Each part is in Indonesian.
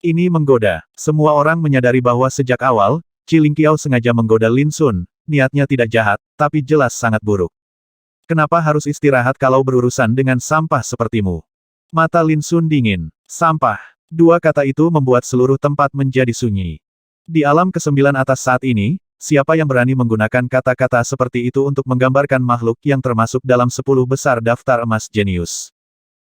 Ini menggoda. Semua orang menyadari bahwa sejak awal, Qilingqiao sengaja menggoda Lin Sun, niatnya tidak jahat, tapi jelas sangat buruk. Kenapa harus istirahat kalau berurusan dengan sampah sepertimu? Mata Lin Sun dingin. Sampah. Dua kata itu membuat seluruh tempat menjadi sunyi. Di alam kesembilan atas saat ini, siapa yang berani menggunakan kata-kata seperti itu untuk menggambarkan makhluk yang termasuk dalam 10 besar daftar emas jenius?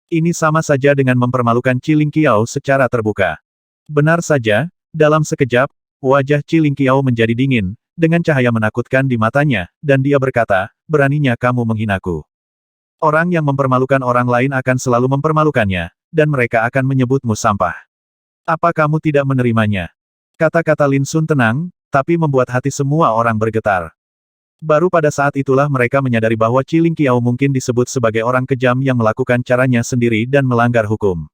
Ini sama saja dengan mempermalukan Qilingqiao secara terbuka. Benar saja, dalam sekejap, wajah Qilingqiao menjadi dingin, dengan cahaya menakutkan di matanya, dan dia berkata, beraninya kamu menghinaku. Orang yang mempermalukan orang lain akan selalu mempermalukannya, dan mereka akan menyebutmu sampah. Apa kamu tidak menerimanya? Kata-kata Lin Sun tenang, tapi membuat hati semua orang bergetar. Baru pada saat itulah mereka menyadari bahwa Qilingqiao mungkin disebut sebagai orang kejam yang melakukan caranya sendiri dan melanggar hukum.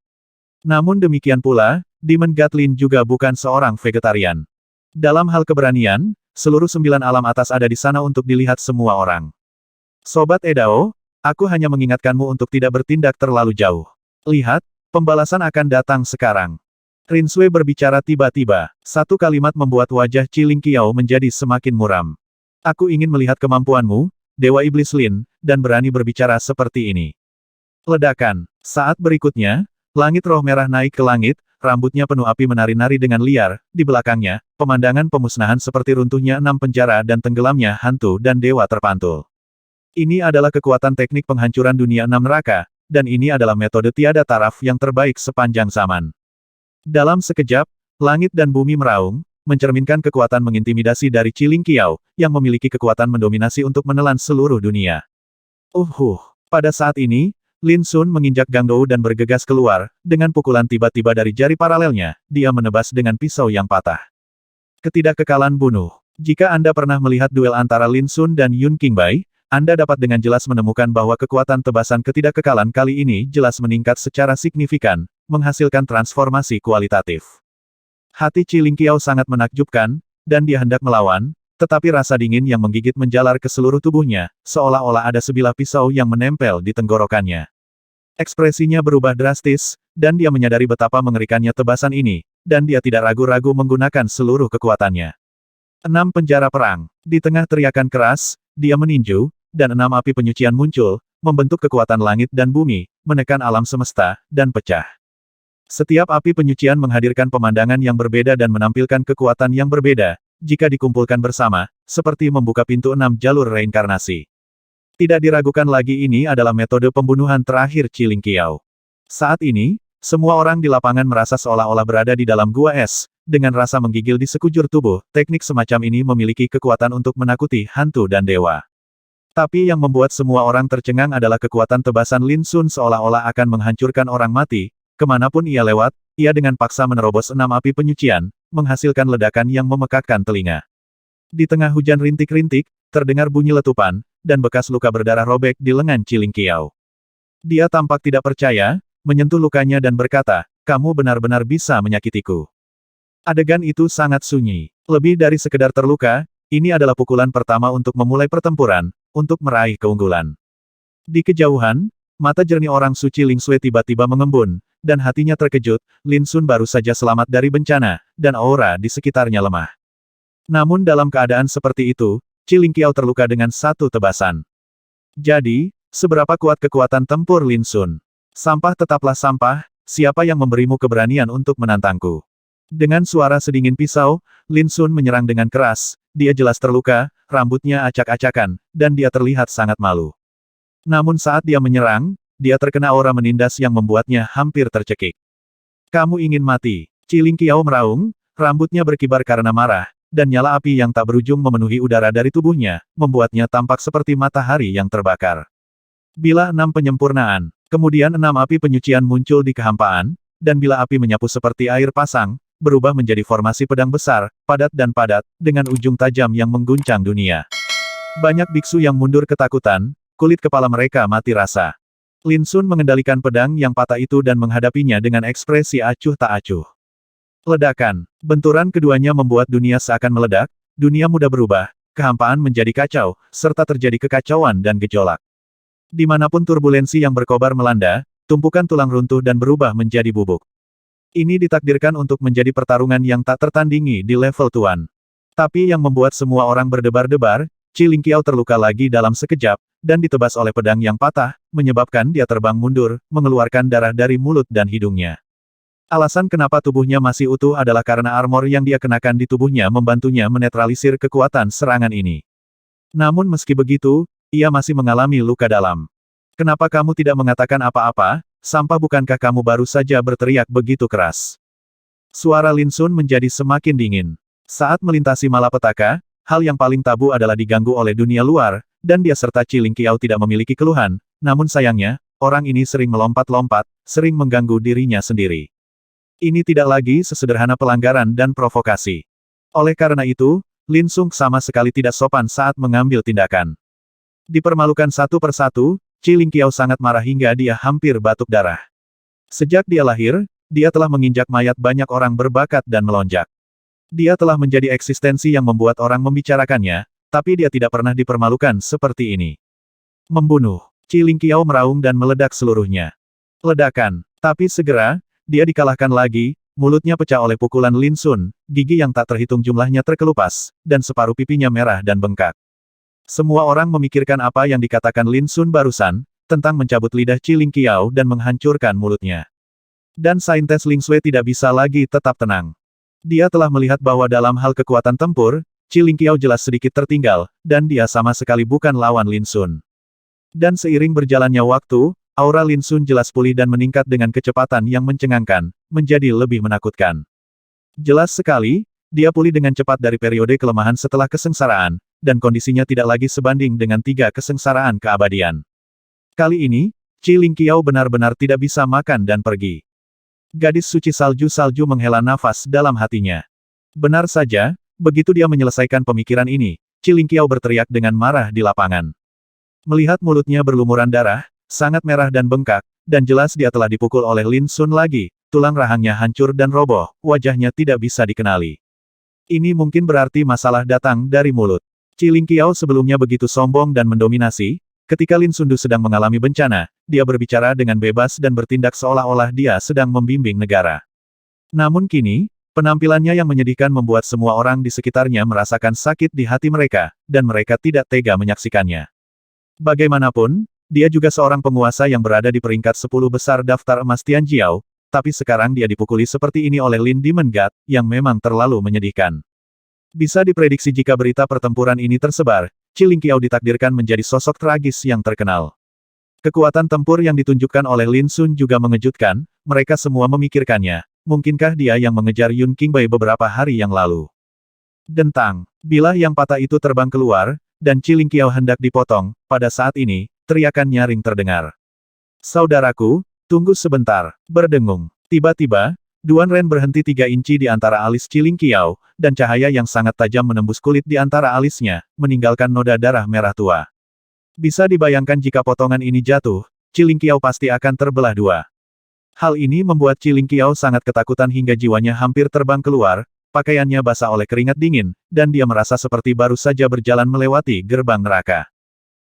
Namun demikian pula, Demon God Lin juga bukan seorang vegetarian. Dalam hal keberanian, seluruh 9 alam atas ada di sana untuk dilihat semua orang. Sobat Edao, aku hanya mengingatkanmu untuk tidak bertindak terlalu jauh. Lihat, pembalasan akan datang sekarang. Rinsui berbicara tiba-tiba. Satu kalimat membuat wajah Qilingqiao menjadi semakin muram. Aku ingin melihat kemampuanmu, Dewa Iblis Lin, dan berani berbicara seperti ini. Ledakan. Saat berikutnya, langit roh merah naik ke langit, rambutnya penuh api menari-nari dengan liar, di belakangnya, pemandangan pemusnahan seperti runtuhnya 6 penjara dan tenggelamnya hantu dan dewa terpantul. Ini adalah kekuatan teknik penghancuran dunia 6 neraka, dan ini adalah metode tiada taraf yang terbaik sepanjang zaman. Dalam sekejap, langit dan bumi meraung, mencerminkan kekuatan mengintimidasi dari Qilingqiao, yang memiliki kekuatan mendominasi untuk menelan seluruh dunia. Pada saat ini, Lin Sun menginjak Gangdou dan bergegas keluar, dengan pukulan tiba-tiba dari jari paralelnya, dia menebas dengan pisau yang patah. Ketidakkekalan bunuh. Jika Anda pernah melihat duel antara Lin Sun dan Yun Qingbai, Anda dapat dengan jelas menemukan bahwa kekuatan tebasan ketidakkekalan kali ini jelas meningkat secara signifikan, menghasilkan transformasi kualitatif. Hati Qilingqiao sangat menakjubkan, dan dia hendak melawan, tetapi rasa dingin yang menggigit menjalar ke seluruh tubuhnya, seolah-olah ada sebilah pisau yang menempel di tenggorokannya. Ekspresinya berubah drastis, dan dia menyadari betapa mengerikannya tebasan ini, dan dia tidak ragu-ragu menggunakan seluruh kekuatannya. 6 penjara perang. Di tengah teriakan keras, dia meninju, dan 6 api penyucian muncul, membentuk kekuatan langit dan bumi, menekan alam semesta, dan pecah. Setiap api penyucian menghadirkan pemandangan yang berbeda dan menampilkan kekuatan yang berbeda, jika dikumpulkan bersama, seperti membuka pintu 6 jalur reinkarnasi. Tidak diragukan lagi ini adalah metode pembunuhan terakhir Qilingqiao. Saat ini, semua orang di lapangan merasa seolah-olah berada di dalam gua es, dengan rasa menggigil di sekujur tubuh, teknik semacam ini memiliki kekuatan untuk menakuti hantu dan dewa. Tapi yang membuat semua orang tercengang adalah kekuatan tebasan Lin Sun seolah-olah akan menghancurkan orang mati. Kemanapun ia lewat, ia dengan paksa menerobos 6 api penyucian, menghasilkan ledakan yang memekakkan telinga. Di tengah hujan rintik-rintik, terdengar bunyi letupan, dan bekas luka berdarah robek di lengan Qilingqiao. Dia tampak tidak percaya, menyentuh lukanya dan berkata, kamu benar-benar bisa menyakitiku. Adegan itu sangat sunyi. Lebih dari sekedar terluka, ini adalah pukulan pertama untuk memulai pertempuran, untuk meraih keunggulan. Di kejauhan, mata jernih orang suci Ling Sui tiba-tiba mengembun, dan hatinya terkejut, Lin Sun baru saja selamat dari bencana, dan aura di sekitarnya lemah. Namun dalam keadaan seperti itu, Qilingqiao terluka dengan satu tebasan. Jadi, seberapa kuat kekuatan tempur Lin Sun? Sampah tetaplah sampah, siapa yang memberimu keberanian untuk menantangku? Dengan suara sedingin pisau, Lin Sun menyerang dengan keras, dia jelas terluka, rambutnya acak-acakan, dan dia terlihat sangat malu. Namun saat dia menyerang, dia terkena aura menindas yang membuatnya hampir tercekik. Kamu ingin mati? Qilingqiao meraung, rambutnya berkibar karena marah, dan nyala api yang tak berujung memenuhi udara dari tubuhnya, membuatnya tampak seperti matahari yang terbakar. Bila 6 penyempurnaan, kemudian 6 api penyucian muncul di kehampaan, dan bila api menyapu seperti air pasang, berubah menjadi formasi pedang besar, padat dan padat, dengan ujung tajam yang mengguncang dunia. Banyak biksu yang mundur ketakutan, kulit kepala mereka mati rasa. Lin Sun mengendalikan pedang yang patah itu dan menghadapinya dengan ekspresi acuh tak acuh. Ledakan. Benturan keduanya membuat dunia seakan meledak, dunia mudah berubah, kehampaan menjadi kacau, serta terjadi kekacauan dan gejolak. Dimanapun turbulensi yang berkobar melanda, tumpukan tulang runtuh dan berubah menjadi bubuk. Ini ditakdirkan untuk menjadi pertarungan yang tak tertandingi di level Tuan. Tapi yang membuat semua orang berdebar-debar, Qi Lingqiao terluka lagi dalam sekejap, dan ditebas oleh pedang yang patah, menyebabkan dia terbang mundur, mengeluarkan darah dari mulut dan hidungnya. Alasan kenapa tubuhnya masih utuh adalah karena armor yang dia kenakan di tubuhnya membantunya menetralisir kekuatan serangan ini. Namun meski begitu, ia masih mengalami luka dalam. Kenapa kamu tidak mengatakan apa-apa, sampah bukankah kamu baru saja berteriak begitu keras? Suara Lin Sun menjadi semakin dingin. Saat melintasi malapetaka, hal yang paling tabu adalah diganggu oleh dunia luar, dan dia serta Qi Lingqiao tidak memiliki keluhan, namun sayangnya, orang ini sering melompat-lompat, sering mengganggu dirinya sendiri. Ini tidak lagi sesederhana pelanggaran dan provokasi. Oleh karena itu, Lin Sun sama sekali tidak sopan saat mengambil tindakan. Dipermalukan satu persatu, Qi Lingqiao sangat marah hingga dia hampir batuk darah. Sejak dia lahir, dia telah menginjak mayat banyak orang berbakat dan melonjak. Dia telah menjadi eksistensi yang membuat orang membicarakannya, tapi dia tidak pernah dipermalukan seperti ini. Membunuh. Qi Lingqiao meraung dan meledak seluruhnya. Ledakan. Tapi segera, dia dikalahkan lagi, mulutnya pecah oleh pukulan Lin Sun, gigi yang tak terhitung jumlahnya terkelupas, dan separuh pipinya merah dan bengkak. Semua orang memikirkan apa yang dikatakan Lin Sun barusan, tentang mencabut lidah Qi Lingqiao dan menghancurkan mulutnya. Dan Saintes Ling Sui tidak bisa lagi tetap tenang. Dia telah melihat bahwa dalam hal kekuatan tempur, Qi Lingqiao jelas sedikit tertinggal, dan dia sama sekali bukan lawan Lin Sun. Dan seiring berjalannya waktu, aura Lin Sun jelas pulih dan meningkat dengan kecepatan yang mencengangkan, menjadi lebih menakutkan. Jelas sekali, dia pulih dengan cepat dari periode kelemahan setelah kesengsaraan, dan kondisinya tidak lagi sebanding dengan 3 kesengsaraan keabadian. Kali ini, Qi Lingqiao benar-benar tidak bisa makan dan pergi. Gadis suci salju-salju menghela nafas dalam hatinya. Benar saja, begitu dia menyelesaikan pemikiran ini, Qi Lingqiao berteriak dengan marah di lapangan. Melihat mulutnya berlumuran darah, sangat merah dan bengkak, dan jelas dia telah dipukul oleh Lin Sun lagi, tulang rahangnya hancur dan roboh, wajahnya tidak bisa dikenali. Ini mungkin berarti masalah datang dari mulut. Qi Lingqiao sebelumnya begitu sombong dan mendominasi, ketika Lin Sundu sedang mengalami bencana, dia berbicara dengan bebas dan bertindak seolah-olah dia sedang membimbing negara. Namun kini, penampilannya yang menyedihkan membuat semua orang di sekitarnya merasakan sakit di hati mereka, dan mereka tidak tega menyaksikannya. Bagaimanapun, dia juga seorang penguasa yang berada di peringkat 10 besar daftar emas Tianjiao, tapi sekarang dia dipukuli seperti ini oleh Lin Demon God, yang memang terlalu menyedihkan. Bisa diprediksi jika berita pertempuran ini tersebar, Qi Lingqiao ditakdirkan menjadi sosok tragis yang terkenal. Kekuatan tempur yang ditunjukkan oleh Lin Sun juga mengejutkan, mereka semua memikirkannya, mungkinkah dia yang mengejar Yun Qingbai beberapa hari yang lalu. Dentang, bilah yang patah itu terbang keluar, dan Qi Lingqiao hendak dipotong, pada saat ini, teriakan nyaring terdengar. Saudaraku, tunggu sebentar, berdengung. Tiba-tiba, Duan Ren berhenti 3 inci di antara alis Qi Lingqiao, dan cahaya yang sangat tajam menembus kulit di antara alisnya, meninggalkan noda darah merah tua. Bisa dibayangkan jika potongan ini jatuh, Qi Lingqiao pasti akan terbelah 2. Hal ini membuat Qi Lingqiao sangat ketakutan hingga jiwanya hampir terbang keluar, pakaiannya basah oleh keringat dingin, dan dia merasa seperti baru saja berjalan melewati gerbang neraka.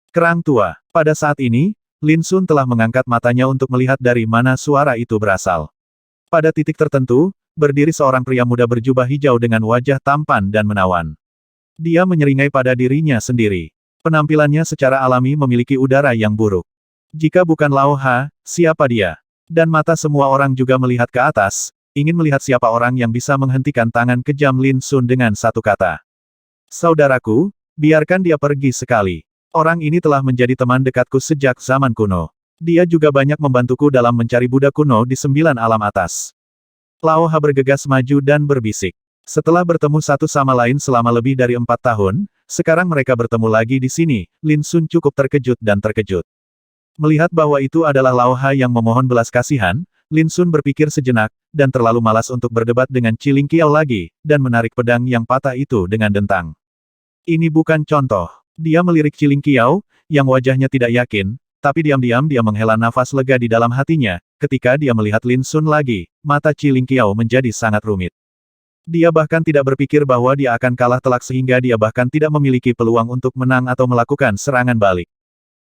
Kerang tua. Pada saat ini, Lin Sun telah mengangkat matanya untuk melihat dari mana suara itu berasal. Pada titik tertentu, berdiri seorang pria muda berjubah hijau dengan wajah tampan dan menawan. Dia menyeringai pada dirinya sendiri. Penampilannya secara alami memiliki udara yang buruk. Jika bukan Lao Ha, siapa dia? Dan mata semua orang juga melihat ke atas, ingin melihat siapa orang yang bisa menghentikan tangan kejam Lin Sun dengan satu kata. Saudaraku, biarkan dia pergi sekali. Orang ini telah menjadi teman dekatku sejak zaman kuno. Dia juga banyak membantuku dalam mencari Buddha kuno di 9 alam atas. Lao Ha bergegas maju dan berbisik. Setelah bertemu satu sama lain selama lebih dari 4 tahun, sekarang mereka bertemu lagi di sini. Lin Sun cukup terkejut dan terkejut. Melihat bahwa itu adalah Lao Ha yang memohon belas kasihan, Lin Sun berpikir sejenak, dan terlalu malas untuk berdebat dengan Qi Lingqiao lagi, dan menarik pedang yang patah itu dengan dentang. Ini bukan contoh. Dia melirik Qi Lingqiao, yang wajahnya tidak yakin, tapi diam-diam dia menghela nafas lega di dalam hatinya, ketika dia melihat Lin Sun lagi, mata Qi Lingqiao menjadi sangat rumit. Dia bahkan tidak berpikir bahwa dia akan kalah telak sehingga dia bahkan tidak memiliki peluang untuk menang atau melakukan serangan balik.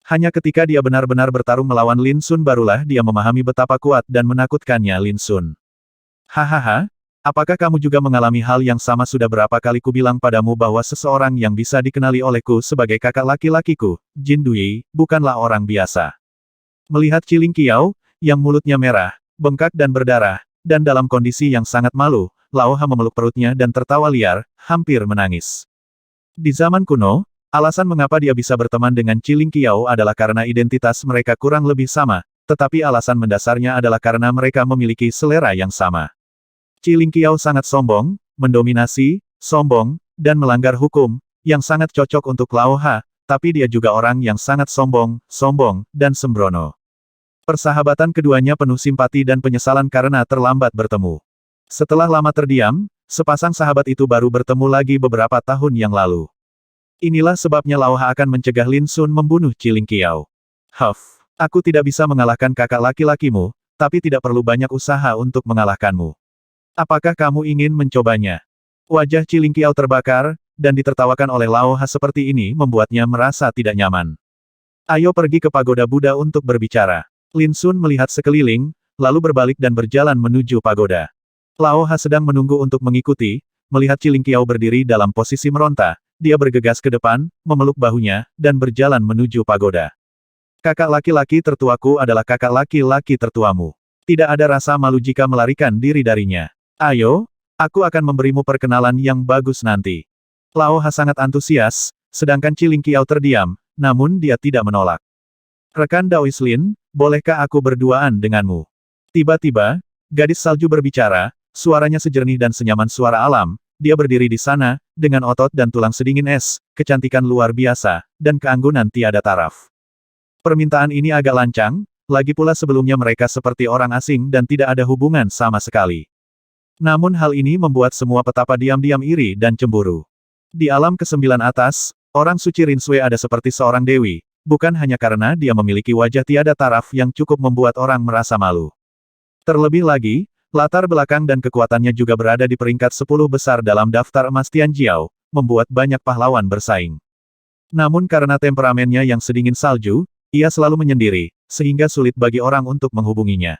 Hanya ketika dia benar-benar bertarung melawan Lin Sun barulah dia memahami betapa kuat dan menakutkannya Lin Sun. Hahaha, apakah kamu juga mengalami hal yang sama? Sudah berapa kali kubilang padamu bahwa seseorang yang bisa dikenali olehku sebagai kakak laki-lakiku, Jin Dui, bukanlah orang biasa. Melihat Ciling Qiao, yang mulutnya merah, bengkak dan berdarah, dan dalam kondisi yang sangat malu, Lao Ha memeluk perutnya dan tertawa liar, hampir menangis. Di zaman kuno, alasan mengapa dia bisa berteman dengan Ciling Qiao adalah karena identitas mereka kurang lebih sama, tetapi alasan mendasarnya adalah karena mereka memiliki selera yang sama. Ciling Qiao sangat sombong, mendominasi, sombong, dan melanggar hukum, yang sangat cocok untuk Lao Ha, tapi dia juga orang yang sangat sombong, dan sembrono. Persahabatan keduanya penuh simpati dan penyesalan karena terlambat bertemu. Setelah lama terdiam, sepasang sahabat itu baru bertemu lagi beberapa tahun yang lalu. Inilah sebabnya Lao Ha akan mencegah Lin Sun membunuh Ciling Qiao. Huff, aku tidak bisa mengalahkan kakak laki-lakimu, tapi tidak perlu banyak usaha untuk mengalahkanmu. Apakah kamu ingin mencobanya? Wajah Ciling Qiao terbakar, dan ditertawakan oleh Lao Ha seperti ini membuatnya merasa tidak nyaman. Ayo pergi ke pagoda Buddha untuk berbicara. Lin Sun melihat sekeliling, lalu berbalik dan berjalan menuju pagoda. Lao Ha sedang menunggu untuk mengikuti, melihat Ciling Qiao berdiri dalam posisi meronta, dia bergegas ke depan, memeluk bahunya, dan berjalan menuju pagoda. Kakak laki-laki tertuaku adalah kakak laki-laki tertuamu. Tidak ada rasa malu jika melarikan diri darinya. Ayo, aku akan memberimu perkenalan yang bagus nanti. Lao Ha sangat antusias, sedangkan Ciling Qiao terdiam, namun dia tidak menolak. Rekan Daois Lin, bolehkah aku berduaan denganmu? Tiba-tiba, gadis salju berbicara, suaranya sejernih dan senyaman suara alam, dia berdiri di sana, dengan otot dan tulang sedingin es, kecantikan luar biasa, dan keanggunan tiada taraf. Permintaan ini agak lancang, lagi pula sebelumnya mereka seperti orang asing dan tidak ada hubungan sama sekali. Namun hal ini membuat semua petapa diam-diam iri dan cemburu. Di alam kesembilan atas, orang suci Rinsui ada seperti seorang dewi, bukan hanya karena dia memiliki wajah tiada taraf yang cukup membuat orang merasa malu. Terlebih lagi, latar belakang dan kekuatannya juga berada di peringkat 10 besar dalam daftar emas Tianjiao, membuat banyak pahlawan bersaing. Namun karena temperamennya yang sedingin salju, ia selalu menyendiri, sehingga sulit bagi orang untuk menghubunginya.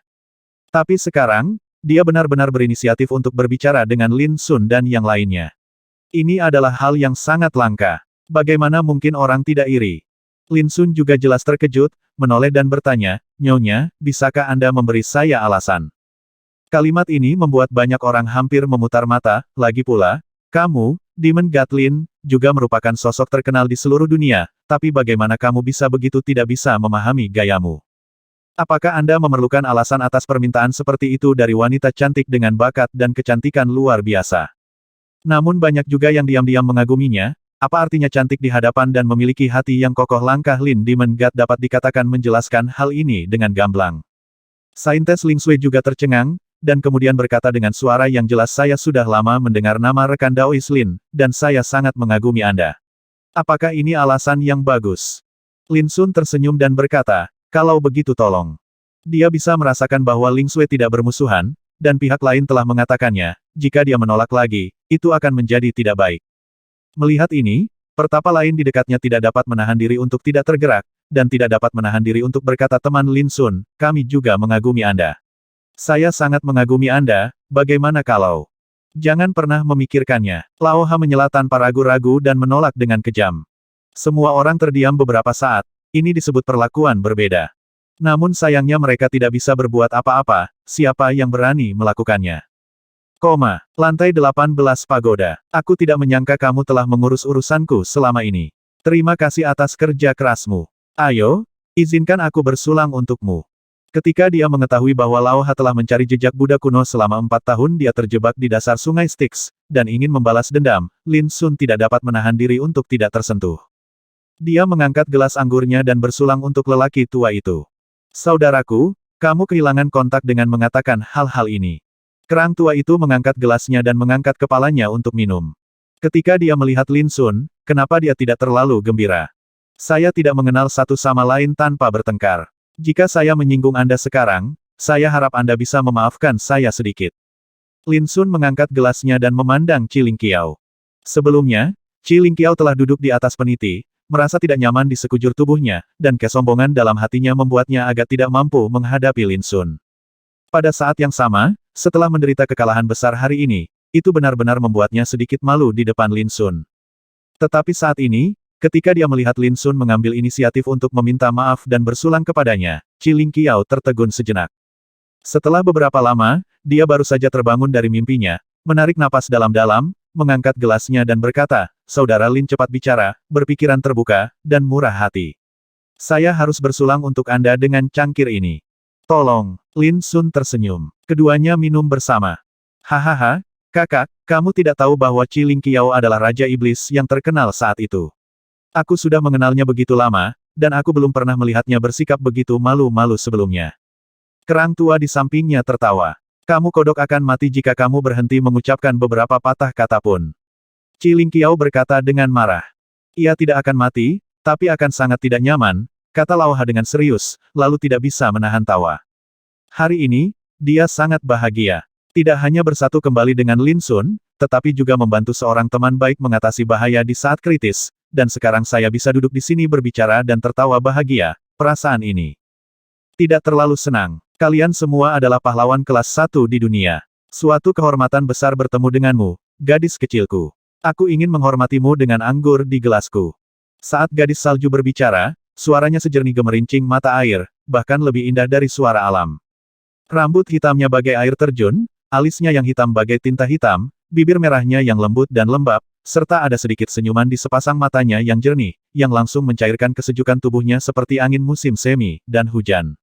Tapi sekarang, dia benar-benar berinisiatif untuk berbicara dengan Lin Sun dan yang lainnya. Ini adalah hal yang sangat langka. Bagaimana mungkin orang tidak iri? Lin Sun juga jelas terkejut, menoleh dan bertanya, "Nyonya, bisakah Anda memberi saya alasan?" Kalimat ini membuat banyak orang hampir memutar mata, lagi pula, kamu, Demon God Lin, juga merupakan sosok terkenal di seluruh dunia, tapi bagaimana kamu bisa begitu tidak bisa memahami gayamu? Apakah Anda memerlukan alasan atas permintaan seperti itu dari wanita cantik dengan bakat dan kecantikan luar biasa? Namun banyak juga yang diam-diam mengaguminya, apa artinya cantik di hadapan dan memiliki hati yang kokoh? Langkah Lin Demon God dapat dikatakan menjelaskan hal ini dengan gamblang. Saintes Ling Sui juga tercengang, dan kemudian berkata dengan suara yang jelas, "Saya sudah lama mendengar nama rekan Daois Lin, dan saya sangat mengagumi Anda. Apakah ini alasan yang bagus?" Lin Sun tersenyum dan berkata, "Kalau begitu tolong." Dia bisa merasakan bahwa Ling Sui tidak bermusuhan, dan pihak lain telah mengatakannya, jika dia menolak lagi, itu akan menjadi tidak baik. Melihat ini, pertapa lain di dekatnya tidak dapat menahan diri untuk tidak tergerak, dan tidak dapat menahan diri untuk berkata, "Teman Lin Sun, kami juga mengagumi Anda. Saya sangat mengagumi Anda, bagaimana kalau..." Jangan pernah memikirkannya. Lao Ha menyela tanpa ragu-ragu dan menolak dengan kejam. Semua orang terdiam beberapa saat. Ini disebut perlakuan berbeda. Namun sayangnya mereka tidak bisa berbuat apa-apa, siapa yang berani melakukannya. Lantai 18 pagoda. Aku tidak menyangka kamu telah mengurus urusanku selama ini. Terima kasih atas kerja kerasmu. Ayo, izinkan aku bersulang untukmu. Ketika dia mengetahui bahwa Lao Ha telah mencari jejak Buddha kuno selama 4 tahun, dia terjebak di dasar sungai Styx, dan ingin membalas dendam, Lin Sun tidak dapat menahan diri untuk tidak tersentuh. Dia mengangkat gelas anggurnya dan bersulang untuk lelaki tua itu. "Saudaraku, kamu kehilangan kontak dengan mengatakan hal-hal ini." Kerang tua itu mengangkat gelasnya dan mengangkat kepalanya untuk minum. Ketika dia melihat Lin Sun, kenapa dia tidak terlalu gembira? "Saya tidak mengenal satu sama lain tanpa bertengkar. Jika saya menyinggung Anda sekarang, saya harap Anda bisa memaafkan saya sedikit." Lin Sun mengangkat gelasnya dan memandang Ciling Qiao. Sebelumnya, Ciling Qiao telah duduk di atas peniti, merasa tidak nyaman di sekujur tubuhnya, dan kesombongan dalam hatinya membuatnya agak tidak mampu menghadapi Lin Sun. Pada saat yang sama, Setelah menderita kekalahan besar hari ini, itu benar-benar membuatnya sedikit malu di depan Lin Sun. Tetapi saat ini, ketika dia melihat Lin Sun mengambil inisiatif untuk meminta maaf dan bersulang kepadanya, Qi Lingqiao tertegun sejenak. Setelah beberapa lama, dia baru saja terbangun dari mimpinya, menarik napas dalam-dalam, mengangkat gelasnya dan berkata, "Saudara Lin cepat bicara, berpikiran terbuka, dan murah hati. Saya harus bersulang untuk Anda dengan cangkir ini. Tolong." Lin Sun tersenyum. Keduanya minum bersama. "Hahaha, kakak, kamu tidak tahu bahwa Qi Lingqiao adalah Raja Iblis yang terkenal saat itu. Aku sudah mengenalnya begitu lama, dan aku belum pernah melihatnya bersikap begitu malu-malu sebelumnya." Kerang tua di sampingnya tertawa. "Kamu kodok akan mati jika kamu berhenti mengucapkan beberapa patah kata pun." Qi Lingqiao berkata dengan marah. "Ia tidak akan mati, tapi akan sangat tidak nyaman," kata Laoha dengan serius, lalu tidak bisa menahan tawa. Hari ini, dia sangat bahagia. Tidak hanya bersatu kembali dengan Lin Sun, tetapi juga membantu seorang teman baik mengatasi bahaya di saat kritis, dan sekarang saya bisa duduk di sini berbicara dan tertawa bahagia. Perasaan ini tidak terlalu senang. Kalian semua adalah pahlawan kelas 1 di dunia. Suatu kehormatan besar bertemu denganmu, gadis kecilku. Aku ingin menghormatimu dengan anggur di gelasku." Saat gadis salju berbicara, suaranya sejernih gemerincing mata air, bahkan lebih indah dari suara alam. Rambut hitamnya bagai air terjun, alisnya yang hitam bagai tinta hitam, bibir merahnya yang lembut dan lembab, serta ada sedikit senyuman di sepasang matanya yang jernih, yang langsung mencairkan kesejukan tubuhnya seperti angin musim semi dan hujan.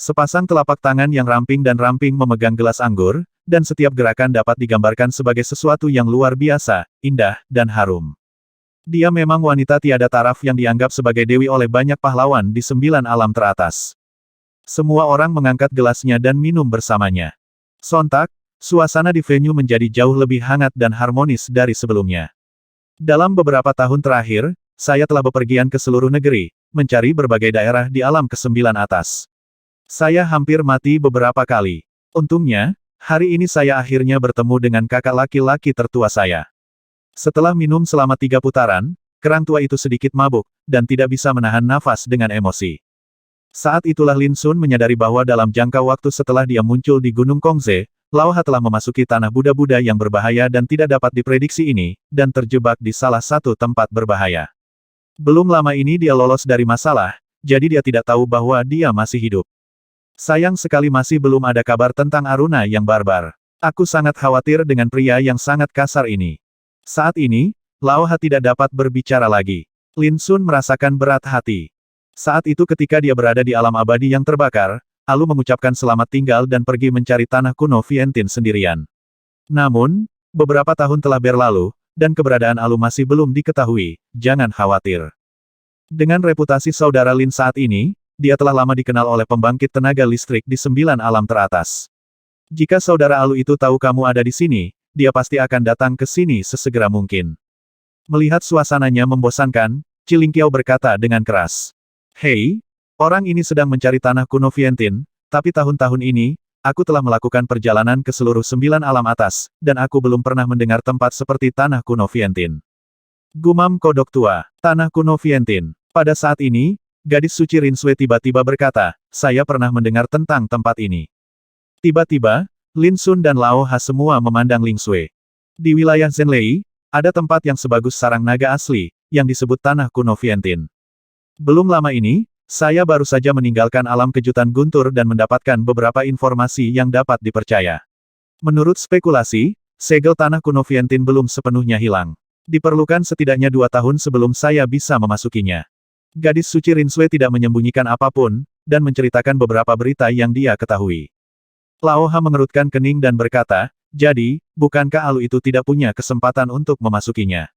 Sepasang telapak tangan yang ramping dan ramping memegang gelas anggur, dan setiap gerakan dapat digambarkan sebagai sesuatu yang luar biasa, indah, dan harum. Dia memang wanita tiada taraf yang dianggap sebagai dewi oleh banyak pahlawan di 9 alam teratas. Semua orang mengangkat gelasnya dan minum bersamanya. Sontak, suasana di venue menjadi jauh lebih hangat dan harmonis dari sebelumnya. Dalam beberapa tahun terakhir, saya telah bepergian ke seluruh negeri, mencari berbagai daerah di alam ke-9 atas. Saya hampir mati beberapa kali. Untungnya, hari ini saya akhirnya bertemu dengan kakak laki-laki tertua saya. Setelah minum selama 3 putaran, kerang tua itu sedikit mabuk, dan tidak bisa menahan nafas dengan emosi. Saat itulah Lin Sun menyadari bahwa dalam jangka waktu setelah dia muncul di Gunung Kongze, Laoha telah memasuki tanah Buddha-Buddha yang berbahaya dan tidak dapat diprediksi ini, dan terjebak di salah satu tempat berbahaya. Belum lama ini dia lolos dari masalah, jadi dia tidak tahu bahwa dia masih hidup. Sayang sekali masih belum ada kabar tentang Aruna yang barbar. Aku sangat khawatir dengan pria yang sangat kasar ini. Saat ini, Laoha tidak dapat berbicara lagi. Lin Sun merasakan berat hati. Saat itu ketika dia berada di alam abadi yang terbakar, Alu mengucapkan selamat tinggal dan pergi mencari tanah kuno Vientin sendirian. Namun, beberapa tahun telah berlalu, dan keberadaan Alu masih belum diketahui, jangan khawatir. Dengan reputasi saudara Lin saat ini, dia telah lama dikenal oleh pembangkit tenaga listrik di 9 alam teratas. Jika saudara Alu itu tahu kamu ada di sini, dia pasti akan datang ke sini sesegera mungkin. Melihat suasananya membosankan, Qi Lingqiao berkata dengan keras. "Hei, orang ini sedang mencari tanah kuno Vientin, tapi tahun-tahun ini, aku telah melakukan perjalanan ke seluruh 9 alam atas, dan aku belum pernah mendengar tempat seperti tanah kuno Vientin." Gumam kodok tua, tanah kuno Vientin. Pada saat ini, gadis suci Rinsui tiba-tiba berkata, "Saya pernah mendengar tentang tempat ini." Tiba-tiba, Lin Sun dan Laoha semua memandang Ling Sui. Di wilayah Zhenlei, ada tempat yang sebagus sarang naga asli, yang disebut tanah kuno Vientin. Belum lama ini, saya baru saja meninggalkan alam kejutan guntur dan mendapatkan beberapa informasi yang dapat dipercaya. Menurut spekulasi, segel tanah kuno Vientin belum sepenuhnya hilang. Diperlukan setidaknya 2 tahun sebelum saya bisa memasukinya. Gadis suci Rinsui tidak menyembunyikan apapun, dan menceritakan beberapa berita yang dia ketahui. Laoha mengerutkan kening dan berkata, "Jadi, bukankah Alu itu tidak punya kesempatan untuk memasukinya?"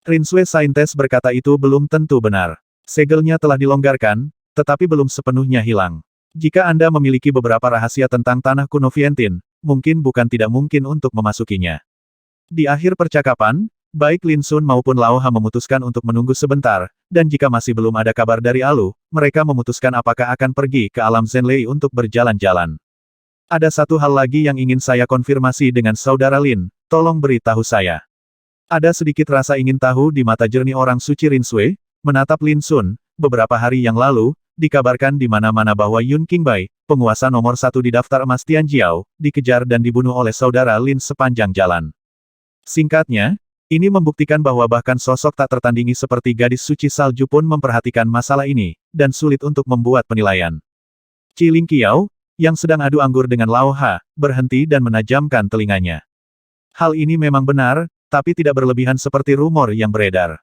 Rinsui Saintes berkata itu belum tentu benar. Segelnya telah dilonggarkan, tetapi belum sepenuhnya hilang. Jika Anda memiliki beberapa rahasia tentang tanah kuno Vientin, mungkin bukan tidak mungkin untuk memasukinya. Di akhir percakapan, baik Lin Sun maupun Laoha memutuskan untuk menunggu sebentar, dan jika masih belum ada kabar dari Alu, mereka memutuskan apakah akan pergi ke alam Zhenlei untuk berjalan-jalan. "Ada satu hal lagi yang ingin saya konfirmasi dengan saudara Lin, tolong beritahu saya." Ada sedikit rasa ingin tahu di mata jernih orang suci Rinsui, menatap Lin Sun, beberapa hari yang lalu, dikabarkan di mana-mana bahwa Yun Qingbai, penguasa nomor satu di daftar emas Tianjiao, dikejar dan dibunuh oleh saudara Lin sepanjang jalan. Singkatnya, ini membuktikan bahwa bahkan sosok tak tertandingi seperti gadis suci salju pun memperhatikan masalah ini, dan sulit untuk membuat penilaian. Qiling Qiao, yang sedang adu anggur dengan Lao Ha, berhenti dan menajamkan telinganya. Hal ini memang benar, tapi tidak berlebihan seperti rumor yang beredar.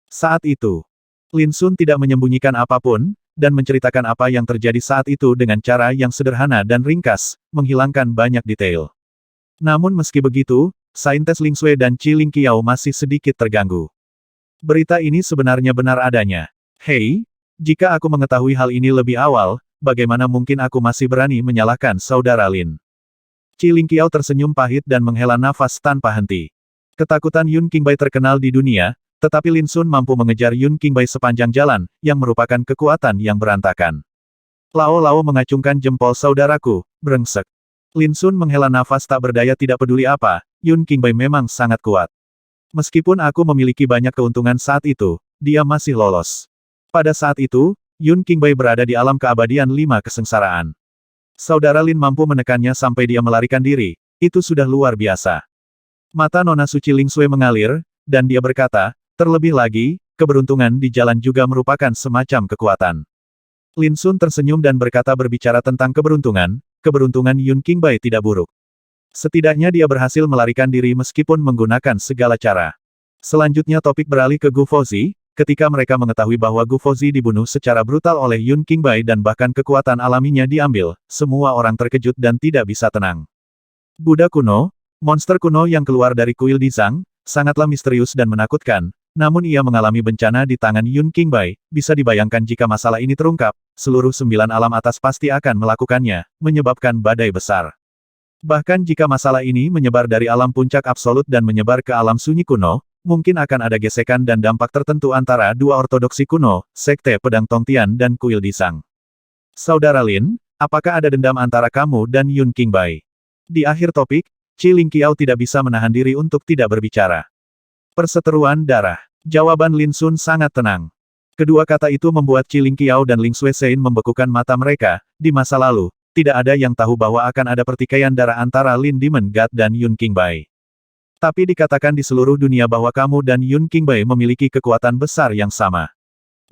Saat itu, Lin Sun tidak menyembunyikan apapun, dan menceritakan apa yang terjadi saat itu dengan cara yang sederhana dan ringkas, menghilangkan banyak detail. Namun meski begitu, Saintes Ling Sui dan Qiling Qiao masih sedikit terganggu. Berita ini sebenarnya benar adanya. Hei, jika aku mengetahui hal ini lebih awal, bagaimana mungkin aku masih berani menyalahkan saudara Lin? Qiling Qiao tersenyum pahit dan menghela nafas tanpa henti. Ketakutan Yun Qingbai terkenal di dunia, tetapi Lin Sun mampu mengejar Yun Qingbai sepanjang jalan, yang merupakan kekuatan yang berantakan. Lao mengacungkan jempol saudaraku, brengsek. Lin Sun menghela nafas tak berdaya tidak peduli apa, Yun Qingbai memang sangat kuat. Meskipun aku memiliki banyak keuntungan saat itu, dia masih lolos. Pada saat itu, Yun Qingbai berada di alam keabadian 5 kesengsaraan. Saudara Lin mampu menekannya sampai dia melarikan diri, itu sudah luar biasa. Mata Nona Suci Ling Sui mengalir, dan dia berkata, terlebih lagi, keberuntungan di jalan juga merupakan semacam kekuatan. Lin Sun tersenyum dan berkata berbicara tentang keberuntungan Yun Qingbai tidak buruk. Setidaknya dia berhasil melarikan diri meskipun menggunakan segala cara. Selanjutnya topik beralih ke Gu Fouzi, ketika mereka mengetahui bahwa Gu Fouzi dibunuh secara brutal oleh Yun Qingbai dan bahkan kekuatan alaminya diambil, semua orang terkejut dan tidak bisa tenang. Buddha kuno, monster kuno yang keluar dari kuil Dizang, sangatlah misterius dan menakutkan, namun ia mengalami bencana di tangan Yun Qingbai, bisa dibayangkan jika masalah ini terungkap, seluruh 9 alam atas pasti akan melakukannya, menyebabkan badai besar. Bahkan jika masalah ini menyebar dari alam puncak absolut dan menyebar ke alam sunyi kuno, mungkin akan ada gesekan dan dampak tertentu antara dua ortodoksi kuno, Sekte Pedang Tongtian dan Kuil Dizang. Saudara Lin, apakah ada dendam antara kamu dan Yun Qingbai? Di akhir topik, Qiling Qiao tidak bisa menahan diri untuk tidak berbicara. Perseteruan darah. Jawaban Lin Sun sangat tenang. Kedua kata itu membuat Qiling Qiao dan Ling Sui Sein membekukan mata mereka. Di masa lalu, tidak ada yang tahu bahwa akan ada pertikaian darah antara Lin Demon God dan Yun Qingbai. Tapi dikatakan di seluruh dunia bahwa kamu dan Yun Qingbai memiliki kekuatan besar yang sama.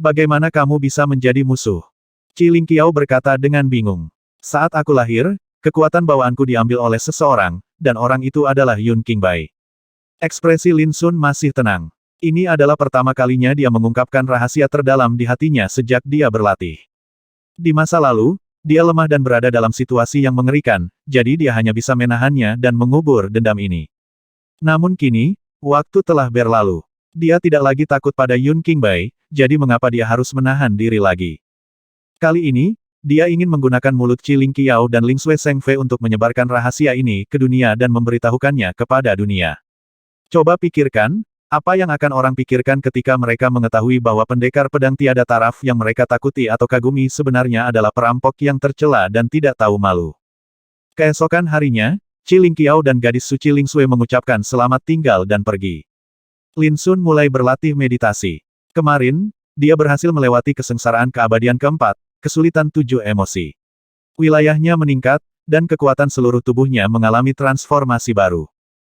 Bagaimana kamu bisa menjadi musuh? Qiling Qiao berkata dengan bingung. Saat aku lahir, kekuatan bawaanku diambil oleh seseorang, dan orang itu adalah Yun Qingbai. Ekspresi Lin Sun masih tenang. Ini adalah pertama kalinya dia mengungkapkan rahasia terdalam di hatinya sejak dia berlatih. Di masa lalu, dia lemah dan berada dalam situasi yang mengerikan, jadi dia hanya bisa menahannya dan mengubur dendam ini. Namun kini, waktu telah berlalu. Dia tidak lagi takut pada Yun Qingbai, jadi mengapa dia harus menahan diri lagi? Kali ini, dia ingin menggunakan mulut Qiling Qiao dan Ling Sui Sengfei untuk menyebarkan rahasia ini ke dunia dan memberitahukannya kepada dunia. Coba pikirkan, apa yang akan orang pikirkan ketika mereka mengetahui bahwa pendekar pedang tiada taraf yang mereka takuti atau kagumi sebenarnya adalah perampok yang tercela dan tidak tahu malu. Keesokan harinya, Qiling Qiao dan gadis suci Ling Sui mengucapkan selamat tinggal dan pergi. Lin Sun mulai berlatih meditasi. Kemarin, dia berhasil melewati kesengsaraan keabadian keempat, kesulitan 7 emosi. Wilayahnya meningkat, dan kekuatan seluruh tubuhnya mengalami transformasi baru.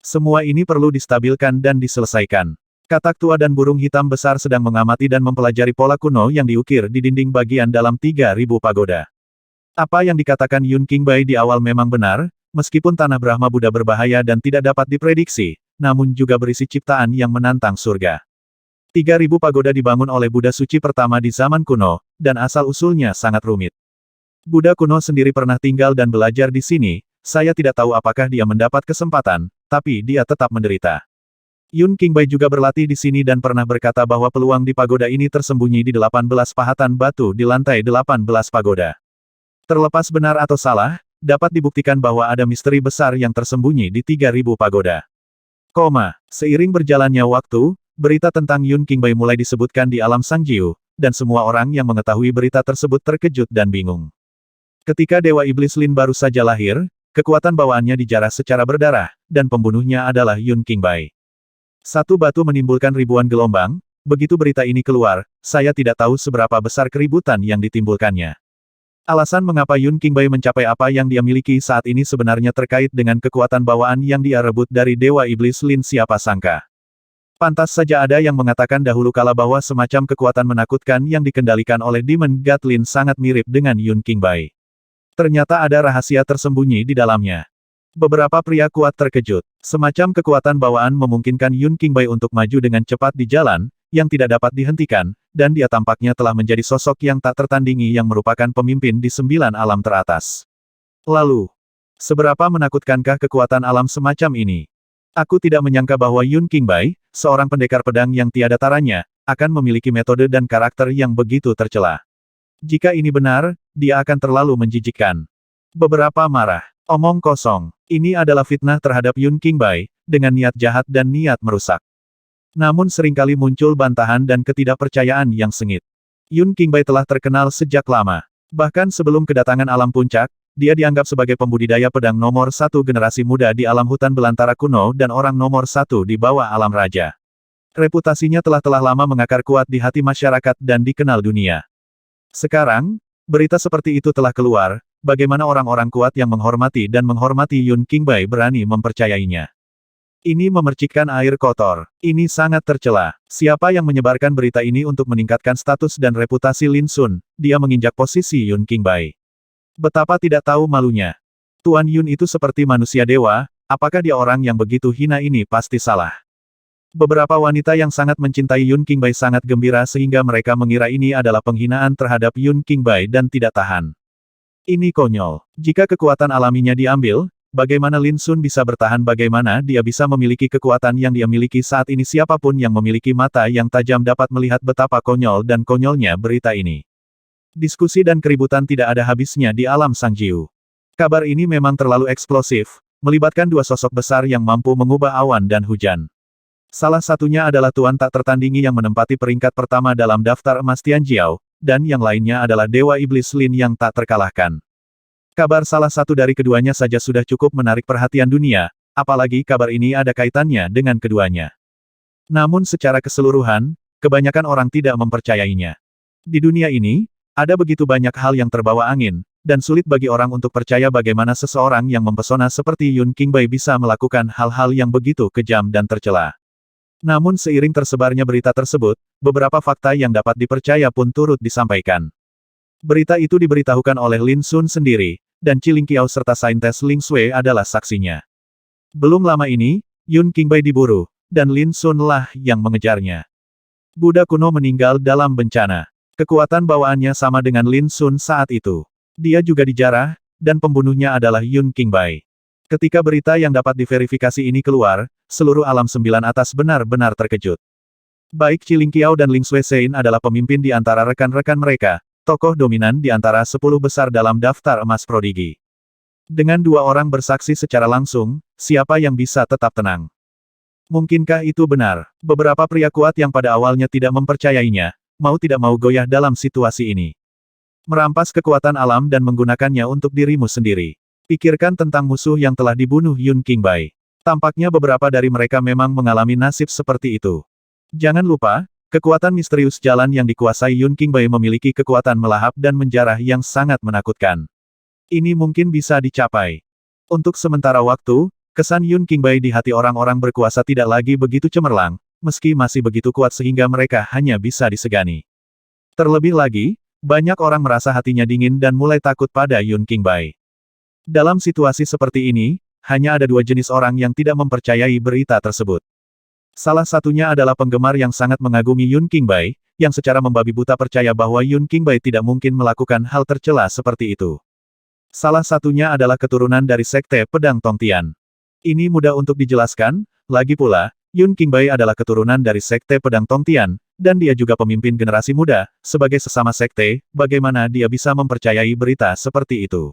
Semua ini perlu distabilkan dan diselesaikan. Katak tua dan burung hitam besar sedang mengamati dan mempelajari pola kuno yang diukir di dinding bagian dalam 3.000 pagoda. Apa yang dikatakan Yun Qingbai di awal memang benar, meskipun tanah Brahma Buddha berbahaya dan tidak dapat diprediksi, namun juga berisi ciptaan yang menantang surga. 3.000 pagoda dibangun oleh Buddha suci pertama di zaman kuno, dan asal-usulnya sangat rumit. Buddha kuno sendiri pernah tinggal dan belajar di sini, saya tidak tahu apakah dia mendapat kesempatan, tapi dia tetap menderita. Yun Qingbai juga berlatih di sini dan pernah berkata bahwa peluang di pagoda ini tersembunyi di 18 pahatan batu di lantai 18 pagoda. Terlepas benar atau salah, dapat dibuktikan bahwa ada misteri besar yang tersembunyi di 3.000 pagoda. Seiring berjalannya waktu, berita tentang Yun Qingbai mulai disebutkan di alam Sangjiu, dan semua orang yang mengetahui berita tersebut terkejut dan bingung. Ketika Dewa Iblis Lin baru saja lahir, kekuatan bawaannya dijarah secara berdarah, dan pembunuhnya adalah Yun Qingbai. Satu batu menimbulkan ribuan gelombang, begitu berita ini keluar, saya tidak tahu seberapa besar keributan yang ditimbulkannya. Alasan mengapa Yun Qingbai mencapai apa yang dia miliki saat ini sebenarnya terkait dengan kekuatan bawaan yang dia rebut dari Dewa Iblis Lin, siapa sangka. Pantas saja ada yang mengatakan dahulu kala bahwa semacam kekuatan menakutkan yang dikendalikan oleh Demon God Lin sangat mirip dengan Yun Qingbai. Ternyata ada rahasia tersembunyi di dalamnya. Beberapa pria kuat terkejut. Semacam kekuatan bawaan memungkinkan Yun Qingbai untuk maju dengan cepat di jalan, yang tidak dapat dihentikan, dan dia tampaknya telah menjadi sosok yang tak tertandingi yang merupakan pemimpin di 9 alam teratas. Lalu, seberapa menakutkankah kekuatan alam semacam ini? Aku tidak menyangka bahwa Yun Qingbai, seorang pendekar pedang yang tiada taranya, akan memiliki metode dan karakter yang begitu tercela. Jika ini benar, dia akan terlalu menjijikkan. Beberapa marah. Omong kosong. Ini adalah fitnah terhadap Yun Qingbai, dengan niat jahat dan niat merusak. Namun seringkali muncul bantahan dan ketidakpercayaan yang sengit. Yun Qingbai telah terkenal sejak lama. Bahkan sebelum kedatangan alam puncak, dia dianggap sebagai pembudidaya pedang nomor 1 generasi muda di alam hutan belantara kuno dan orang nomor 1 di bawah alam raja. Reputasinya telah lama mengakar kuat di hati masyarakat dan dikenal dunia. Sekarang, berita seperti itu telah keluar. Bagaimana orang-orang kuat yang menghormati Yun Qingbai berani mempercayainya? Ini memercikkan air kotor. Ini sangat tercela. Siapa yang menyebarkan berita ini untuk meningkatkan status dan reputasi Lin Sun? Dia menginjak posisi Yun Qingbai. Betapa tidak tahu malunya. Tuan Yun itu seperti manusia dewa, apakah dia orang yang begitu hina ini pasti salah. Beberapa wanita yang sangat mencintai Yun Qingbai sangat gembira sehingga mereka mengira ini adalah penghinaan terhadap Yun Qingbai dan tidak tahan. Ini konyol. Jika kekuatan alaminya diambil, bagaimana Lin Sun bisa bertahan? Bagaimana dia bisa memiliki kekuatan yang dia miliki saat ini? Siapapun yang memiliki mata yang tajam dapat melihat betapa konyol dan konyolnya berita ini. Diskusi dan keributan tidak ada habisnya di alam Sang Jiu. Kabar ini memang terlalu eksplosif, melibatkan dua sosok besar yang mampu mengubah awan dan hujan. Salah satunya adalah tuan tak tertandingi yang menempati peringkat pertama dalam daftar emas Tianjiao, dan yang lainnya adalah Dewa Iblis Lin yang tak terkalahkan. Kabar salah satu dari keduanya saja sudah cukup menarik perhatian dunia, apalagi kabar ini ada kaitannya dengan keduanya. Namun secara keseluruhan, kebanyakan orang tidak mempercayainya. Di dunia ini, ada begitu banyak hal yang terbawa angin, dan sulit bagi orang untuk percaya bagaimana seseorang yang mempesona seperti Yun Qingbai bisa melakukan hal-hal yang begitu kejam dan tercela. Namun seiring tersebarnya berita tersebut, beberapa fakta yang dapat dipercaya pun turut disampaikan. Berita itu diberitahukan oleh Lin Sun sendiri, dan Qi Lingqiao serta saintes Ling Sui adalah saksinya. Belum lama ini, Yun Qingbai diburu, dan Lin Sun lah yang mengejarnya. Buddha kuno meninggal dalam bencana. Kekuatan bawaannya sama dengan Lin Sun saat itu. Dia juga dijarah, dan pembunuhnya adalah Yun Qingbai. Ketika berita yang dapat diverifikasi ini keluar, seluruh alam 9 atas benar-benar terkejut. Baik Qi Lingqiao dan Ling Sui Sein adalah pemimpin di antara rekan-rekan mereka, tokoh dominan di antara 10 besar dalam daftar emas prodigi. Dengan dua orang bersaksi secara langsung, siapa yang bisa tetap tenang? Mungkinkah itu benar? Beberapa pria kuat yang pada awalnya tidak mempercayainya, mau tidak mau goyah dalam situasi ini. Merampas kekuatan alam dan menggunakannya untuk dirimu sendiri. Pikirkan tentang musuh yang telah dibunuh Yun Qingbai. Tampaknya beberapa dari mereka memang mengalami nasib seperti itu. Jangan lupa, kekuatan misterius jalan yang dikuasai Yun Qingbai memiliki kekuatan melahap dan menjarah yang sangat menakutkan. Ini mungkin bisa dicapai. Untuk sementara waktu, kesan Yun Qingbai di hati orang-orang berkuasa tidak lagi begitu cemerlang, meski masih begitu kuat sehingga mereka hanya bisa disegani. Terlebih lagi, banyak orang merasa hatinya dingin dan mulai takut pada Yun Qingbai. Dalam situasi seperti ini, hanya ada dua jenis orang yang tidak mempercayai berita tersebut. Salah satunya adalah penggemar yang sangat mengagumi Yun Qingbai, yang secara membabi buta percaya bahwa Yun Qingbai tidak mungkin melakukan hal tercela seperti itu. Salah satunya adalah keturunan dari Sekte Pedang Tongtian. Ini mudah untuk dijelaskan, lagi pula, Yun Qingbai adalah keturunan dari Sekte Pedang Tongtian, dan dia juga pemimpin generasi muda, sebagai sesama sekte, bagaimana dia bisa mempercayai berita seperti itu?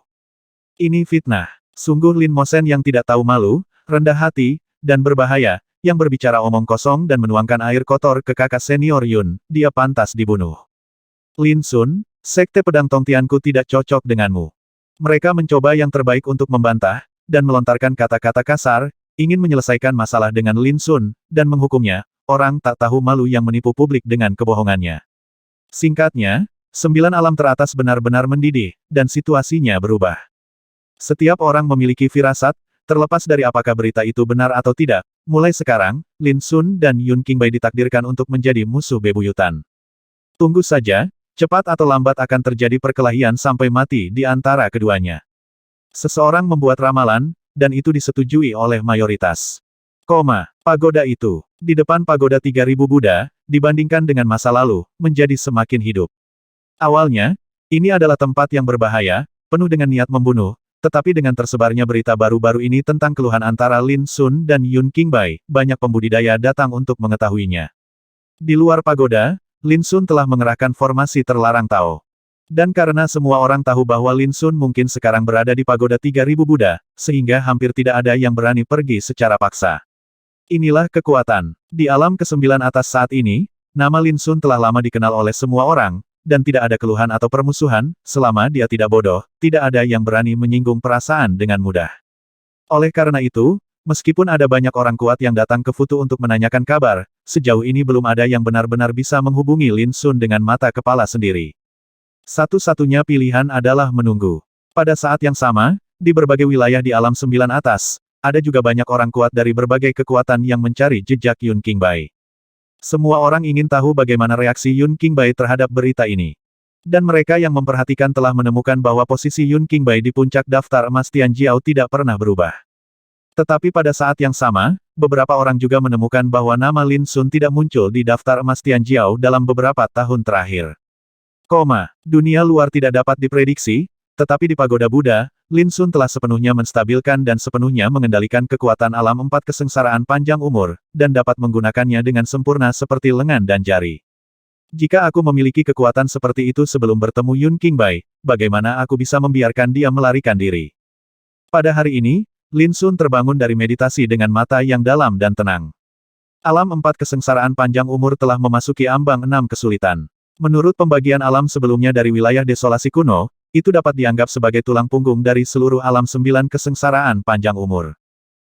Ini fitnah. Sungguh Lin Mosen yang tidak tahu malu, rendah hati, dan berbahaya, yang berbicara omong kosong dan menuangkan air kotor ke kakak senior Yun, dia pantas dibunuh. Lin Sun, Sekte Pedang Tongtianku tidak cocok denganmu. Mereka mencoba yang terbaik untuk membantah, dan melontarkan kata-kata kasar, ingin menyelesaikan masalah dengan Lin Sun, dan menghukumnya. orang tak tahu malu yang menipu publik dengan kebohongannya. Singkatnya, 9 alam teratas benar-benar mendidih, dan situasinya berubah. Setiap orang memiliki firasat, terlepas dari apakah berita itu benar atau tidak. Mulai sekarang, Lin Sun dan Yun Qingbai ditakdirkan untuk menjadi musuh bebuyutan. Tunggu saja, cepat atau lambat akan terjadi perkelahian sampai mati di antara keduanya. Seseorang membuat ramalan, dan itu disetujui oleh mayoritas. Pagoda itu, di depan pagoda 3000 Buddha, dibandingkan dengan masa lalu, menjadi semakin hidup. Awalnya, ini adalah tempat yang berbahaya, penuh dengan niat membunuh, tetapi dengan tersebarnya berita baru-baru ini tentang keluhan antara Lin Sun dan Yun Qingbai, banyak pembudidaya datang untuk mengetahuinya. Di luar pagoda, Lin Sun telah mengerahkan formasi terlarang Tao. Dan karena semua orang tahu bahwa Lin Sun mungkin sekarang berada di pagoda 3000 Buddha, sehingga hampir tidak ada yang berani pergi secara paksa. Inilah kekuatan. Di alam ke-9 atas saat ini, nama Lin Sun telah lama dikenal oleh semua orang, dan tidak ada keluhan atau permusuhan, selama dia tidak bodoh, tidak ada yang berani menyinggung perasaan dengan mudah. Oleh karena itu, meskipun ada banyak orang kuat yang datang ke Futu untuk menanyakan kabar, sejauh ini belum ada yang benar-benar bisa menghubungi Lin Sun dengan mata kepala sendiri. Satu-satunya pilihan adalah menunggu. Pada saat yang sama, di berbagai wilayah di alam 9 atas, ada juga banyak orang kuat dari berbagai kekuatan yang mencari jejak Yun Qingbai. Semua orang ingin tahu bagaimana reaksi Yun Qingbai terhadap berita ini. Dan mereka yang memperhatikan telah menemukan bahwa posisi Yun Qingbai di puncak daftar emas Tianjiao tidak pernah berubah. Tetapi pada saat yang sama, beberapa orang juga menemukan bahwa nama Lin Sun tidak muncul di daftar emas Tianjiao dalam beberapa tahun terakhir. Dunia luar tidak dapat diprediksi, tetapi di pagoda Buddha, Lin Sun telah sepenuhnya menstabilkan dan sepenuhnya mengendalikan kekuatan alam 4 kesengsaraan panjang umur, dan dapat menggunakannya dengan sempurna seperti lengan dan jari. Jika aku memiliki kekuatan seperti itu sebelum bertemu Yun Qingbai, bagaimana aku bisa membiarkan dia melarikan diri? Pada hari ini, Lin Sun terbangun dari meditasi dengan mata yang dalam dan tenang. Alam 4 kesengsaraan panjang umur telah memasuki ambang 6 kesulitan. Menurut pembagian alam sebelumnya dari wilayah desolasi kuno, itu dapat dianggap sebagai tulang punggung dari seluruh alam 9 kesengsaraan panjang umur.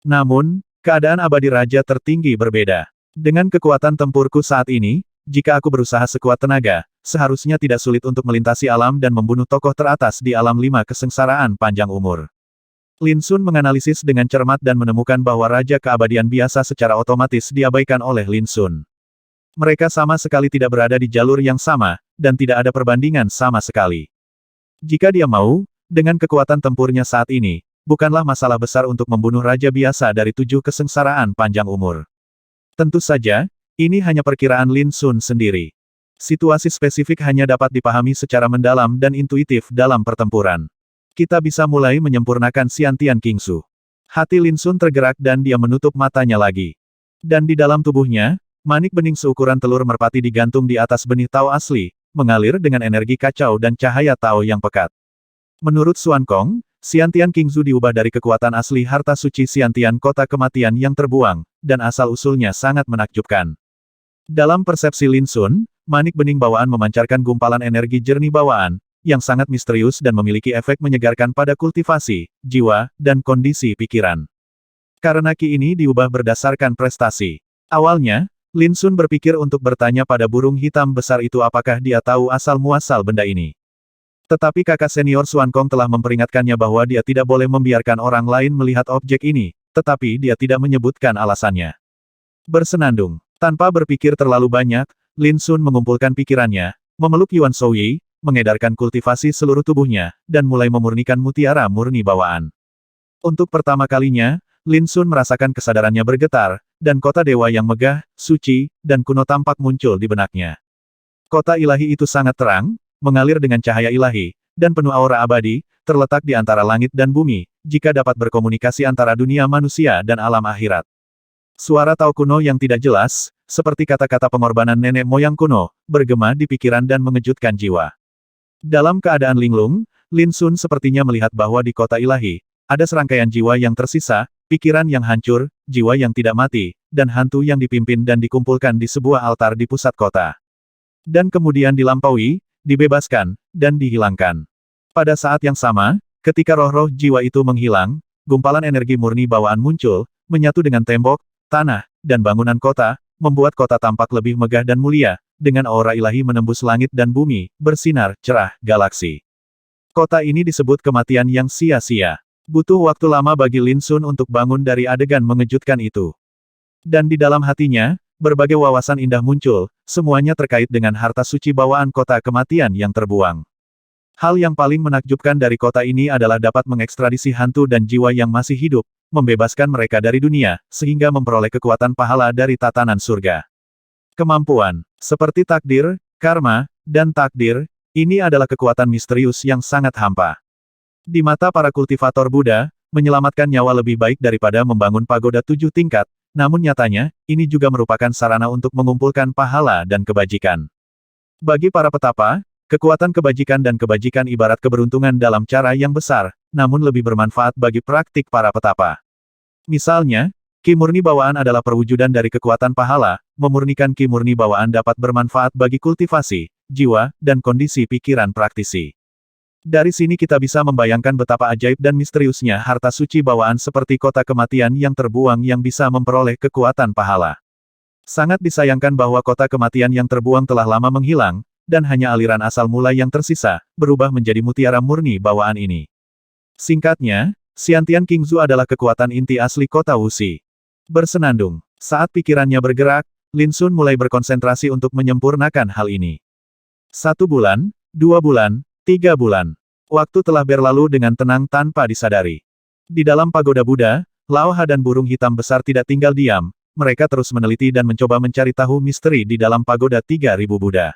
Namun, keadaan abadi raja tertinggi berbeda. Dengan kekuatan tempurku saat ini, jika aku berusaha sekuat tenaga, seharusnya tidak sulit untuk melintasi alam dan membunuh tokoh teratas di alam 5 kesengsaraan panjang umur. Lin Sun menganalisis dengan cermat dan menemukan bahwa Raja Keabadian biasa secara otomatis diabaikan oleh Lin Sun. Mereka sama sekali tidak berada di jalur yang sama, dan tidak ada perbandingan sama sekali. Jika dia mau, dengan kekuatan tempurnya saat ini, bukanlah masalah besar untuk membunuh raja biasa dari 7 kesengsaraan panjang umur. Tentu saja, ini hanya perkiraan Lin Sun sendiri. Situasi spesifik hanya dapat dipahami secara mendalam dan intuitif dalam pertempuran. Kita bisa mulai menyempurnakan Xiantian Qingsu. Hati Lin Sun tergerak dan dia menutup matanya lagi. Dan di dalam tubuhnya, manik bening seukuran telur merpati digantung di atas benih Tao asli, mengalir dengan energi kacau dan cahaya Tao yang pekat. Menurut Xuan Kong, Xiantian Qingzu diubah dari kekuatan asli harta suci Xiantian kota kematian yang terbuang, dan asal-usulnya sangat menakjubkan. Dalam persepsi Lin Sun, manik bening bawaan memancarkan gumpalan energi jernih bawaan, yang sangat misterius dan memiliki efek menyegarkan pada kultivasi, jiwa, dan kondisi pikiran. Karena ki ini diubah berdasarkan prestasi. Awalnya, Lin Sun berpikir untuk bertanya pada burung hitam besar itu apakah dia tahu asal-muasal benda ini. Tetapi kakak senior Xuan Kong telah memperingatkannya bahwa dia tidak boleh membiarkan orang lain melihat objek ini, tetapi dia tidak menyebutkan alasannya. Bersenandung. Tanpa berpikir terlalu banyak, Lin Sun mengumpulkan pikirannya, memeluk Yuan Shouyi, mengedarkan kultivasi seluruh tubuhnya, dan mulai memurnikan mutiara murni bawaan. Untuk pertama kalinya, Lin Sun merasakan kesadarannya bergetar, dan kota dewa yang megah, suci, dan kuno tampak muncul di benaknya. Kota ilahi itu sangat terang, mengalir dengan cahaya ilahi, dan penuh aura abadi, terletak di antara langit dan bumi, jika dapat berkomunikasi antara dunia manusia dan alam akhirat. Suara Tao kuno yang tidak jelas, seperti kata-kata pengorbanan nenek moyang kuno, bergema di pikiran dan mengejutkan jiwa. Dalam keadaan linglung, Lin Sun sepertinya melihat bahwa di kota ilahi, ada serangkaian jiwa yang tersisa, pikiran yang hancur, jiwa yang tidak mati, dan hantu yang dipimpin dan dikumpulkan di sebuah altar di pusat kota. Dan kemudian dilampaui, dibebaskan, dan dihilangkan. Pada saat yang sama, ketika roh-roh jiwa itu menghilang, gumpalan energi murni bawaan muncul, menyatu dengan tembok, tanah, dan bangunan kota, membuat kota tampak lebih megah dan mulia, dengan aura ilahi menembus langit dan bumi, bersinar, cerah, galaksi. Kota ini disebut kematian yang sia-sia. Butuh waktu lama bagi Lin Sun untuk bangun dari adegan mengejutkan itu. Dan di dalam hatinya, berbagai wawasan indah muncul, semuanya terkait dengan harta suci bawaan kota kematian yang terbuang. Hal yang paling menakjubkan dari kota ini adalah dapat mengekstradisi hantu dan jiwa yang masih hidup, membebaskan mereka dari dunia, sehingga memperoleh kekuatan pahala dari tatanan surga. Kemampuan, seperti takdir, karma, dan takdir, ini adalah kekuatan misterius yang sangat hampa. Di mata para kultivator Buddha, menyelamatkan nyawa lebih baik daripada membangun pagoda 7 tingkat, namun nyatanya, ini juga merupakan sarana untuk mengumpulkan pahala dan kebajikan. Bagi para petapa, kekuatan kebajikan dan kebajikan ibarat keberuntungan dalam cara yang besar, namun lebih bermanfaat bagi praktik para petapa. Misalnya, Ki murni bawaan adalah perwujudan dari kekuatan pahala, memurnikan Ki murni bawaan dapat bermanfaat bagi kultivasi, jiwa, dan kondisi pikiran praktisi. Dari sini kita bisa membayangkan betapa ajaib dan misteriusnya harta suci bawaan seperti kota kematian yang terbuang yang bisa memperoleh kekuatan pahala. Sangat disayangkan bahwa kota kematian yang terbuang telah lama menghilang, dan hanya aliran asal mula yang tersisa, berubah menjadi mutiara murni bawaan ini. Singkatnya, Xiantian Qingzu adalah kekuatan inti asli kota Wuxi. Bersenandung. Saat pikirannya bergerak, Lin Sun mulai berkonsentrasi untuk menyempurnakan hal ini. 1 bulan, 2 bulan, 3 bulan. Waktu telah berlalu dengan tenang tanpa disadari. Di dalam pagoda Buddha, Laoha dan burung hitam besar tidak tinggal diam, mereka terus meneliti dan mencoba mencari tahu misteri di dalam pagoda 3000 Buddha.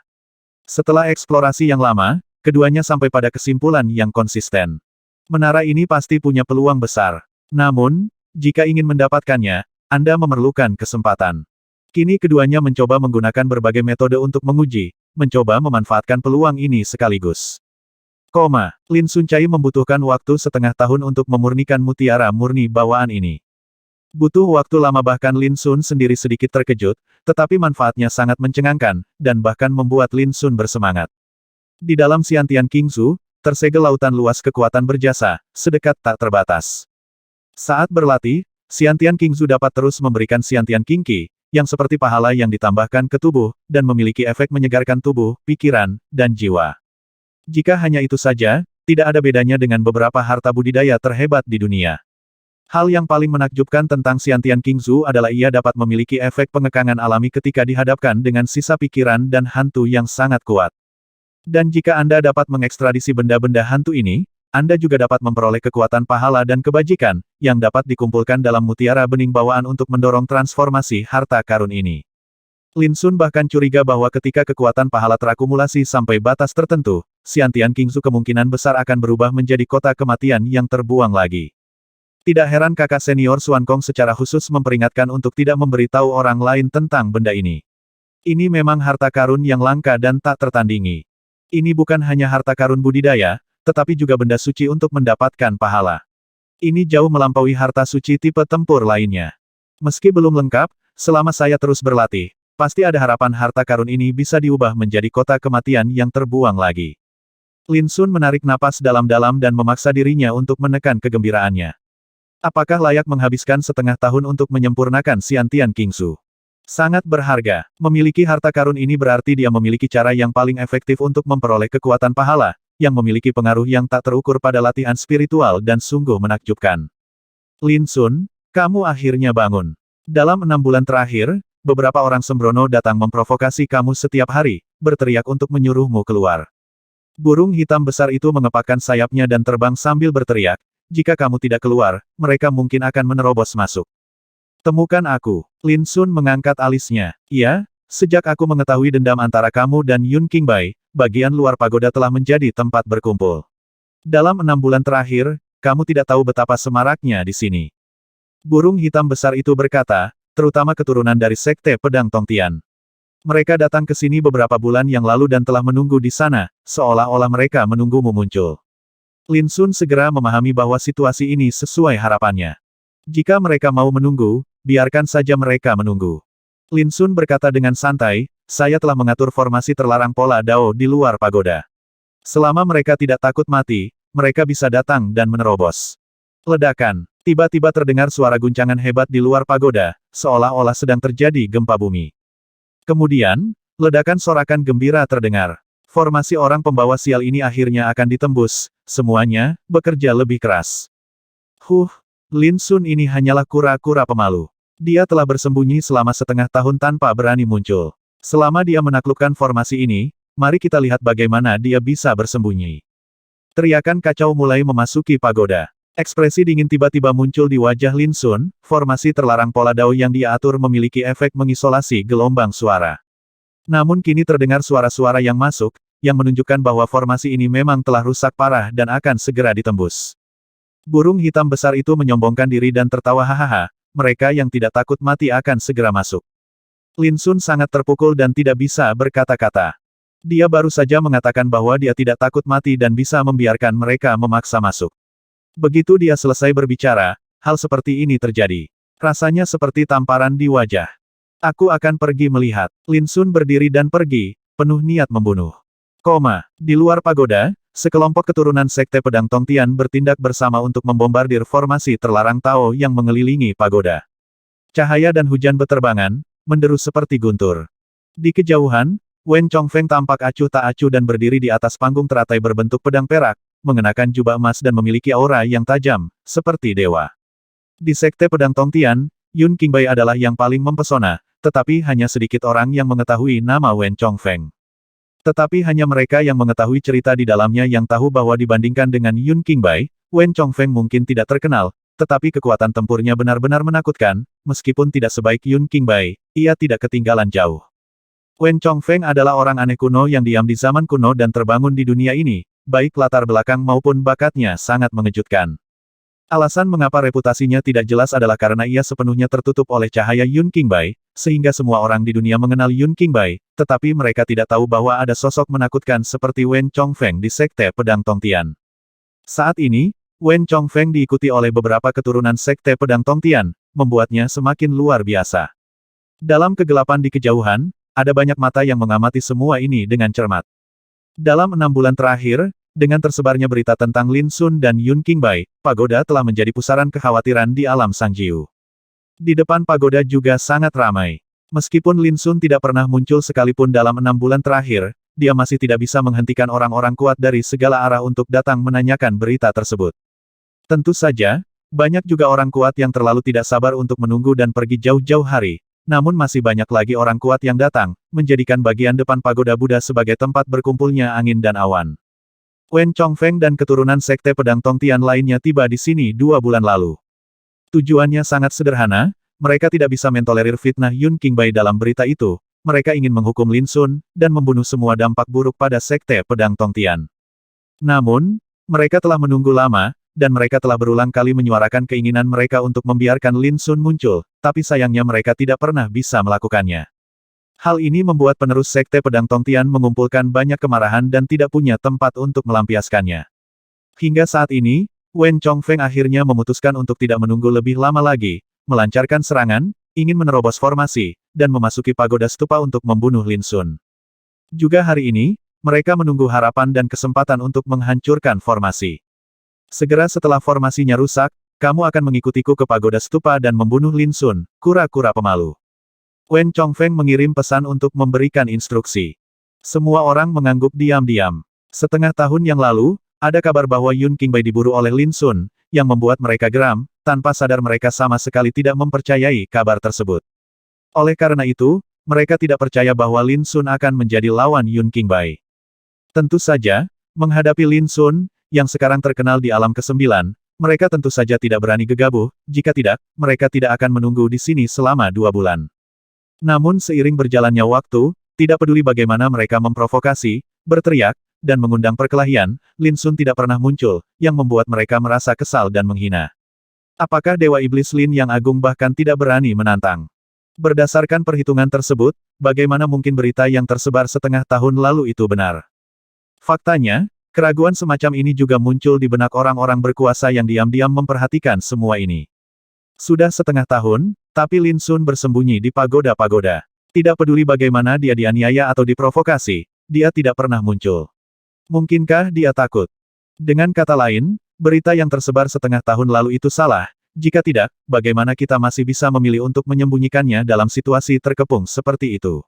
Setelah eksplorasi yang lama, keduanya sampai pada kesimpulan yang konsisten. Menara ini pasti punya peluang besar. Namun, jika ingin mendapatkannya, Anda memerlukan kesempatan. Kini keduanya mencoba menggunakan berbagai metode untuk menguji, mencoba memanfaatkan peluang ini sekaligus. Lin Sun Cai membutuhkan waktu setengah tahun untuk memurnikan mutiara murni bawaan ini. Butuh waktu lama bahkan Lin Sun sendiri sedikit terkejut, tetapi manfaatnya sangat mencengangkan, dan bahkan membuat Lin Sun bersemangat. Di dalam Xiantian Qingzu, tersegel lautan luas kekuatan berjasa, sedekat tak terbatas. Saat berlatih, Xiantian Qingzu dapat terus memberikan Xiantian Qingqi, yang seperti pahala yang ditambahkan ke tubuh, dan memiliki efek menyegarkan tubuh, pikiran, dan jiwa. Jika hanya itu saja, tidak ada bedanya dengan beberapa harta budidaya terhebat di dunia. Hal yang paling menakjubkan tentang Xiantian Qingzu adalah ia dapat memiliki efek pengekangan alami ketika dihadapkan dengan sisa pikiran dan hantu yang sangat kuat. Dan jika Anda dapat mengekstradisi benda-benda hantu ini, Anda juga dapat memperoleh kekuatan pahala dan kebajikan, yang dapat dikumpulkan dalam mutiara bening bawaan untuk mendorong transformasi harta karun ini. Lin Sun bahkan curiga bahwa ketika kekuatan pahala terakumulasi sampai batas tertentu, Xiantian Qingzu kemungkinan besar akan berubah menjadi kota kematian yang terbuang lagi. Tidak heran kakak senior Xuan Kong secara khusus memperingatkan untuk tidak memberitahu orang lain tentang benda ini. Ini memang harta karun yang langka dan tak tertandingi. Ini bukan hanya harta karun budidaya, tetapi juga benda suci untuk mendapatkan pahala. Ini jauh melampaui harta suci tipe tempur lainnya. Meski belum lengkap, selama saya terus berlatih, pasti ada harapan harta karun ini bisa diubah menjadi kota kematian yang terbuang lagi. Lin Sun menarik napas dalam-dalam dan memaksa dirinya untuk menekan kegembiraannya. Apakah layak menghabiskan setengah tahun untuk menyempurnakan Xiantian Qingzu? Sangat berharga. Memiliki harta karun ini berarti dia memiliki cara yang paling efektif untuk memperoleh kekuatan pahala, yang memiliki pengaruh yang tak terukur pada latihan spiritual dan sungguh menakjubkan. Lin Sun, kamu akhirnya bangun. Dalam 6 bulan terakhir, beberapa orang sembrono datang memprovokasi kamu setiap hari, berteriak untuk menyuruhmu keluar. Burung hitam besar itu mengepakkan sayapnya dan terbang sambil berteriak, jika kamu tidak keluar, mereka mungkin akan menerobos masuk. Temukan aku. Lin Sun mengangkat alisnya. Iya, sejak aku mengetahui dendam antara kamu dan Yun Qingbai, bagian luar pagoda telah menjadi tempat berkumpul. Dalam 6 bulan terakhir, kamu tidak tahu betapa semaraknya di sini. Burung hitam besar itu berkata, terutama keturunan dari Sekte Pedang Tongtian. Mereka datang ke sini beberapa bulan yang lalu dan telah menunggu di sana, seolah-olah mereka menunggumu muncul. Lin Sun segera memahami bahwa situasi ini sesuai harapannya. Jika mereka mau menunggu, biarkan saja mereka menunggu. Lin Sun berkata dengan santai, saya telah mengatur formasi terlarang pola Dao di luar pagoda. Selama mereka tidak takut mati, mereka bisa datang dan menerobos. Ledakan. Tiba-tiba terdengar suara guncangan hebat di luar pagoda, seolah-olah sedang terjadi gempa bumi. Kemudian, ledakan sorakan gembira terdengar. Formasi orang pembawa sial ini akhirnya akan ditembus, semuanya bekerja lebih keras. Lin Sun ini hanyalah kura-kura pemalu. Dia telah bersembunyi selama setengah tahun tanpa berani muncul. Selama dia menaklukkan formasi ini, mari kita lihat bagaimana dia bisa bersembunyi. Teriakan kacau mulai memasuki pagoda. Ekspresi dingin tiba-tiba muncul di wajah Lin Sun, formasi terlarang pola dao yang dia atur memiliki efek mengisolasi gelombang suara. Namun kini terdengar suara-suara yang masuk, yang menunjukkan bahwa formasi ini memang telah rusak parah dan akan segera ditembus. Burung hitam besar itu menyombongkan diri dan tertawa hahaha, mereka yang tidak takut mati akan segera masuk. Lin Sun sangat terpukul dan tidak bisa berkata-kata. Dia baru saja mengatakan bahwa dia tidak takut mati dan bisa membiarkan mereka memaksa masuk. Begitu dia selesai berbicara, hal seperti ini terjadi. Rasanya seperti tamparan di wajah. Aku akan pergi melihat. Lin Sun berdiri dan pergi, penuh niat membunuh. Di luar pagoda, sekelompok keturunan Sekte Pedang Tongtian bertindak bersama untuk membombardir formasi terlarang Tao yang mengelilingi pagoda. Cahaya dan hujan beterbangan, menderu seperti guntur. Di kejauhan, Wen Chongfeng tampak acuh tak acuh dan berdiri di atas panggung teratai berbentuk pedang perak, mengenakan jubah emas dan memiliki aura yang tajam, seperti dewa. Di Sekte Pedang Tongtian, Yun Qingbai adalah yang paling mempesona, tetapi hanya sedikit orang yang mengetahui nama Wen Chongfeng. Tetapi hanya mereka yang mengetahui cerita di dalamnya yang tahu bahwa dibandingkan dengan Yun Qingbai, Wen Chongfeng mungkin tidak terkenal, tetapi kekuatan tempurnya benar-benar menakutkan, meskipun tidak sebaik Yun Qingbai, ia tidak ketinggalan jauh. Wen Chongfeng adalah orang aneh kuno yang diam di zaman kuno dan terbangun di dunia ini, baik latar belakang maupun bakatnya sangat mengejutkan. Alasan mengapa reputasinya tidak jelas adalah karena ia sepenuhnya tertutup oleh cahaya Yun Qingbai, sehingga semua orang di dunia mengenal Yun Qingbai, tetapi mereka tidak tahu bahwa ada sosok menakutkan seperti Wen Chongfeng di Sekte Pedang Tongtian. Saat ini, Wen Chongfeng diikuti oleh beberapa keturunan Sekte Pedang Tongtian, membuatnya semakin luar biasa. Dalam kegelapan di kejauhan, ada banyak mata yang mengamati semua ini dengan cermat. Dalam 6 bulan terakhir, dengan tersebarnya berita tentang Lin Sun dan Yun Qingbai, pagoda telah menjadi pusaran kekhawatiran di alam Sang Jiu. Di depan pagoda juga sangat ramai. Meskipun Lin Sun tidak pernah muncul sekalipun dalam 6 bulan terakhir, dia masih tidak bisa menghentikan orang-orang kuat dari segala arah untuk datang menanyakan berita tersebut. Tentu saja, banyak juga orang kuat yang terlalu tidak sabar untuk menunggu dan pergi jauh-jauh hari, namun masih banyak lagi orang kuat yang datang, menjadikan bagian depan pagoda Buddha sebagai tempat berkumpulnya angin dan awan. Wen Chongfeng dan keturunan Sekte Pedang Tongtian lainnya tiba di sini 2 bulan lalu. Tujuannya sangat sederhana, mereka tidak bisa mentolerir fitnah Yun Qingbai dalam berita itu, mereka ingin menghukum Lin Sun, dan membunuh semua dampak buruk pada Sekte Pedang Tongtian. Namun, mereka telah menunggu lama, dan mereka telah berulang kali menyuarakan keinginan mereka untuk membiarkan Lin Sun muncul, tapi sayangnya mereka tidak pernah bisa melakukannya. Hal ini membuat penerus Sekte Pedang Tongtian mengumpulkan banyak kemarahan dan tidak punya tempat untuk melampiaskannya. Hingga saat ini, Wen Chongfeng akhirnya memutuskan untuk tidak menunggu lebih lama lagi, melancarkan serangan, ingin menerobos formasi, dan memasuki pagoda stupa untuk membunuh Lin Sun. Juga hari ini, mereka menunggu harapan dan kesempatan untuk menghancurkan formasi. Segera setelah formasinya rusak, kamu akan mengikutiku ke pagoda stupa dan membunuh Lin Sun, kura-kura pemalu. Wen Chongfeng mengirim pesan untuk memberikan instruksi. Semua orang mengangguk diam-diam. Setengah tahun yang lalu, ada kabar bahwa Yun Qingbai diburu oleh Lin Sun, yang membuat mereka geram, tanpa sadar mereka sama sekali tidak mempercayai kabar tersebut. Oleh karena itu, mereka tidak percaya bahwa Lin Sun akan menjadi lawan Yun Qingbai. Tentu saja, menghadapi Lin Sun, yang sekarang terkenal di alam ke-9, mereka tentu saja tidak berani gegabah, jika tidak, mereka tidak akan menunggu di sini selama 2 bulan. Namun seiring berjalannya waktu, tidak peduli bagaimana mereka memprovokasi, berteriak, dan mengundang perkelahian, Lin Sun tidak pernah muncul, yang membuat mereka merasa kesal dan menghina. Apakah Dewa Iblis Lin yang agung bahkan tidak berani menantang? Berdasarkan perhitungan tersebut, bagaimana mungkin berita yang tersebar setengah tahun lalu itu benar? Faktanya, keraguan semacam ini juga muncul di benak orang-orang berkuasa yang diam-diam memperhatikan semua ini. Sudah setengah tahun, tapi Lin Sun bersembunyi di pagoda-pagoda. Tidak peduli bagaimana dia dianiaya atau diprovokasi, dia tidak pernah muncul. Mungkinkah dia takut? Dengan kata lain, berita yang tersebar setengah tahun lalu itu salah. Jika tidak, bagaimana kita masih bisa memilih untuk menyembunyikannya dalam situasi terkepung seperti itu?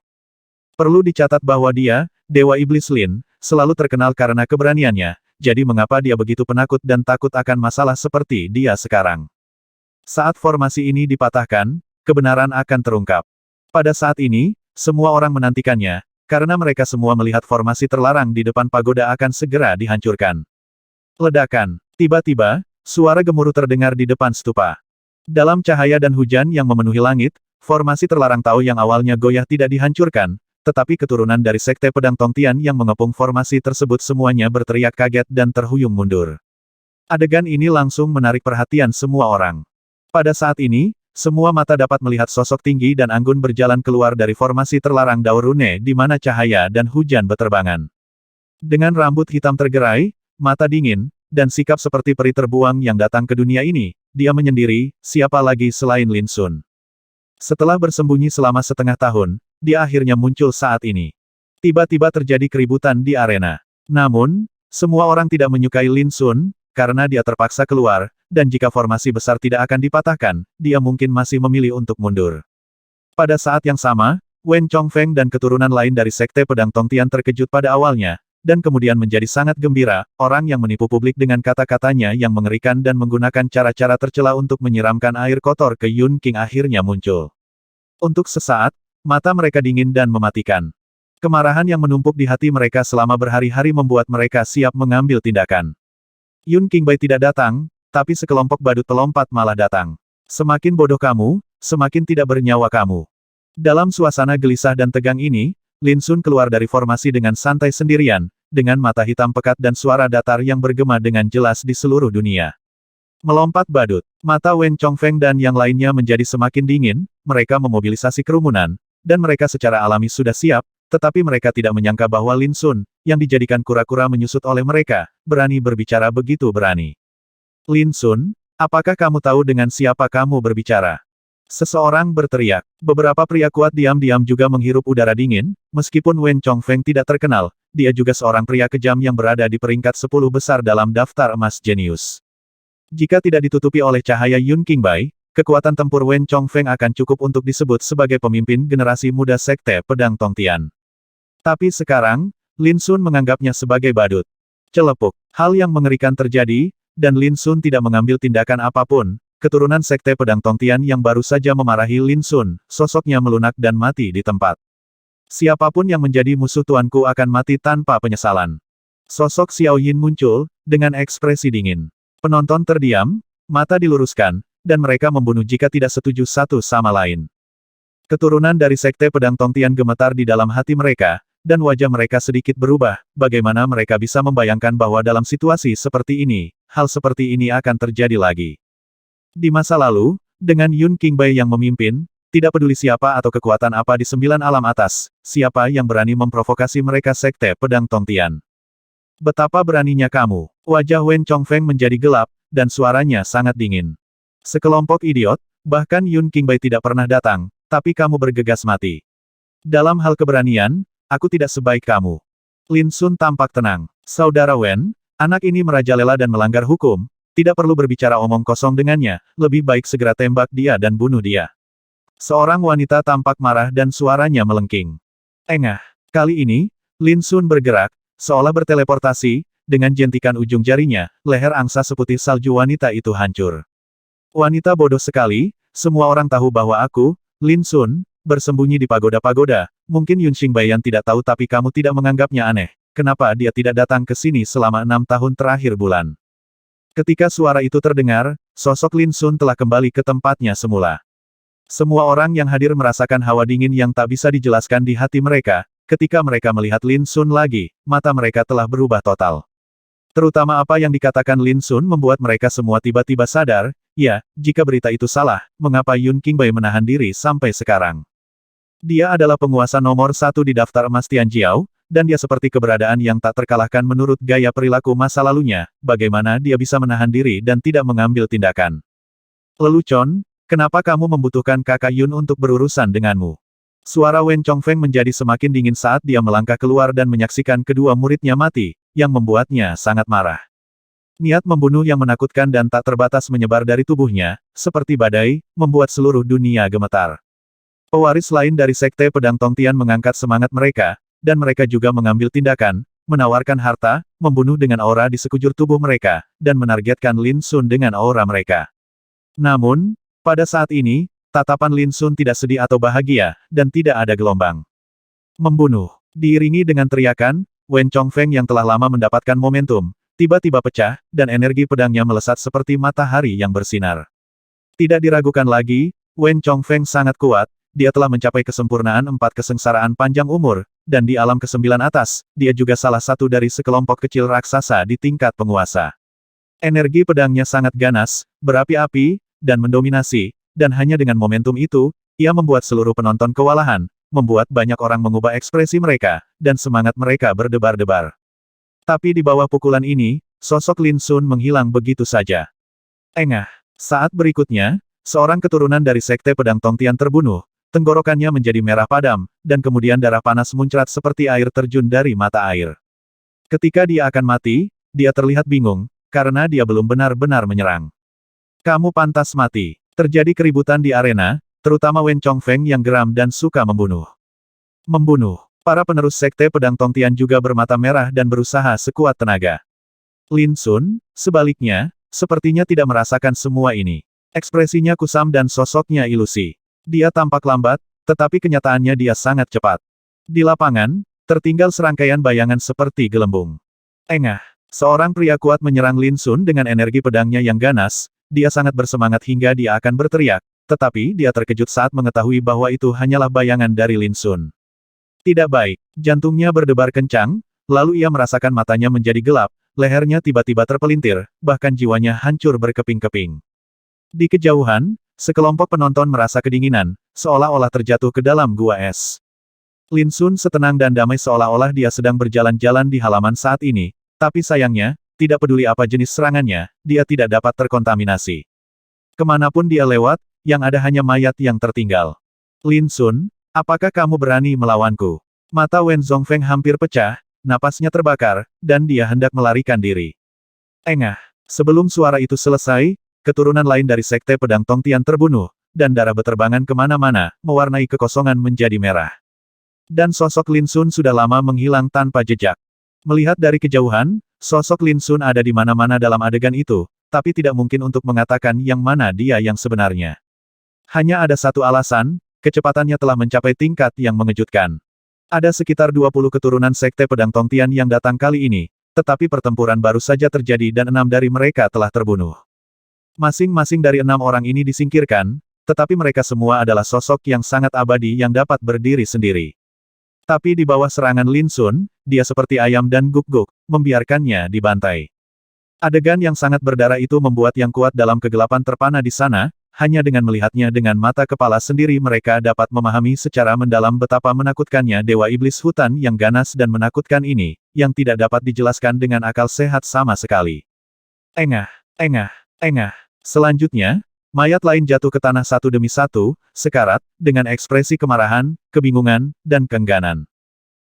Perlu dicatat bahwa dia, Dewa Iblis Lin, selalu terkenal karena keberaniannya, jadi mengapa dia begitu penakut dan takut akan masalah seperti dia sekarang. Saat formasi ini dipatahkan, kebenaran akan terungkap. Pada saat ini, semua orang menantikannya, karena mereka semua melihat formasi terlarang di depan pagoda akan segera dihancurkan. Ledakan. Tiba-tiba, suara gemuruh terdengar di depan stupa. Dalam cahaya dan hujan yang memenuhi langit, formasi terlarang Tao yang awalnya goyah tidak dihancurkan, tetapi keturunan dari Sekte Pedang Tongtian yang mengepung formasi tersebut semuanya berteriak kaget dan terhuyung mundur. Adegan ini langsung menarik perhatian semua orang. Pada saat ini, semua mata dapat melihat sosok tinggi dan anggun berjalan keluar dari formasi terlarang Dao Rune di mana cahaya dan hujan beterbangan. Dengan rambut hitam tergerai, mata dingin, dan sikap seperti peri terbuang yang datang ke dunia ini, dia menyendiri, siapa lagi selain Lin Sun. Setelah bersembunyi selama setengah tahun, dia akhirnya muncul saat ini. Tiba-tiba terjadi keributan di arena. Namun, semua orang tidak menyukai Lin Sun, karena dia terpaksa keluar, dan jika formasi besar tidak akan dipatahkan, dia mungkin masih memilih untuk mundur. Pada saat yang sama, Wen Chongfeng dan keturunan lain dari Sekte Pedang Tongtian terkejut pada awalnya, dan kemudian menjadi sangat gembira, orang yang menipu publik dengan kata-katanya yang mengerikan dan menggunakan cara-cara tercela untuk menyiramkan air kotor ke Yun King akhirnya muncul. Untuk sesaat, mata mereka dingin dan mematikan. Kemarahan yang menumpuk di hati mereka selama berhari-hari membuat mereka siap mengambil tindakan. Yun Qingbai tidak datang, tapi sekelompok badut pelompat malah datang. Semakin bodoh kamu, semakin tidak bernyawa kamu. Dalam suasana gelisah dan tegang ini, Lin Sun keluar dari formasi dengan santai sendirian, dengan mata hitam pekat dan suara datar yang bergema dengan jelas di seluruh dunia. Melompat badut. Mata Wen Chongfeng dan yang lainnya menjadi semakin dingin, mereka memobilisasi kerumunan, dan mereka secara alami sudah siap, tetapi mereka tidak menyangka bahwa Lin Sun, yang dijadikan kura-kura menyusut oleh mereka, berani berbicara begitu berani. Lin Sun, apakah kamu tahu dengan siapa kamu berbicara? Seseorang berteriak. Beberapa pria kuat diam-diam juga menghirup udara dingin, meskipun Wen Chongfeng tidak terkenal, dia juga seorang pria kejam yang berada di peringkat 10 besar dalam daftar emas jenius. Jika tidak ditutupi oleh cahaya Yun Qingbai, kekuatan tempur Wen Chongfeng akan cukup untuk disebut sebagai pemimpin generasi muda Sekte Pedang Tongtian. Tapi sekarang, Lin Sun menganggapnya sebagai badut. Celepuk. Hal yang mengerikan terjadi, dan Lin Sun tidak mengambil tindakan apapun. Keturunan Sekte Pedang Tongtian yang baru saja memarahi Lin Sun, sosoknya melunak dan mati di tempat. Siapapun yang menjadi musuh tuanku akan mati tanpa penyesalan. Sosok Xiao Yin muncul, dengan ekspresi dingin. Penonton terdiam, mata diluruskan, dan mereka membunuh jika tidak setuju satu sama lain. Keturunan dari Sekte Pedang Tongtian gemetar di dalam hati mereka, dan wajah mereka sedikit berubah, bagaimana mereka bisa membayangkan bahwa dalam situasi seperti ini, hal seperti ini akan terjadi lagi. Di masa lalu, dengan Yun Qingbai yang memimpin, tidak peduli siapa atau kekuatan apa di 9 alam atas, siapa yang berani memprovokasi mereka Sekte Pedang Tongtian. Betapa beraninya kamu. Wajah Wen Chongfeng menjadi gelap, dan suaranya sangat dingin. Sekelompok idiot, bahkan Yun Qingbai tidak pernah datang, tapi kamu bergegas mati. Dalam hal keberanian, aku tidak sebaik kamu. Lin Sun tampak tenang. Saudara Wen, anak ini merajalela dan melanggar hukum, tidak perlu berbicara omong kosong dengannya, lebih baik segera tembak dia dan bunuh dia. Seorang wanita tampak marah dan suaranya melengking. Engah. Kali ini, Lin Sun bergerak, seolah berteleportasi, dengan jentikan ujung jarinya, leher angsa seputih salju wanita itu hancur. Wanita bodoh sekali, semua orang tahu bahwa aku, Lin Sun, bersembunyi di pagoda-pagoda, mungkin Yun Qingbai yang tidak tahu tapi kamu tidak menganggapnya aneh, kenapa dia tidak datang ke sini selama 6 tahun terakhir bulan. Ketika suara itu terdengar, sosok Lin Sun telah kembali ke tempatnya semula. Semua orang yang hadir merasakan hawa dingin yang tak bisa dijelaskan di hati mereka, ketika mereka melihat Lin Sun lagi, mata mereka telah berubah total. Terutama apa yang dikatakan Lin Sun membuat mereka semua tiba-tiba sadar, ya, jika berita itu salah, mengapa Yun Qingbai menahan diri sampai sekarang. Dia adalah penguasa nomor 1 di daftar emas Tianjiao, dan dia seperti keberadaan yang tak terkalahkan menurut gaya perilaku masa lalunya, bagaimana dia bisa menahan diri dan tidak mengambil tindakan. Lelucon, kenapa kamu membutuhkan kakak Yun untuk berurusan denganmu? Suara Wen Chongfeng menjadi semakin dingin saat dia melangkah keluar dan menyaksikan kedua muridnya mati, yang membuatnya sangat marah. Niat membunuh yang menakutkan dan tak terbatas menyebar dari tubuhnya, seperti badai, membuat seluruh dunia gemetar. Pewaris lain dari Sekte Pedang Tongtian mengangkat semangat mereka, dan mereka juga mengambil tindakan, menawarkan harta, membunuh dengan aura di sekujur tubuh mereka, dan menargetkan Lin Sun dengan aura mereka. Namun, pada saat ini, tatapan Lin Sun tidak sedih atau bahagia, dan tidak ada gelombang. Membunuh. Diiringi dengan teriakan, Wen Chongfeng yang telah lama mendapatkan momentum, tiba-tiba pecah, dan energi pedangnya melesat seperti matahari yang bersinar. Tidak diragukan lagi, Wen Chongfeng sangat kuat, dia telah mencapai kesempurnaan 4 kesengsaraan panjang umur, dan di alam ke-9 atas, dia juga salah satu dari sekelompok kecil raksasa di tingkat penguasa. Energi pedangnya sangat ganas, berapi-api, dan mendominasi, dan hanya dengan momentum itu, ia membuat seluruh penonton kewalahan, membuat banyak orang mengubah ekspresi mereka, dan semangat mereka berdebar-debar. Tapi di bawah pukulan ini, sosok Lin Sun menghilang begitu saja. Engah. Saat berikutnya, seorang keturunan dari Sekte Pedang Tongtian terbunuh, tenggorokannya menjadi merah padam, dan kemudian darah panas muncrat seperti air terjun dari mata air. Ketika dia akan mati, dia terlihat bingung, karena dia belum benar-benar menyerang. Kamu pantas mati. Terjadi keributan di arena, terutama Wen Chongfeng yang geram dan suka membunuh. Membunuh. Para penerus Sekte Pedang Tongtian juga bermata merah dan berusaha sekuat tenaga. Lin Sun, sebaliknya, sepertinya tidak merasakan semua ini. Ekspresinya kusam dan sosoknya ilusi. Dia tampak lambat, tetapi kenyataannya dia sangat cepat. Di lapangan, tertinggal serangkaian bayangan seperti gelembung. Engah. Seorang pria kuat menyerang Lin Sun dengan energi pedangnya yang ganas, dia sangat bersemangat hingga dia akan berteriak, tetapi dia terkejut saat mengetahui bahwa itu hanyalah bayangan dari Lin Sun. Tidak baik. Jantungnya berdebar kencang, lalu ia merasakan matanya menjadi gelap, lehernya tiba-tiba terpelintir, bahkan jiwanya hancur berkeping-keping. Di kejauhan, sekelompok penonton merasa kedinginan, seolah-olah terjatuh ke dalam gua es. Lin Sun setenang dan damai seolah-olah dia sedang berjalan-jalan di halaman saat ini, tapi sayangnya, tidak peduli apa jenis serangannya, dia tidak dapat terkontaminasi. Kemanapun dia lewat, yang ada hanya mayat yang tertinggal. Lin Sun, apakah kamu berani melawanku? Mata Wen Zhongfeng hampir pecah, napasnya terbakar, dan dia hendak melarikan diri. Engah. Sebelum suara itu selesai, keturunan lain dari Sekte Pedang Tongtian terbunuh, dan darah beterbangan kemana-mana, mewarnai kekosongan menjadi merah. Dan sosok Lin Sun sudah lama menghilang tanpa jejak. Melihat dari kejauhan, sosok Lin Sun ada di mana-mana dalam adegan itu, tapi tidak mungkin untuk mengatakan yang mana dia yang sebenarnya. Hanya ada satu alasan, kecepatannya telah mencapai tingkat yang mengejutkan. Ada sekitar 20 keturunan Sekte Pedang Tongtian yang datang kali ini, tetapi pertempuran baru saja terjadi dan 6 dari mereka telah terbunuh. Masing-masing dari 6 orang ini disingkirkan, tetapi mereka semua adalah sosok yang sangat abadi yang dapat berdiri sendiri. Tapi di bawah serangan Lin Sun, dia seperti ayam dan guk-guk, membiarkannya dibantai. Adegan yang sangat berdarah itu membuat yang kuat dalam kegelapan terpana di sana, hanya dengan melihatnya dengan mata kepala sendiri mereka dapat memahami secara mendalam betapa menakutkannya Dewa Iblis Hutan yang ganas dan menakutkan ini, yang tidak dapat dijelaskan dengan akal sehat sama sekali. Engah, engah, engah. Selanjutnya, mayat lain jatuh ke tanah satu demi satu, sekarat, dengan ekspresi kemarahan, kebingungan, dan keengganan.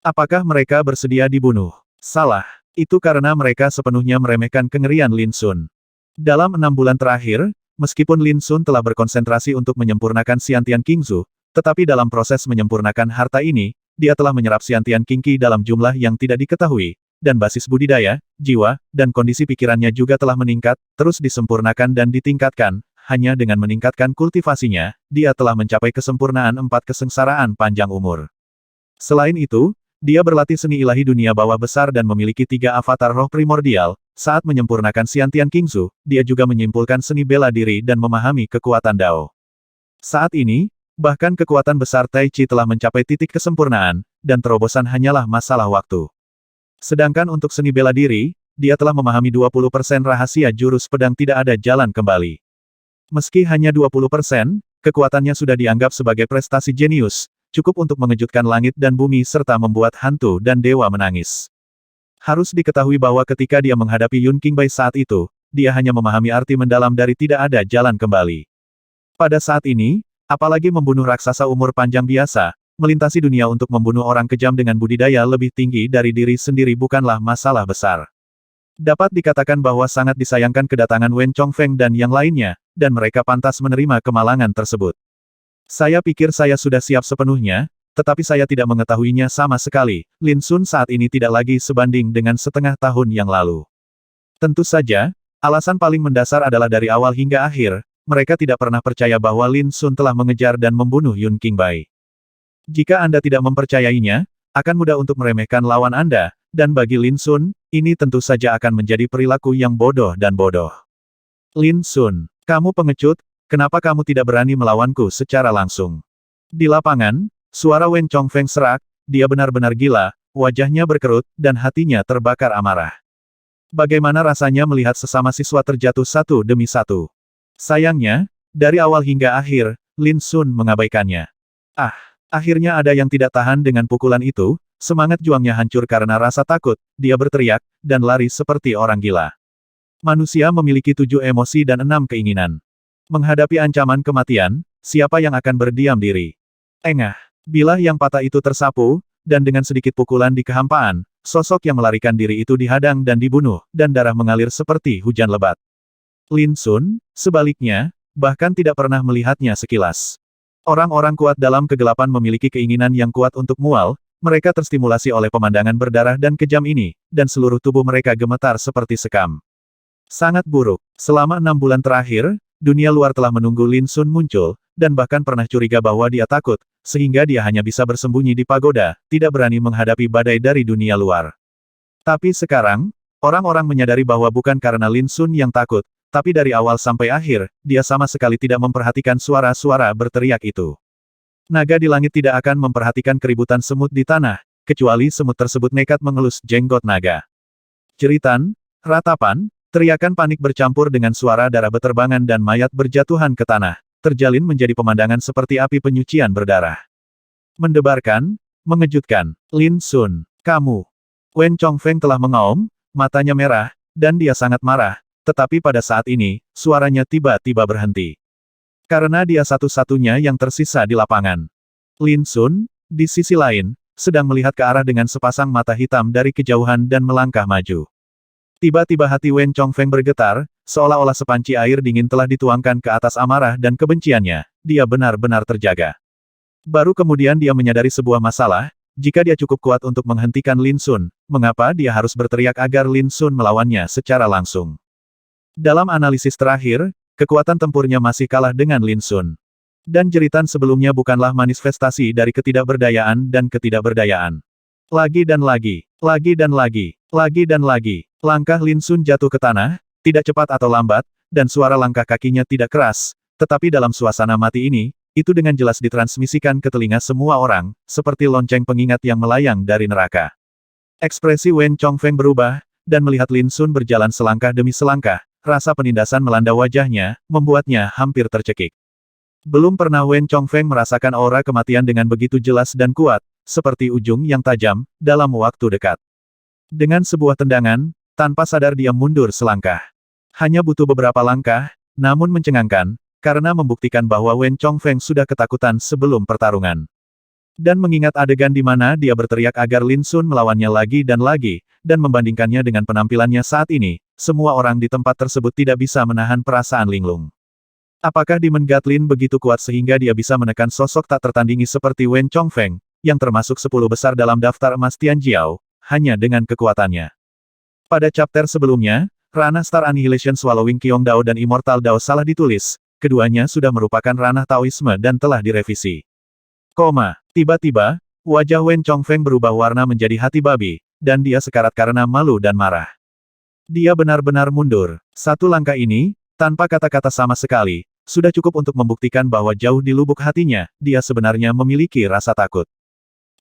Apakah mereka bersedia dibunuh? Salah. Itu karena mereka sepenuhnya meremehkan kengerian Lin Sun. Dalam 6 bulan terakhir, meskipun Lin Sun telah berkonsentrasi untuk menyempurnakan Xiantian Qingzu, tetapi dalam proses menyempurnakan harta ini, dia telah menyerap Xiantian Qingqi dalam jumlah yang tidak diketahui, dan basis budidaya, jiwa, dan kondisi pikirannya juga telah meningkat, terus disempurnakan dan ditingkatkan. Hanya dengan meningkatkan kultivasinya, dia telah mencapai kesempurnaan 4 kesengsaraan panjang umur. Selain itu, dia berlatih seni ilahi dunia bawah besar dan memiliki 3 avatar roh primordial. Saat menyempurnakan Xiantian Qingzu, dia juga menyimpulkan seni bela diri dan memahami kekuatan Dao. Saat ini, bahkan kekuatan besar Tai Chi telah mencapai titik kesempurnaan, dan terobosan hanyalah masalah waktu. Sedangkan untuk seni bela diri, dia telah memahami 20% rahasia jurus pedang tidak ada jalan kembali. Meski hanya 20%, kekuatannya sudah dianggap sebagai prestasi jenius, cukup untuk mengejutkan langit dan bumi serta membuat hantu dan dewa menangis. Harus diketahui bahwa ketika dia menghadapi Yun Qingbai saat itu, dia hanya memahami arti mendalam dari tidak ada jalan kembali. Pada saat ini, apalagi membunuh raksasa umur panjang biasa, melintasi dunia untuk membunuh orang kejam dengan budidaya lebih tinggi dari diri sendiri bukanlah masalah besar. Dapat dikatakan bahwa sangat disayangkan kedatangan Wen Chongfeng dan yang lainnya, dan mereka pantas menerima kemalangan tersebut. Saya pikir saya sudah siap sepenuhnya, tetapi saya tidak mengetahuinya sama sekali. Lin Sun saat ini tidak lagi sebanding dengan setengah tahun yang lalu. Tentu saja, alasan paling mendasar adalah dari awal hingga akhir, mereka tidak pernah percaya bahwa Lin Sun telah mengejar dan membunuh Yun Qingbai. Jika Anda tidak mempercayainya, akan mudah untuk meremehkan lawan Anda, dan bagi Lin Sun, ini tentu saja akan menjadi perilaku yang bodoh dan bodoh. Lin Sun, kamu pengecut, kenapa kamu tidak berani melawanku secara langsung? Di lapangan, suara Wen Chongfeng serak, dia benar-benar gila, wajahnya berkerut, dan hatinya terbakar amarah. Bagaimana rasanya melihat sesama siswa terjatuh satu demi satu? Sayangnya, dari awal hingga akhir, Lin Sun mengabaikannya. Akhirnya ada yang tidak tahan dengan pukulan itu, semangat juangnya hancur karena rasa takut, dia berteriak, dan lari seperti orang gila. Manusia memiliki 7 emosi dan 6 keinginan. Menghadapi ancaman kematian, siapa yang akan berdiam diri? Engah, bilah yang patah itu tersapu, dan dengan sedikit pukulan di kehampaan, sosok yang melarikan diri itu dihadang dan dibunuh, dan darah mengalir seperti hujan lebat. Lin Sun, sebaliknya, bahkan tidak pernah melihatnya sekilas. Orang-orang kuat dalam kegelapan memiliki keinginan yang kuat untuk mual, mereka terstimulasi oleh pemandangan berdarah dan kejam ini, dan seluruh tubuh mereka gemetar seperti sekam. Sangat buruk. Selama 6 bulan terakhir, dunia luar telah menunggu Lin Sun muncul, dan bahkan pernah curiga bahwa dia takut, sehingga dia hanya bisa bersembunyi di pagoda, tidak berani menghadapi badai dari dunia luar. Tapi sekarang, orang-orang menyadari bahwa bukan karena Lin Sun yang takut, tapi dari awal sampai akhir, dia sama sekali tidak memperhatikan suara-suara berteriak itu. Naga di langit tidak akan memperhatikan keributan semut di tanah, kecuali semut tersebut nekat mengelus jenggot naga. Jeritan, ratapan, teriakan panik bercampur dengan suara darah beterbangan dan mayat berjatuhan ke tanah, terjalin menjadi pemandangan seperti api penyucian berdarah. Mendebarkan, mengejutkan. Lin Sun, kamu. Wen Chongfeng telah mengaum, matanya merah, dan dia sangat marah. Tetapi pada saat ini, suaranya tiba-tiba berhenti. Karena dia satu-satunya yang tersisa di lapangan. Lin Sun, di sisi lain, sedang melihat ke arah dengan sepasang mata hitam dari kejauhan dan melangkah maju. Tiba-tiba hati Wen Chongfeng bergetar, seolah-olah sepanci air dingin telah dituangkan ke atas amarah dan kebenciannya, dia benar-benar terjaga. Baru kemudian dia menyadari sebuah masalah, jika dia cukup kuat untuk menghentikan Lin Sun, mengapa dia harus berteriak agar Lin Sun melawannya secara langsung? Dalam analisis terakhir, kekuatan tempurnya masih kalah dengan Lin Sun. Dan jeritan sebelumnya bukanlah manifestasi dari ketidakberdayaan dan ketidakberdayaan. Lagi dan lagi, lagi dan lagi, lagi dan lagi. Langkah Lin Sun jatuh ke tanah, tidak cepat atau lambat, dan suara langkah kakinya tidak keras, tetapi dalam suasana mati ini, itu dengan jelas ditransmisikan ke telinga semua orang, seperti lonceng pengingat yang melayang dari neraka. Ekspresi Wen Chongfeng berubah, dan melihat Lin Sun berjalan selangkah demi selangkah, rasa penindasan melanda wajahnya, membuatnya hampir tercekik. Belum pernah Wen Chongfeng merasakan aura kematian dengan begitu jelas dan kuat, seperti ujung yang tajam, dalam waktu dekat. Dengan sebuah tendangan, tanpa sadar dia mundur selangkah. Hanya butuh beberapa langkah, namun mencengangkan, karena membuktikan bahwa Wen Chongfeng sudah ketakutan sebelum pertarungan. Dan mengingat adegan di mana dia berteriak agar Lin Sun melawannya lagi, dan membandingkannya dengan penampilannya saat ini, semua orang di tempat tersebut tidak bisa menahan perasaan linglung. Apakah Demon Gatlin begitu kuat sehingga dia bisa menekan sosok tak tertandingi seperti Wen Chongfeng, yang termasuk 10 besar dalam daftar emas Tianjiao, hanya dengan kekuatannya? Pada chapter sebelumnya, ranah Star Annihilation Swallowing Qiong Dao dan Immortal Dao salah ditulis, keduanya sudah merupakan ranah Taoisme dan telah direvisi. Tiba-tiba, wajah Wen Chongfeng berubah warna menjadi hati babi, dan dia sekarat karena malu dan marah. Dia benar-benar mundur. Satu langkah ini, tanpa kata-kata sama sekali, sudah cukup untuk membuktikan bahwa jauh di lubuk hatinya, dia sebenarnya memiliki rasa takut.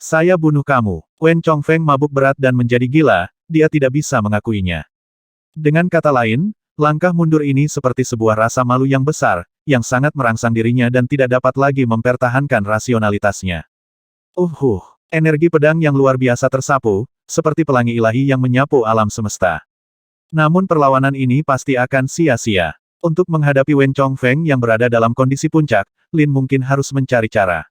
Saya bunuh kamu. Wen Chongfeng mabuk berat dan menjadi gila, dia tidak bisa mengakuinya. Dengan kata lain, langkah mundur ini seperti sebuah rasa malu yang besar, yang sangat merangsang dirinya dan tidak dapat lagi mempertahankan rasionalitasnya. Energi pedang yang luar biasa tersapu, seperti pelangi ilahi yang menyapu alam semesta. Namun perlawanan ini pasti akan sia-sia. Untuk menghadapi Wen Chongfeng yang berada dalam kondisi puncak, Lin mungkin harus mencari cara.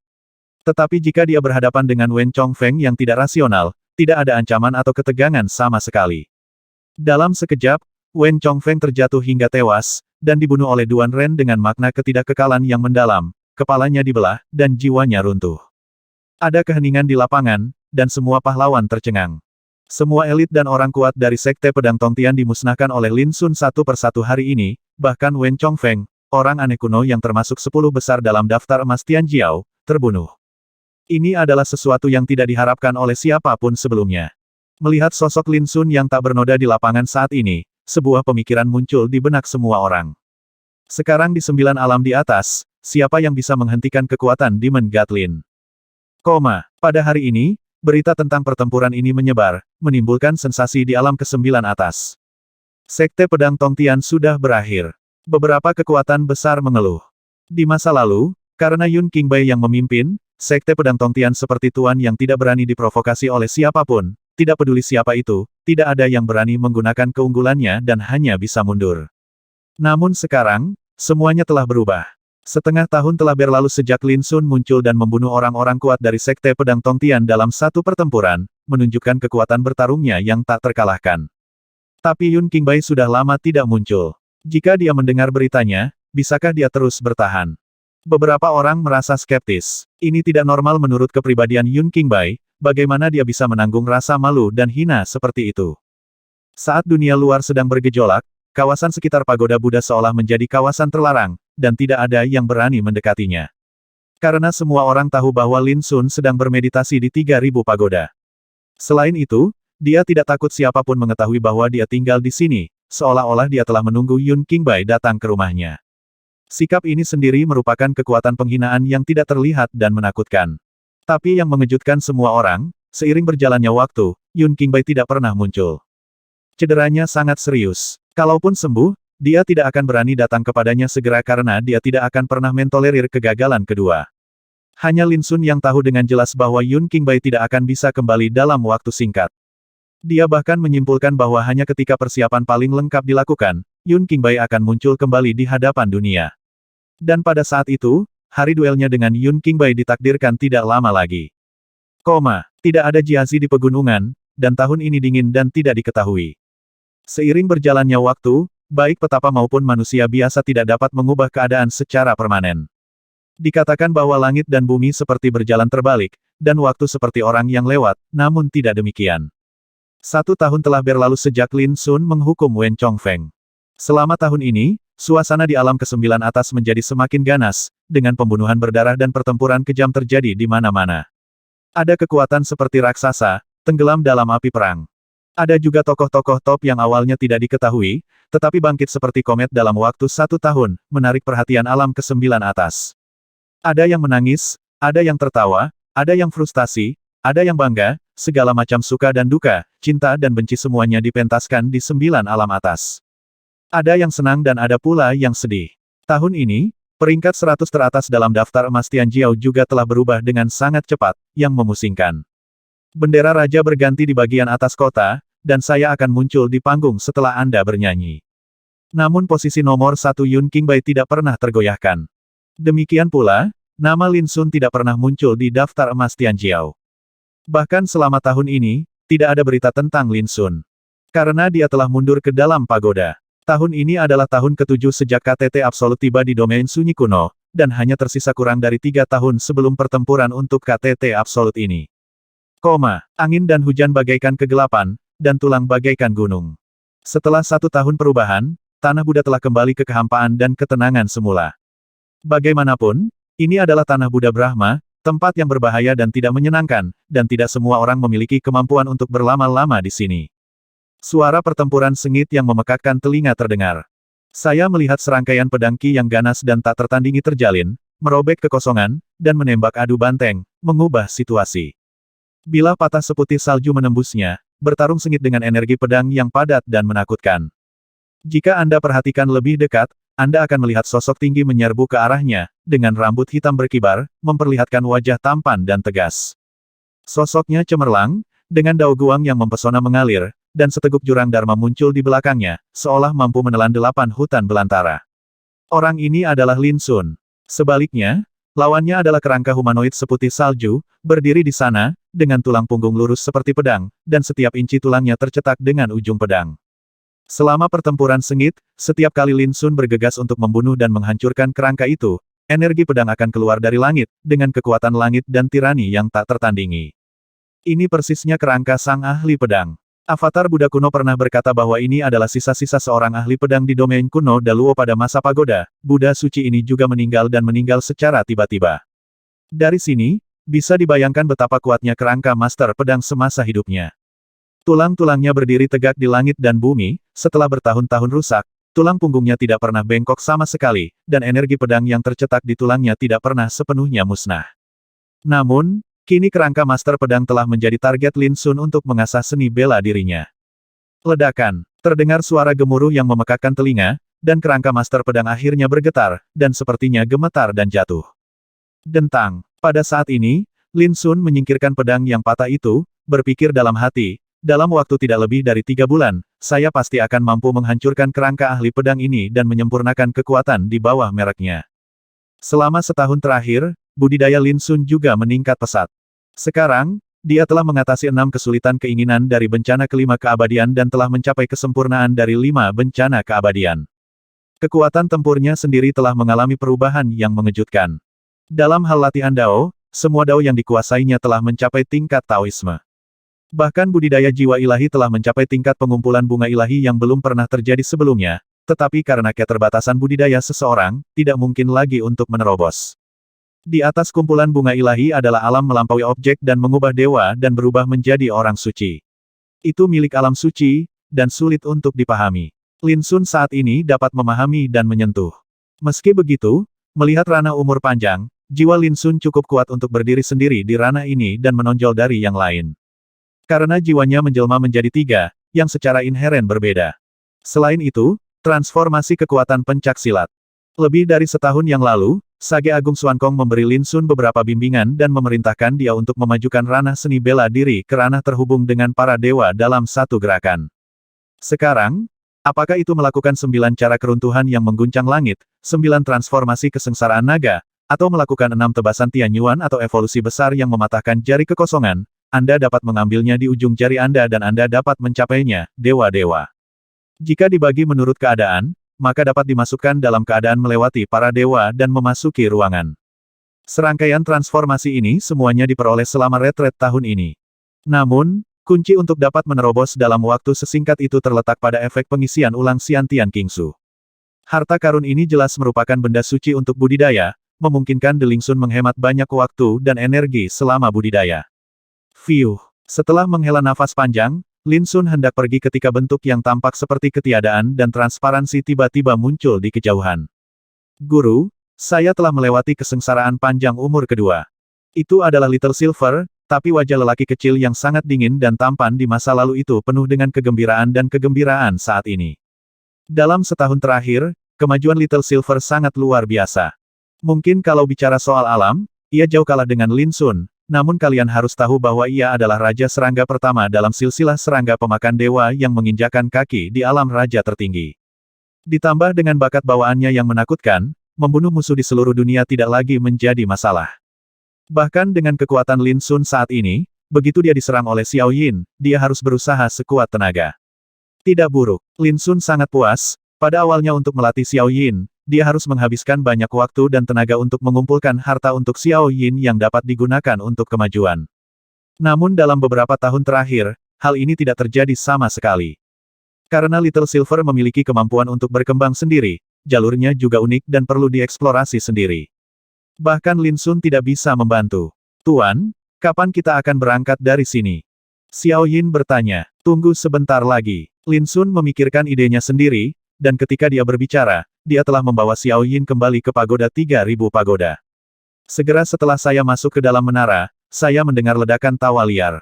Tetapi jika dia berhadapan dengan Wen Chongfeng yang tidak rasional, tidak ada ancaman atau ketegangan sama sekali. Dalam sekejap, Wen Chongfeng terjatuh hingga tewas, dan dibunuh oleh Duan Ren dengan makna ketidakkekalan yang mendalam, kepalanya dibelah, dan jiwanya runtuh. Ada keheningan di lapangan, dan semua pahlawan tercengang. Semua elit dan orang kuat dari Sekte Pedang Tongtian dimusnahkan oleh Lin Sun satu persatu hari ini, bahkan Wen Chongfeng, orang aneh kuno yang termasuk 10 besar dalam daftar emas Tianjiao, terbunuh. Ini adalah sesuatu yang tidak diharapkan oleh siapapun sebelumnya. Melihat sosok Lin Sun yang tak bernoda di lapangan saat ini, sebuah pemikiran muncul di benak semua orang. Sekarang di 9 alam di atas, siapa yang bisa menghentikan kekuatan Demon God Lin? Pada hari ini, berita tentang pertempuran ini menyebar, menimbulkan sensasi di alam ke-9 atas. Sekte Pedang Tongtian sudah berakhir. Beberapa kekuatan besar mengeluh. Di masa lalu, karena Yun Qingbai yang memimpin, Sekte Pedang Tongtian seperti tuan yang tidak berani diprovokasi oleh siapapun, tidak peduli siapa itu, tidak ada yang berani menggunakan keunggulannya dan hanya bisa mundur. Namun sekarang, semuanya telah berubah. Setengah tahun telah berlalu sejak Lin Sun muncul dan membunuh orang-orang kuat dari Sekte Pedang Tongtian dalam satu pertempuran, menunjukkan kekuatan bertarungnya yang tak terkalahkan. Tapi Yun Qingbai sudah lama tidak muncul. Jika dia mendengar beritanya, bisakah dia terus bertahan? Beberapa orang merasa skeptis. Ini tidak normal menurut kepribadian Yun Qingbai, bagaimana dia bisa menanggung rasa malu dan hina seperti itu. Saat dunia luar sedang bergejolak, kawasan sekitar Pagoda Buddha seolah menjadi kawasan terlarang, dan tidak ada yang berani mendekatinya. Karena semua orang tahu bahwa Lin Sun sedang bermeditasi di 3000 pagoda. Selain itu, dia tidak takut siapapun mengetahui bahwa dia tinggal di sini, seolah-olah dia telah menunggu Yun Qingbai datang ke rumahnya. Sikap ini sendiri merupakan kekuatan penghinaan yang tidak terlihat dan menakutkan. Tapi yang mengejutkan semua orang, seiring berjalannya waktu, Yun Qingbai tidak pernah muncul. Cederanya sangat serius. Kalaupun sembuh, dia tidak akan berani datang kepadanya segera karena dia tidak akan pernah mentolerir kegagalan kedua. Hanya Lin Sun yang tahu dengan jelas bahwa Yun Qingbai tidak akan bisa kembali dalam waktu singkat. Dia bahkan menyimpulkan bahwa hanya ketika persiapan paling lengkap dilakukan, Yun Qingbai akan muncul kembali di hadapan dunia. Dan pada saat itu, hari duelnya dengan Yun Qingbai ditakdirkan tidak lama lagi. Tidak ada jiazi di pegunungan, dan tahun ini dingin dan tidak diketahui. Seiring berjalannya waktu, baik petapa maupun manusia biasa tidak dapat mengubah keadaan secara permanen. Dikatakan bahwa langit dan bumi seperti berjalan terbalik, dan waktu seperti orang yang lewat, namun tidak demikian. 1 tahun telah berlalu sejak Lin Sun menghukum Wen Chongfeng. Selama tahun ini, suasana di alam ke-9 atas menjadi semakin ganas, dengan pembunuhan berdarah dan pertempuran kejam terjadi di mana-mana. Ada kekuatan seperti raksasa, tenggelam dalam api perang. Ada juga tokoh-tokoh top yang awalnya tidak diketahui, tetapi bangkit seperti komet dalam waktu 1 tahun, menarik perhatian alam ke-9 atas. Ada yang menangis, ada yang tertawa, ada yang frustasi, ada yang bangga, segala macam suka dan duka, cinta dan benci semuanya dipentaskan di 9 alam atas. Ada yang senang dan ada pula yang sedih. Tahun ini, peringkat 100 teratas dalam daftar emas Tianjiao juga telah berubah dengan sangat cepat, yang memusingkan. Bendera raja berganti di bagian atas kota, dan saya akan muncul di panggung setelah Anda bernyanyi. Namun posisi nomor 1 Yun Qingbai tidak pernah tergoyahkan. Demikian pula, nama Lin Sun tidak pernah muncul di daftar emas Tianjiao. Bahkan selama tahun ini, tidak ada berita tentang Lin Sun. Karena dia telah mundur ke dalam pagoda. Tahun ini adalah tahun ke-7 sejak KTT Absolut tiba di domain sunyi kuno, dan hanya tersisa kurang dari 3 tahun sebelum pertempuran untuk KTT Absolut ini. Angin dan hujan bagaikan kegelapan, dan tulang bagaikan gunung. Setelah 1 tahun perubahan, tanah Buddha telah kembali ke kehampaan dan ketenangan semula. Bagaimanapun, ini adalah tanah Buddha Brahma, tempat yang berbahaya dan tidak menyenangkan, dan tidak semua orang memiliki kemampuan untuk berlama-lama di sini. Suara pertempuran sengit yang memekakkan telinga terdengar. Saya melihat serangkaian pedang Qi yang ganas dan tak tertandingi terjalin, merobek kekosongan, dan menembak adu banteng, mengubah situasi. Bilah patah seputih salju menembusnya, bertarung sengit dengan energi pedang yang padat dan menakutkan. Jika Anda perhatikan lebih dekat, Anda akan melihat sosok tinggi menyerbu ke arahnya, dengan rambut hitam berkibar, memperlihatkan wajah tampan dan tegas. Sosoknya cemerlang, dengan daoguang yang mempesona mengalir, dan seteguk jurang dharma muncul di belakangnya, seolah mampu menelan 8 hutan belantara. Orang ini adalah Lin Sun. Sebaliknya, lawannya adalah kerangka humanoid seputih salju, berdiri di sana, dengan tulang punggung lurus seperti pedang, dan setiap inci tulangnya tercetak dengan ujung pedang. Selama pertempuran sengit, setiap kali Lin Sun bergegas untuk membunuh dan menghancurkan kerangka itu, energi pedang akan keluar dari langit, dengan kekuatan langit dan tirani yang tak tertandingi. Ini persisnya kerangka sang ahli pedang. Avatar Buddha kuno pernah berkata bahwa ini adalah sisa-sisa seorang ahli pedang di domain kuno Daluo pada masa pagoda. Buddha suci ini juga meninggal dan meninggal secara tiba-tiba. Dari sini, bisa dibayangkan betapa kuatnya kerangka master pedang semasa hidupnya. Tulang-tulangnya berdiri tegak di langit dan bumi, setelah bertahun-tahun rusak, tulang punggungnya tidak pernah bengkok sama sekali, dan energi pedang yang tercetak di tulangnya tidak pernah sepenuhnya musnah. Namun, kini kerangka master pedang telah menjadi target Lin Sun untuk mengasah seni bela dirinya. Ledakan. Terdengar suara gemuruh yang memekakkan telinga, dan kerangka master pedang akhirnya bergetar, dan sepertinya gemetar dan jatuh. Dentang. Pada saat ini, Lin Sun menyingkirkan pedang yang patah itu, berpikir dalam hati, dalam waktu tidak lebih dari 3 bulan, saya pasti akan mampu menghancurkan kerangka ahli pedang ini dan menyempurnakan kekuatan di bawah mereknya. Selama setahun terakhir, budidaya Lin Sun juga meningkat pesat. Sekarang, dia telah mengatasi 6 kesulitan keinginan dari bencana kelima keabadian dan telah mencapai kesempurnaan dari 5 bencana keabadian. Kekuatan tempurnya sendiri telah mengalami perubahan yang mengejutkan. Dalam hal latihan Dao, semua Dao yang dikuasainya telah mencapai tingkat Taoisme. Bahkan budidaya jiwa ilahi telah mencapai tingkat pengumpulan bunga ilahi yang belum pernah terjadi sebelumnya, tetapi karena keterbatasan budidaya seseorang, tidak mungkin lagi untuk menerobos. Di atas kumpulan bunga ilahi adalah alam melampaui objek dan mengubah dewa dan berubah menjadi orang suci. Itu milik alam suci, dan sulit untuk dipahami. Lin Sun saat ini dapat memahami dan menyentuh. Meski begitu, melihat ranah umur panjang, jiwa Lin Sun cukup kuat untuk berdiri sendiri di ranah ini dan menonjol dari yang lain. Karena jiwanya menjelma menjadi 3, yang secara inheren berbeda. Selain itu, transformasi kekuatan pencak silat. Lebih dari setahun yang lalu, Sage Agung Xuankong memberi Lin Sun beberapa bimbingan dan memerintahkan dia untuk memajukan ranah seni bela diri ke ranah terhubung dengan para dewa dalam satu gerakan. Sekarang, apakah itu melakukan 9 cara keruntuhan yang mengguncang langit, 9 transformasi kesengsaraan naga, atau melakukan 6 tebasan Tianyuan atau evolusi besar yang mematahkan jari kekosongan, Anda dapat mengambilnya di ujung jari Anda dan Anda dapat mencapainya, dewa-dewa. Jika dibagi menurut keadaan, maka dapat dimasukkan dalam keadaan melewati para dewa dan memasuki ruangan. Serangkaian transformasi ini semuanya diperoleh selama retret tahun ini. Namun, kunci untuk dapat menerobos dalam waktu sesingkat itu terletak pada efek pengisian ulang Xiantian Kingsu. Harta karun ini jelas merupakan benda suci untuk budidaya, memungkinkan The Ling Sun menghemat banyak waktu dan energi selama budidaya. Fiuh. Setelah menghela nafas panjang, Lin Sun hendak pergi ketika bentuk yang tampak seperti ketiadaan dan transparansi tiba-tiba muncul di kejauhan. Guru, saya telah melewati kesengsaraan panjang umur kedua. Itu adalah Little Silver, tapi wajah lelaki kecil yang sangat dingin dan tampan di masa lalu itu penuh dengan kegembiraan dan kegembiraan saat ini. Dalam setahun terakhir, kemajuan Little Silver sangat luar biasa. Mungkin kalau bicara soal alam, ia jauh kalah dengan Lin Sun. Namun kalian harus tahu bahwa ia adalah Raja Serangga pertama dalam silsilah serangga pemakan dewa yang menginjakan kaki di alam raja tertinggi. Ditambah dengan bakat bawaannya yang menakutkan, membunuh musuh di seluruh dunia tidak lagi menjadi masalah. Bahkan dengan kekuatan Lin Sun saat ini, begitu dia diserang oleh Xiao Yin, dia harus berusaha sekuat tenaga. Tidak buruk, Lin Sun sangat puas, pada awalnya untuk melatih Xiao Yin. Dia harus menghabiskan banyak waktu dan tenaga untuk mengumpulkan harta untuk Xiao Yin yang dapat digunakan untuk kemajuan. Namun dalam beberapa tahun terakhir, hal ini tidak terjadi sama sekali. Karena Little Silver memiliki kemampuan untuk berkembang sendiri, jalurnya juga unik dan perlu dieksplorasi sendiri. Bahkan Lin Sun tidak bisa membantu. Tuan, kapan kita akan berangkat dari sini? Xiao Yin bertanya. Tunggu sebentar lagi. Lin Sun memikirkan idenya sendiri, dan ketika dia berbicara, dia telah membawa Xiao Yin kembali ke pagoda 3000 pagoda. Segera setelah saya masuk ke dalam menara, saya mendengar ledakan tawa liar.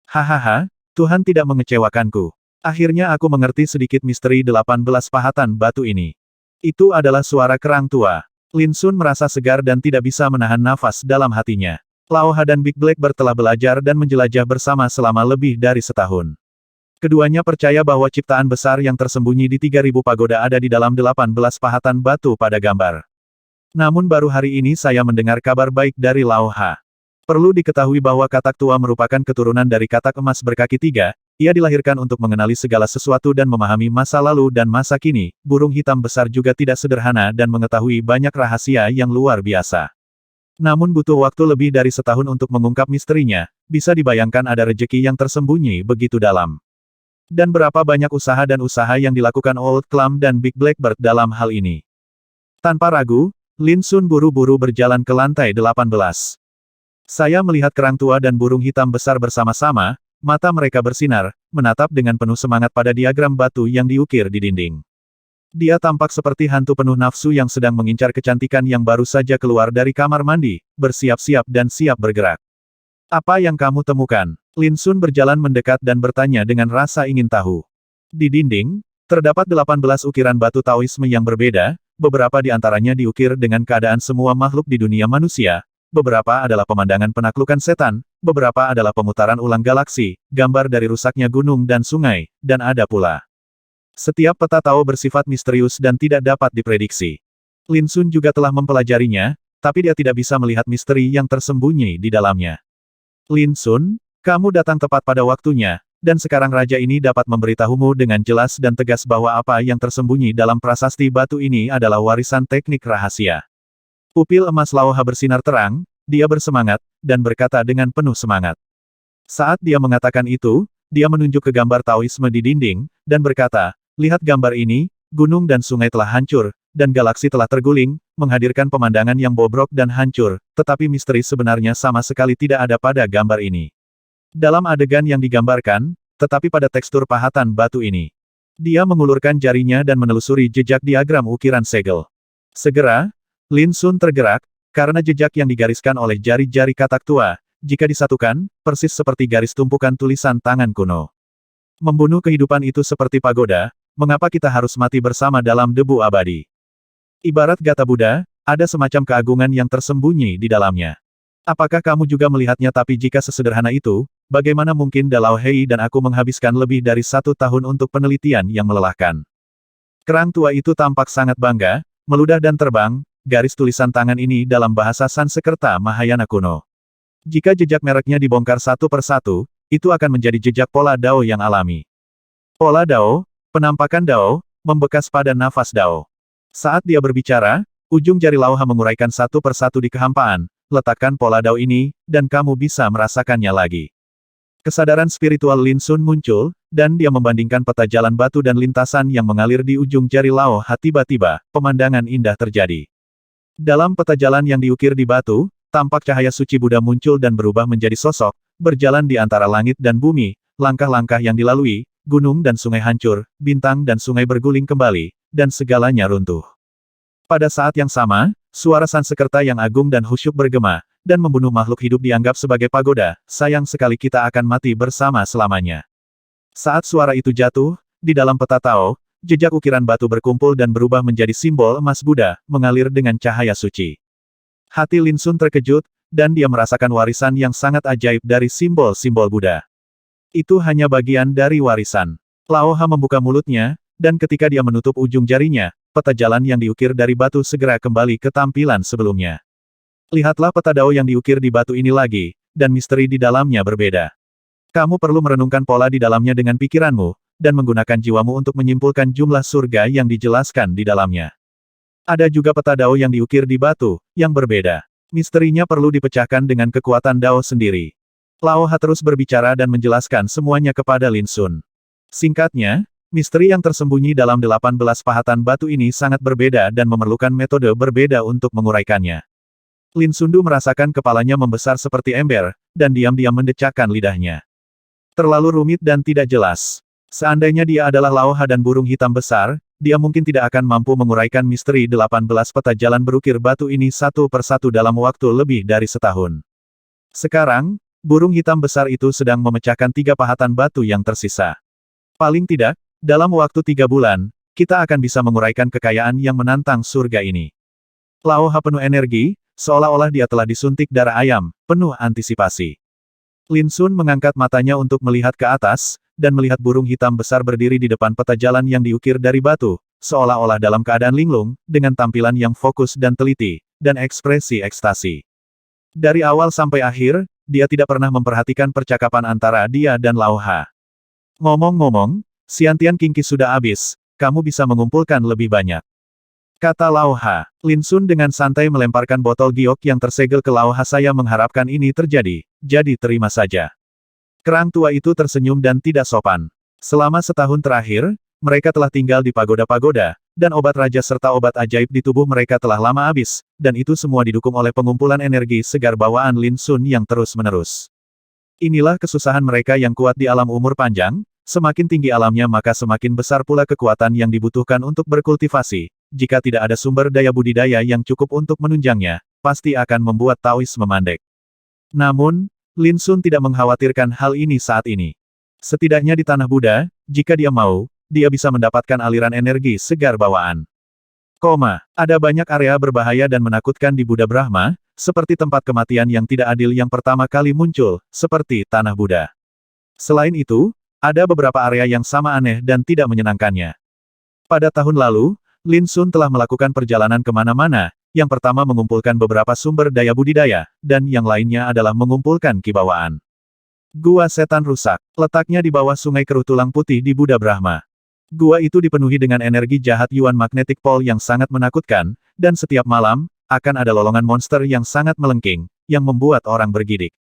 Hahaha, Tuhan tidak mengecewakanku. Akhirnya aku mengerti sedikit misteri 18 pahatan batu ini. Itu adalah suara kerang tua. Lin Sun merasa segar dan tidak bisa menahan nafas dalam hatinya. Lao Ha dan Big Blackbird telah belajar dan menjelajah bersama selama lebih dari setahun. Keduanya percaya bahwa ciptaan besar yang tersembunyi di 3000 pagoda ada di dalam 18 pahatan batu pada gambar. Namun baru hari ini saya mendengar kabar baik dari Lao Ha. Perlu diketahui bahwa katak tua merupakan keturunan dari katak emas berkaki 3, Ia dilahirkan untuk mengenali segala sesuatu dan memahami masa lalu dan masa kini. Burung hitam besar juga tidak sederhana dan mengetahui banyak rahasia yang luar biasa. Namun butuh waktu lebih dari setahun untuk mengungkap misterinya. Bisa dibayangkan ada rejeki yang tersembunyi begitu dalam. Dan berapa banyak usaha dan usaha yang dilakukan Old Clam dan Big Blackbird dalam hal ini. Tanpa ragu, Lin Sun buru-buru berjalan ke lantai 18. Saya melihat kerang tua dan burung hitam besar bersama-sama, mata mereka bersinar, menatap dengan penuh semangat pada diagram batu yang diukir di dinding. Dia tampak seperti hantu penuh nafsu yang sedang mengincar kecantikan yang baru saja keluar dari kamar mandi, bersiap-siap dan siap bergerak. Apa yang kamu temukan? Lin Sun berjalan mendekat dan bertanya dengan rasa ingin tahu. Di dinding, terdapat 18 ukiran batu Taoisme yang berbeda, beberapa di antaranya diukir dengan keadaan semua makhluk di dunia manusia, beberapa adalah pemandangan penaklukan setan, beberapa adalah pemutaran ulang galaksi, gambar dari rusaknya gunung dan sungai, dan ada pula. Setiap peta Tao bersifat misterius dan tidak dapat diprediksi. Lin Sun juga telah mempelajarinya, tapi dia tidak bisa melihat misteri yang tersembunyi di dalamnya. Lin Sun, kamu datang tepat pada waktunya, dan sekarang raja ini dapat memberitahumu dengan jelas dan tegas bahwa apa yang tersembunyi dalam prasasti batu ini adalah warisan teknik rahasia. Pupil emas Laoha bersinar terang, dia bersemangat, dan berkata dengan penuh semangat. Saat dia mengatakan itu, dia menunjuk ke gambar Taoisme di dinding, dan berkata, lihat gambar ini, gunung dan sungai telah hancur, dan galaksi telah terguling, menghadirkan pemandangan yang bobrok dan hancur, tetapi misteri sebenarnya sama sekali tidak ada pada gambar ini. Dalam adegan yang digambarkan, tetapi pada tekstur pahatan batu ini. Dia mengulurkan jarinya dan menelusuri jejak diagram ukiran segel. Segera, Lin Sun tergerak, karena jejak yang digariskan oleh jari-jari katak tua, jika disatukan, persis seperti garis tumpukan tulisan tangan kuno. Membunuh kehidupan itu seperti pagoda, mengapa kita harus mati bersama dalam debu abadi? Ibarat Gata Buddha, ada semacam keagungan yang tersembunyi di dalamnya. Apakah kamu juga melihatnya? Tapi jika sesederhana itu, bagaimana mungkin Dalao Hei dan aku menghabiskan lebih dari 1 tahun untuk penelitian yang melelahkan? Kerang tua itu tampak sangat bangga, meludah dan terbang, garis tulisan tangan ini dalam bahasa Sanskerta Mahayana kuno. Jika jejak mereknya dibongkar satu persatu, itu akan menjadi jejak pola Dao yang alami. Pola Dao, penampakan Dao, membekas pada nafas Dao. Saat dia berbicara, ujung jari Laoha menguraikan satu persatu di kehampaan, letakkan pola Dao ini, dan kamu bisa merasakannya lagi. Kesadaran spiritual Lin Sun muncul, dan dia membandingkan peta jalan batu dan lintasan yang mengalir di ujung jari Laoha. Tiba-tiba, pemandangan indah terjadi. Dalam peta jalan yang diukir di batu, tampak cahaya suci Buddha muncul dan berubah menjadi sosok, berjalan di antara langit dan bumi, langkah-langkah yang dilalui, gunung dan sungai hancur, bintang dan sungai berguling kembali, dan segalanya runtuh. Pada saat yang sama, suara Sanskerta yang agung dan khusyuk bergema, dan membunuh makhluk hidup dianggap sebagai pagoda, sayang sekali kita akan mati bersama selamanya. Saat suara itu jatuh, di dalam peta Tao, jejak ukiran batu berkumpul dan berubah menjadi simbol emas Buddha, mengalir dengan cahaya suci. Hati Lin Sun terkejut, dan dia merasakan warisan yang sangat ajaib dari simbol-simbol Buddha. Itu hanya bagian dari warisan. Laoha membuka mulutnya, dan ketika dia menutup ujung jarinya, peta jalan yang diukir dari batu segera kembali ke tampilan sebelumnya. Lihatlah peta Dao yang diukir di batu ini lagi, dan misteri di dalamnya berbeda. Kamu perlu merenungkan pola di dalamnya dengan pikiranmu, dan menggunakan jiwamu untuk menyimpulkan jumlah surga yang dijelaskan di dalamnya. Ada juga peta Dao yang diukir di batu, yang berbeda. Misterinya perlu dipecahkan dengan kekuatan Dao sendiri. Laoha terus berbicara dan menjelaskan semuanya kepada Lin Sun. Singkatnya, misteri yang tersembunyi dalam 18 pahatan batu ini sangat berbeda dan memerlukan metode berbeda untuk menguraikannya. Lin Sundu merasakan kepalanya membesar seperti ember, dan diam-diam mendecakkan lidahnya. Terlalu rumit dan tidak jelas. Seandainya dia adalah Laoha dan burung hitam besar, dia mungkin tidak akan mampu menguraikan misteri 18 peta jalan berukir batu ini satu persatu dalam waktu lebih dari setahun. Sekarang, burung hitam besar itu sedang memecahkan 3 pahatan batu yang tersisa. Paling tidak, dalam waktu 3 bulan, kita akan bisa menguraikan kekayaan yang menantang surga ini. Laoha penuh energi, seolah-olah dia telah disuntik darah ayam, penuh antisipasi. Lin Sun mengangkat matanya untuk melihat ke atas, dan melihat burung hitam besar berdiri di depan peta jalan yang diukir dari batu, seolah-olah dalam keadaan linglung, dengan tampilan yang fokus dan teliti, dan ekspresi ekstasi. Dari awal sampai akhir, dia tidak pernah memperhatikan percakapan antara dia dan Laoha. Ngomong-ngomong, Xiantian Qingqi sudah habis, kamu bisa mengumpulkan lebih banyak. Kata Lao Ha. Lin Sun dengan santai melemparkan botol giok yang tersegel ke Lao Ha. Saya mengharapkan ini terjadi, jadi terima saja. Kerang tua itu tersenyum dan tidak sopan. Selama setahun terakhir, mereka telah tinggal di pagoda-pagoda, dan obat raja serta obat ajaib di tubuh mereka telah lama habis, dan itu semua didukung oleh pengumpulan energi segar bawaan Lin Sun yang terus-menerus. Inilah kesusahan mereka yang kuat di alam umur panjang, semakin tinggi alamnya maka semakin besar pula kekuatan yang dibutuhkan untuk berkultivasi. Jika tidak ada sumber daya budidaya yang cukup untuk menunjangnya, pasti akan membuat Taois memandek. Namun, Lin Sun tidak mengkhawatirkan hal ini saat ini. Setidaknya di tanah Buddha, jika dia mau, dia bisa mendapatkan aliran energi segar bawaan. Ada banyak area berbahaya dan menakutkan di Buddha Brahma, seperti tempat kematian yang tidak adil yang pertama kali muncul, seperti tanah Buddha. Selain itu, ada beberapa area yang sama aneh dan tidak menyenangkannya. Pada tahun lalu, Lin Sun telah melakukan perjalanan kemana-mana, yang pertama mengumpulkan beberapa sumber daya budidaya, dan yang lainnya adalah mengumpulkan kibawaan. Gua Setan Rusak, letaknya di bawah sungai keruh tulang putih di Buddha Brahma. Gua itu dipenuhi dengan energi jahat Yuan Magnetic Pole yang sangat menakutkan, dan setiap malam, akan ada lolongan monster yang sangat melengking, yang membuat orang bergidik.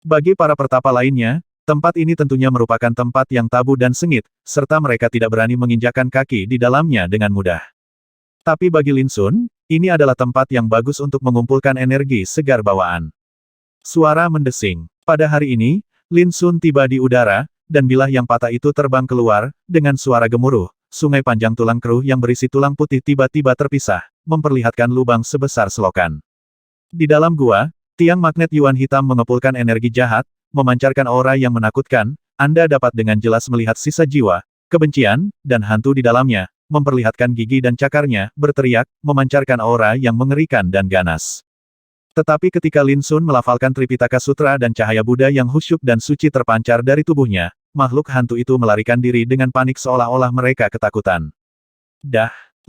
Bagi para pertapa lainnya, tempat ini tentunya merupakan tempat yang tabu dan sengit, serta mereka tidak berani menginjakkan kaki di dalamnya dengan mudah. Tapi bagi Lin Sun, ini adalah tempat yang bagus untuk mengumpulkan energi segar bawaan. Suara mendesing. Pada hari ini, Lin Sun tiba di udara, dan bilah yang patah itu terbang keluar, dengan suara gemuruh. Sungai panjang tulang keruh yang berisi tulang putih tiba-tiba terpisah, memperlihatkan lubang sebesar selokan. Di dalam gua, tiang magnet Yuan hitam mengepulkan energi jahat, memancarkan aura yang menakutkan. Anda dapat dengan jelas melihat sisa jiwa, kebencian, dan hantu di dalamnya, memperlihatkan gigi dan cakarnya, berteriak, memancarkan aura yang mengerikan dan ganas. Tetapi ketika Lin Sun melafalkan Tripitaka Sutra dan cahaya Buddha yang khusyuk dan suci terpancar dari tubuhnya, makhluk hantu itu melarikan diri dengan panik seolah-olah mereka ketakutan.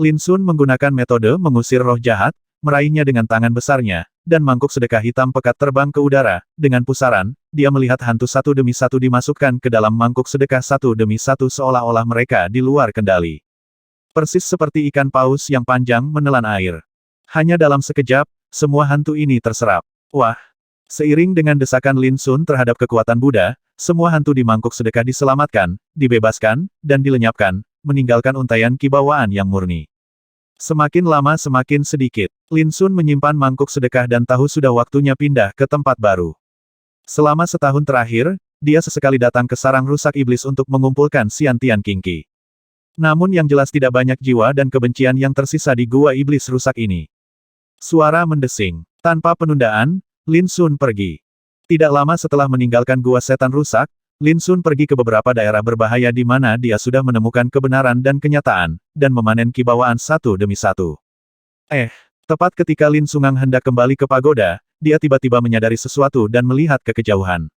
Lin Sun menggunakan metode mengusir roh jahat, meraihnya dengan tangan besarnya, dan mangkuk sedekah hitam pekat terbang ke udara. Dengan pusaran, dia melihat hantu satu demi satu dimasukkan ke dalam mangkuk sedekah satu demi satu seolah-olah mereka di luar kendali. Persis seperti ikan paus yang panjang menelan air. Hanya dalam sekejap, semua hantu ini terserap. Wah! Seiring dengan desakan Lin Sun terhadap kekuatan Buddha, semua hantu di mangkuk sedekah diselamatkan, dibebaskan, dan dilenyapkan, meninggalkan untaian kibawaan yang murni. Semakin lama semakin sedikit, Lin Sun menyimpan mangkuk sedekah dan tahu sudah waktunya pindah ke tempat baru. Selama setahun terakhir, dia sesekali datang ke sarang rusak iblis untuk mengumpulkan Xiantian Qingqi. Namun yang jelas tidak banyak jiwa dan kebencian yang tersisa di gua iblis rusak ini. Suara mendesing. Tanpa penundaan, Lin Sun pergi. Tidak lama setelah meninggalkan gua setan rusak, Lin Sun pergi ke beberapa daerah berbahaya di mana dia sudah menemukan kebenaran dan kenyataan, dan memanen kibawaan satu demi satu. Tepat ketika Lin Sungang hendak kembali ke pagoda, dia tiba-tiba menyadari sesuatu dan melihat ke kejauhan.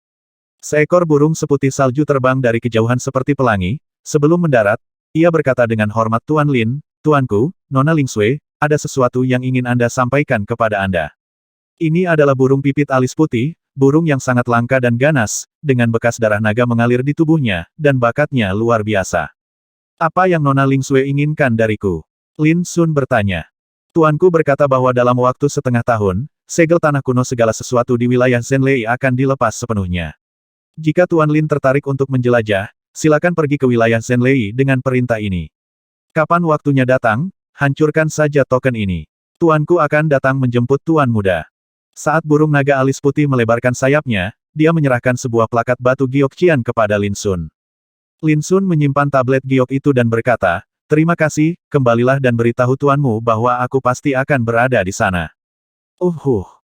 Seekor burung seputih salju terbang dari kejauhan seperti pelangi. Sebelum mendarat, ia berkata dengan hormat, Tuan Lin, Tuanku, Nona Lingsui, ada sesuatu yang ingin Anda sampaikan kepada Anda. Ini adalah burung pipit alis putih, burung yang sangat langka dan ganas, dengan bekas darah naga mengalir di tubuhnya, dan bakatnya luar biasa. Apa yang Nona Lingsui inginkan dariku? Lin Sun bertanya. Tuanku berkata bahwa dalam waktu setengah tahun, segel tanah kuno segala sesuatu di wilayah Zhenlei akan dilepas sepenuhnya. Jika Tuan Lin tertarik untuk menjelajah, silakan pergi ke wilayah Zhenlei dengan perintah ini. Kapan waktunya datang, hancurkan saja token ini. Tuanku akan datang menjemput Tuan Muda. Saat burung naga alis putih melebarkan sayapnya, dia menyerahkan sebuah plakat batu giok Qian kepada Lin Sun. Lin Sun menyimpan tablet giok itu dan berkata, terima kasih, kembalilah dan beritahu tuanmu bahwa aku pasti akan berada di sana.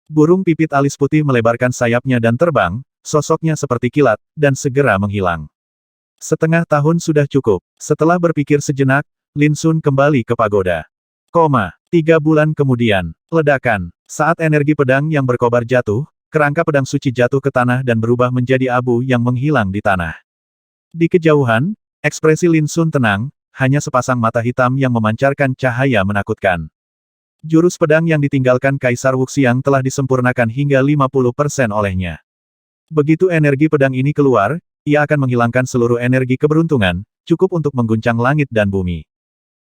Burung pipit alis putih melebarkan sayapnya dan terbang, sosoknya seperti kilat, dan segera menghilang. Setengah tahun sudah cukup. Setelah berpikir sejenak, Lin Sun kembali ke pagoda. 3 bulan kemudian, ledakan. Saat energi pedang yang berkobar jatuh, kerangka pedang suci jatuh ke tanah dan berubah menjadi abu yang menghilang di tanah. Di kejauhan, ekspresi Lin Sun tenang, hanya sepasang mata hitam yang memancarkan cahaya menakutkan. Jurus pedang yang ditinggalkan Kaisar Wuxiang telah disempurnakan hingga 50% olehnya. Begitu energi pedang ini keluar, ia akan menghilangkan seluruh energi keberuntungan, cukup untuk mengguncang langit dan bumi.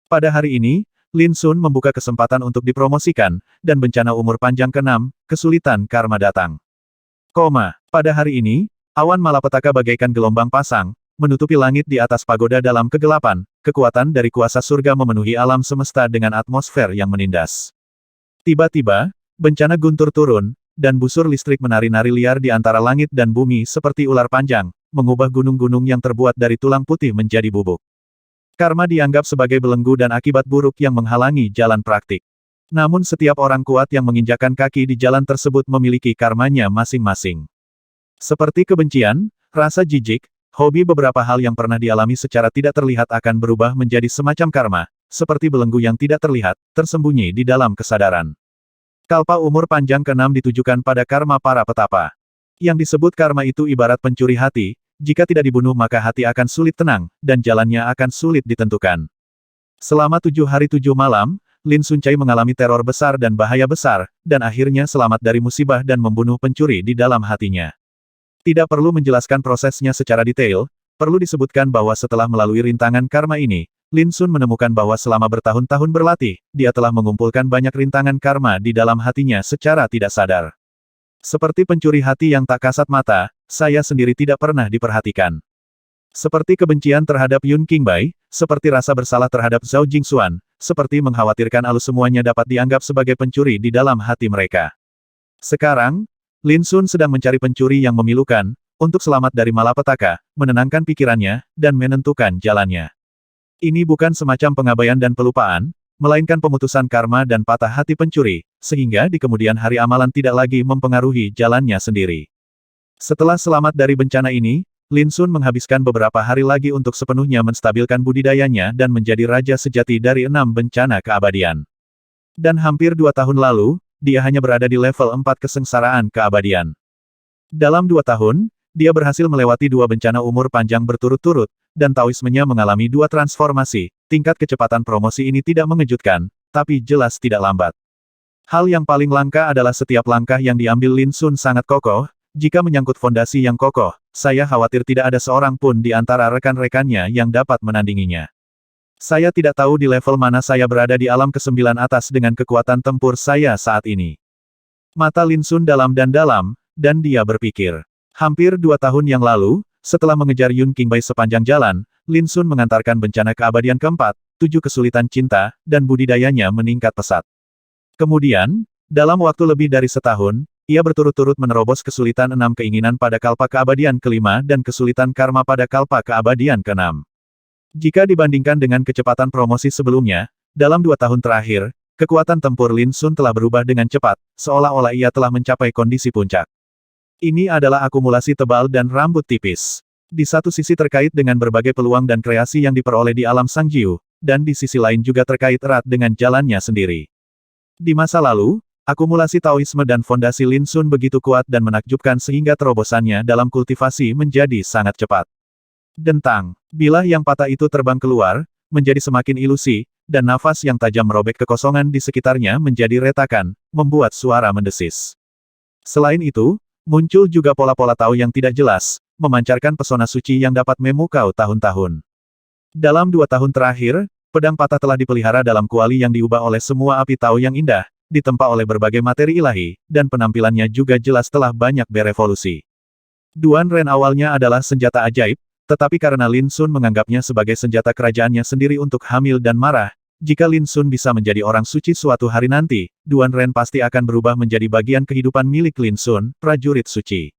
Pada hari ini, Lin Sun membuka kesempatan untuk dipromosikan, dan bencana umur panjang ke-6, kesulitan karma datang. Pada hari ini, awan malapetaka bagaikan gelombang pasang, menutupi langit di atas pagoda dalam kegelapan, kekuatan dari kuasa surga memenuhi alam semesta dengan atmosfer yang menindas. Tiba-tiba, bencana guntur turun, dan busur listrik menari-nari liar di antara langit dan bumi seperti ular panjang, mengubah gunung-gunung yang terbuat dari tulang putih menjadi bubuk. Karma dianggap sebagai belenggu dan akibat buruk yang menghalangi jalan praktik. Namun setiap orang kuat yang menginjakkan kaki di jalan tersebut memiliki karmanya masing-masing. Seperti kebencian, rasa jijik, hobi beberapa hal yang pernah dialami secara tidak terlihat akan berubah menjadi semacam karma, seperti belenggu yang tidak terlihat, tersembunyi di dalam kesadaran. Kalpa umur panjang ke-6 ditujukan pada karma para petapa. Yang disebut karma itu ibarat pencuri hati, jika tidak dibunuh maka hati akan sulit tenang, dan jalannya akan sulit ditentukan. Selama 7 hari 7 malam, Lin Suncai mengalami teror besar dan bahaya besar, dan akhirnya selamat dari musibah dan membunuh pencuri di dalam hatinya. Tidak perlu menjelaskan prosesnya secara detail, perlu disebutkan bahwa setelah melalui rintangan karma ini, Lin Sun menemukan bahwa selama bertahun-tahun berlatih, dia telah mengumpulkan banyak rintangan karma di dalam hatinya secara tidak sadar. Seperti pencuri hati yang tak kasat mata, saya sendiri tidak pernah diperhatikan. Seperti kebencian terhadap Yun Qingbai, seperti rasa bersalah terhadap Zhao Jingxuan, seperti mengkhawatirkan semuanya dapat dianggap sebagai pencuri di dalam hati mereka. Sekarang, Lin Sun sedang mencari pencuri yang memilukan, untuk selamat dari malapetaka, menenangkan pikirannya, dan menentukan jalannya. Ini bukan semacam pengabaian dan pelupaan, melainkan pemutusan karma dan patah hati pencuri, sehingga di kemudian hari amalan tidak lagi mempengaruhi jalannya sendiri. Setelah selamat dari bencana ini, Lin Sun menghabiskan beberapa hari lagi untuk sepenuhnya menstabilkan budidayanya dan menjadi raja sejati dari 6 bencana keabadian. Dan hampir 2 tahun lalu, dia hanya berada di level 4 kesengsaraan keabadian. Dalam 2 tahun, dia berhasil melewati 2 bencana umur panjang berturut-turut, dan Taoismenya mengalami 2 transformasi. Tingkat kecepatan promosi ini tidak mengejutkan, tapi jelas tidak lambat. Hal yang paling langka adalah setiap langkah yang diambil Lin Sun sangat kokoh. Jika menyangkut fondasi yang kokoh, saya khawatir tidak ada seorang pun di antara rekan-rekannya yang dapat menandinginya. Saya tidak tahu di level mana saya berada di alam ke-9 atas dengan kekuatan tempur saya saat ini. Mata Lin Sun dalam, dan dia berpikir. Hampir 2 tahun yang lalu, setelah mengejar Yun Qingbai sepanjang jalan, Lin Sun mengantarkan bencana keabadian keempat, 7 kesulitan cinta, dan budidayanya meningkat pesat. Kemudian, dalam waktu lebih dari setahun, ia berturut-turut menerobos kesulitan 6 keinginan pada kalpa keabadian ke-5 dan kesulitan karma pada kalpa keabadian ke-6. Jika dibandingkan dengan kecepatan promosi sebelumnya, dalam 2 tahun terakhir, kekuatan tempur Lin Sun telah berubah dengan cepat, seolah-olah ia telah mencapai kondisi puncak. Ini adalah akumulasi tebal dan rambut tipis. Di satu sisi terkait dengan berbagai peluang dan kreasi yang diperoleh di alam Sang Jiu, dan di sisi lain juga terkait erat dengan jalannya sendiri. Di masa lalu, akumulasi Taoisme dan fondasi Lin Sun begitu kuat dan menakjubkan sehingga terobosannya dalam kultivasi menjadi sangat cepat. Dentang, bilah yang patah itu terbang keluar, menjadi semakin ilusi, dan nafas yang tajam merobek kekosongan di sekitarnya menjadi retakan, membuat suara mendesis. Selain itu, muncul juga pola-pola Tao yang tidak jelas, memancarkan pesona suci yang dapat memukau tahun-tahun. Dalam 2 tahun terakhir, pedang patah telah dipelihara dalam kuali yang diubah oleh semua api Tao yang indah, ditempa oleh berbagai materi ilahi, dan penampilannya juga jelas telah banyak berevolusi. Duan Ren awalnya adalah senjata ajaib, tetapi karena Lin Sun menganggapnya sebagai senjata kerajaannya sendiri untuk hamil dan marah, jika Lin Sun bisa menjadi orang suci suatu hari nanti, Duan Ren pasti akan berubah menjadi bagian kehidupan milik Lin Sun, prajurit suci.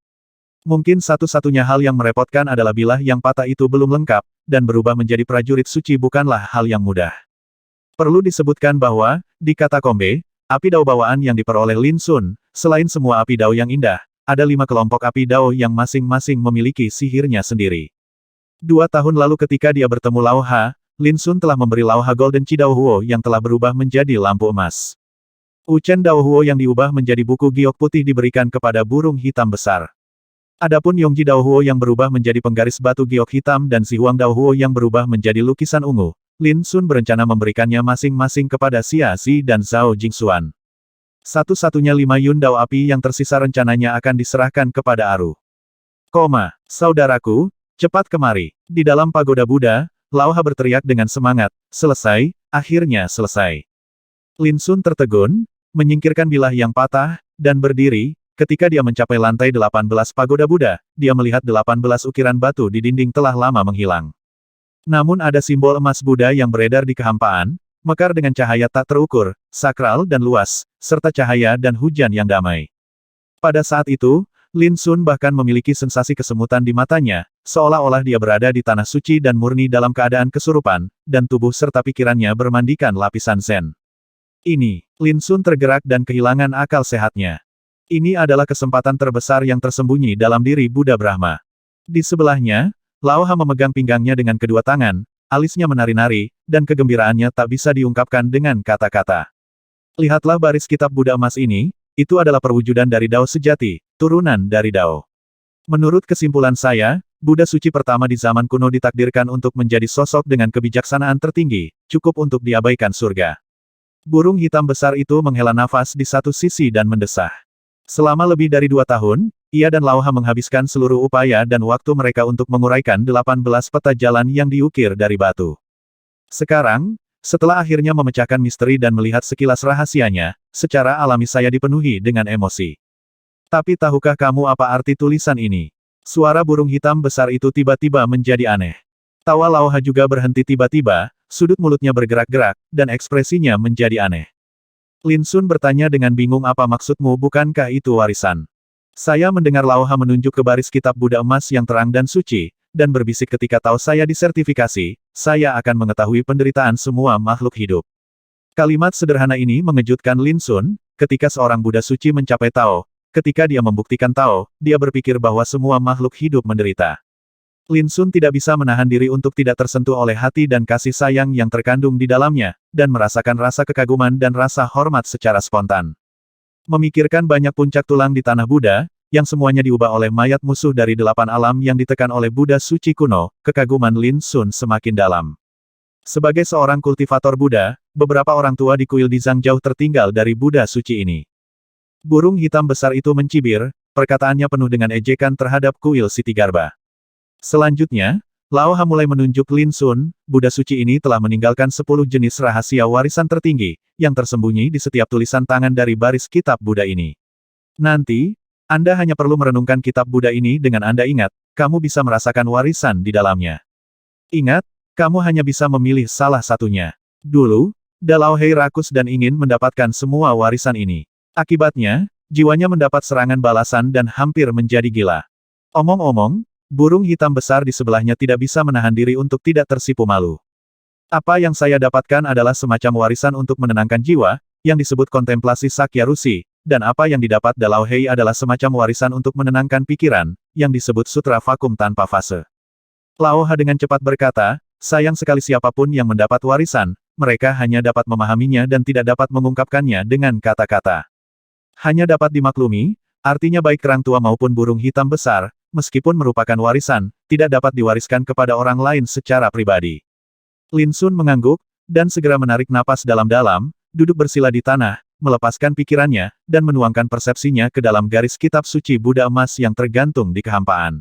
Mungkin satu-satunya hal yang merepotkan adalah bilah yang patah itu belum lengkap, dan berubah menjadi prajurit suci bukanlah hal yang mudah. Perlu disebutkan bahwa, di katakombe, api Dao bawaan yang diperoleh Lin Sun, selain semua api Dao yang indah, ada 5 kelompok api Dao yang masing-masing memiliki sihirnya sendiri. 2 tahun lalu ketika dia bertemu Lao Ha, Lin Sun telah memberi Lao Ha Golden Chi Dao Huo yang telah berubah menjadi lampu emas. Uchen Dao Huo yang diubah menjadi buku giok putih diberikan kepada burung hitam besar. Adapun Yongji Dao Huo yang berubah menjadi penggaris batu giok hitam dan Si Huang Dao Huo yang berubah menjadi lukisan ungu, Lin Sun berencana memberikannya masing-masing kepada Xia Zi dan Zhao Jingxuan. Satu-satunya 5 Yun Dao api yang tersisa rencananya akan diserahkan kepada Aru. Saudaraku, Cepat kemari. Di dalam pagoda Buddha, Lao Ha berteriak dengan semangat, selesai, akhirnya selesai. Lin Sun tertegun, menyingkirkan bilah yang patah, dan berdiri. Ketika dia mencapai lantai 18 pagoda Buddha, dia melihat 18 ukiran batu di dinding telah lama menghilang. Namun ada simbol emas Buddha yang beredar di kehampaan, mekar dengan cahaya tak terukur, sakral dan luas, serta cahaya dan hujan yang damai. Pada saat itu, Lin Sun bahkan memiliki sensasi kesemutan di matanya, seolah-olah dia berada di tanah suci dan murni dalam keadaan kesurupan, dan tubuh serta pikirannya bermandikan lapisan zen. Ini, Lin Sun tergerak dan kehilangan akal sehatnya. Ini adalah kesempatan terbesar yang tersembunyi dalam diri Buddha Brahma. Di sebelahnya, Lao Ha memegang pinggangnya dengan kedua tangan, alisnya menari-nari, dan kegembiraannya tak bisa diungkapkan dengan kata-kata. Lihatlah baris kitab Buddha emas ini, itu adalah perwujudan dari Dao sejati, turunan dari Dao. Menurut kesimpulan saya, Buddha suci pertama di zaman kuno ditakdirkan untuk menjadi sosok dengan kebijaksanaan tertinggi, cukup untuk diabaikan surga. Burung hitam besar itu menghela nafas di satu sisi dan mendesah. Selama lebih dari 2 tahun, ia dan Lao Ha menghabiskan seluruh upaya dan waktu mereka untuk menguraikan 18 peta jalan yang diukir dari batu. Sekarang, setelah akhirnya memecahkan misteri dan melihat sekilas rahasianya, secara alami saya dipenuhi dengan emosi. Tapi tahukah kamu apa arti tulisan ini? Suara burung hitam besar itu tiba-tiba menjadi aneh. Tawa Lao Ha juga berhenti tiba-tiba, sudut mulutnya bergerak-gerak, dan ekspresinya menjadi aneh. Lin Sun bertanya dengan bingung, apa maksudmu, bukankah itu warisan? Saya mendengar Lao Ha menunjuk ke baris kitab Buddha emas yang terang dan suci, dan berbisik, ketika Tao saya disertifikasi, saya akan mengetahui penderitaan semua makhluk hidup. Kalimat sederhana ini mengejutkan Lin Sun, ketika seorang Buddha suci mencapai Tao, ketika dia membuktikan Tao, dia berpikir bahwa semua makhluk hidup menderita. Lin Sun tidak bisa menahan diri untuk tidak tersentuh oleh hati dan kasih sayang yang terkandung di dalamnya, dan merasakan rasa kekaguman dan rasa hormat secara spontan. Memikirkan banyak puncak tulang di tanah Buddha, yang semuanya diubah oleh mayat musuh dari 8 alam yang ditekan oleh Buddha suci kuno, kekaguman Lin Sun semakin dalam. Sebagai seorang kultivator Buddha, beberapa orang tua di kuil di Zhangjiao tertinggal dari Buddha suci ini. Burung hitam besar itu mencibir, perkataannya penuh dengan ejekan terhadap kuil Sitigarbha. Selanjutnya, Lao Ha mulai menunjuk Lin Sun, Buddha suci ini telah meninggalkan 10 jenis rahasia warisan tertinggi, yang tersembunyi di setiap tulisan tangan dari baris kitab Buddha ini. Nanti, Anda hanya perlu merenungkan kitab Buddha ini dengan Anda ingat, kamu bisa merasakan warisan di dalamnya. Ingat, kamu hanya bisa memilih salah satunya. Dulu, Da Lao Hei rakus dan ingin mendapatkan semua warisan ini. Akibatnya, jiwanya mendapat serangan balasan dan hampir menjadi gila. Omong-omong, burung hitam besar di sebelahnya tidak bisa menahan diri untuk tidak tersipu malu. Apa yang saya dapatkan adalah semacam warisan untuk menenangkan jiwa, yang disebut kontemplasi Sakya Rusi, dan apa yang didapat Da Lao Hei adalah semacam warisan untuk menenangkan pikiran, yang disebut sutra vakum tanpa fase. Lao Ha dengan cepat berkata, sayang sekali siapapun yang mendapat warisan, mereka hanya dapat memahaminya dan tidak dapat mengungkapkannya dengan kata-kata. Hanya dapat dimaklumi, artinya baik kerang tua maupun burung hitam besar, meskipun merupakan warisan, tidak dapat diwariskan kepada orang lain secara pribadi. Lin Sun mengangguk, dan segera menarik napas dalam-dalam, duduk bersila di tanah, melepaskan pikirannya, dan menuangkan persepsinya ke dalam garis kitab suci Buddha emas yang tergantung di kehampaan.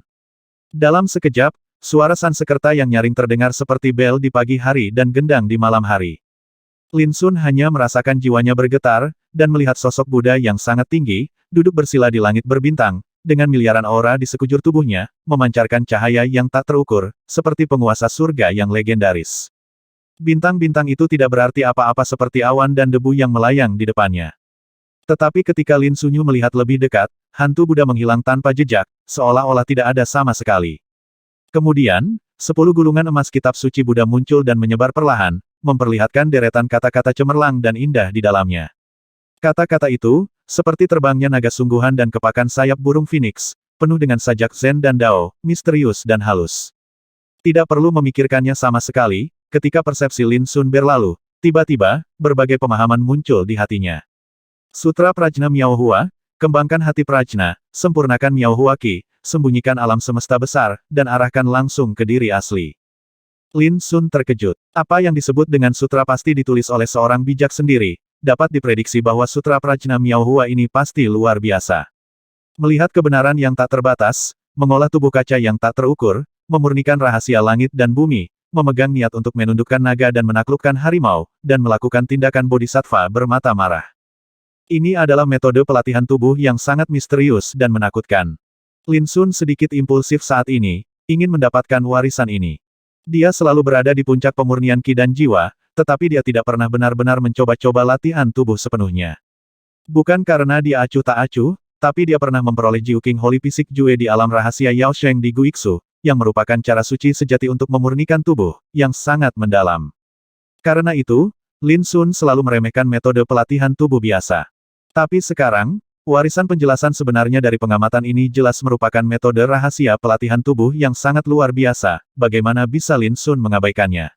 Dalam sekejap, suara Sansekerta yang nyaring terdengar seperti bel di pagi hari dan gendang di malam hari. Lin Sun hanya merasakan jiwanya bergetar, dan melihat sosok Buddha yang sangat tinggi, duduk bersila di langit berbintang, dengan miliaran aura di sekujur tubuhnya, memancarkan cahaya yang tak terukur, seperti penguasa surga yang legendaris. Bintang-bintang itu tidak berarti apa-apa seperti awan dan debu yang melayang di depannya. Tetapi ketika Lin Sunyu melihat lebih dekat, hantu Buddha menghilang tanpa jejak, seolah-olah tidak ada sama sekali. Kemudian, 10 gulungan emas kitab suci Buddha muncul dan menyebar perlahan, memperlihatkan deretan kata-kata cemerlang dan indah di dalamnya. Kata-kata itu, seperti terbangnya naga sungguhan dan kepakan sayap burung phoenix, penuh dengan sajak zen dan dao, misterius dan halus. Tidak perlu memikirkannya sama sekali, ketika persepsi Lin Sun berlalu, tiba-tiba, berbagai pemahaman muncul di hatinya. Sutra Prajna Miao Hua, kembangkan hati Prajna, sempurnakan Miao Hua Qi, sembunyikan alam semesta besar, dan arahkan langsung ke diri asli. Lin Sun terkejut. Apa yang disebut dengan sutra pasti ditulis oleh seorang bijak sendiri. Dapat diprediksi bahwa sutra Prajna Miao Hua ini pasti luar biasa. Melihat kebenaran yang tak terbatas, mengolah tubuh kaca yang tak terukur, memurnikan rahasia langit dan bumi, memegang niat untuk menundukkan naga dan menaklukkan harimau, dan melakukan tindakan bodhisattva bermata marah. Ini adalah metode pelatihan tubuh yang sangat misterius dan menakutkan. Lin Sun sedikit impulsif saat ini, ingin mendapatkan warisan ini. Dia selalu berada di puncak pemurnian ki dan jiwa, tetapi dia tidak pernah benar-benar mencoba-coba latihan tubuh sepenuhnya. Bukan karena dia acuh tak acuh, tapi dia pernah memperoleh Jiu King Holy Fisik Jue di alam rahasia Yao Sheng di Guiksu, yang merupakan cara suci sejati untuk memurnikan tubuh, yang sangat mendalam. Karena itu, Lin Sun selalu meremehkan metode pelatihan tubuh biasa. Tapi sekarang, warisan penjelasan sebenarnya dari pengamatan ini jelas merupakan metode rahasia pelatihan tubuh yang sangat luar biasa, bagaimana bisa Lin Sun mengabaikannya.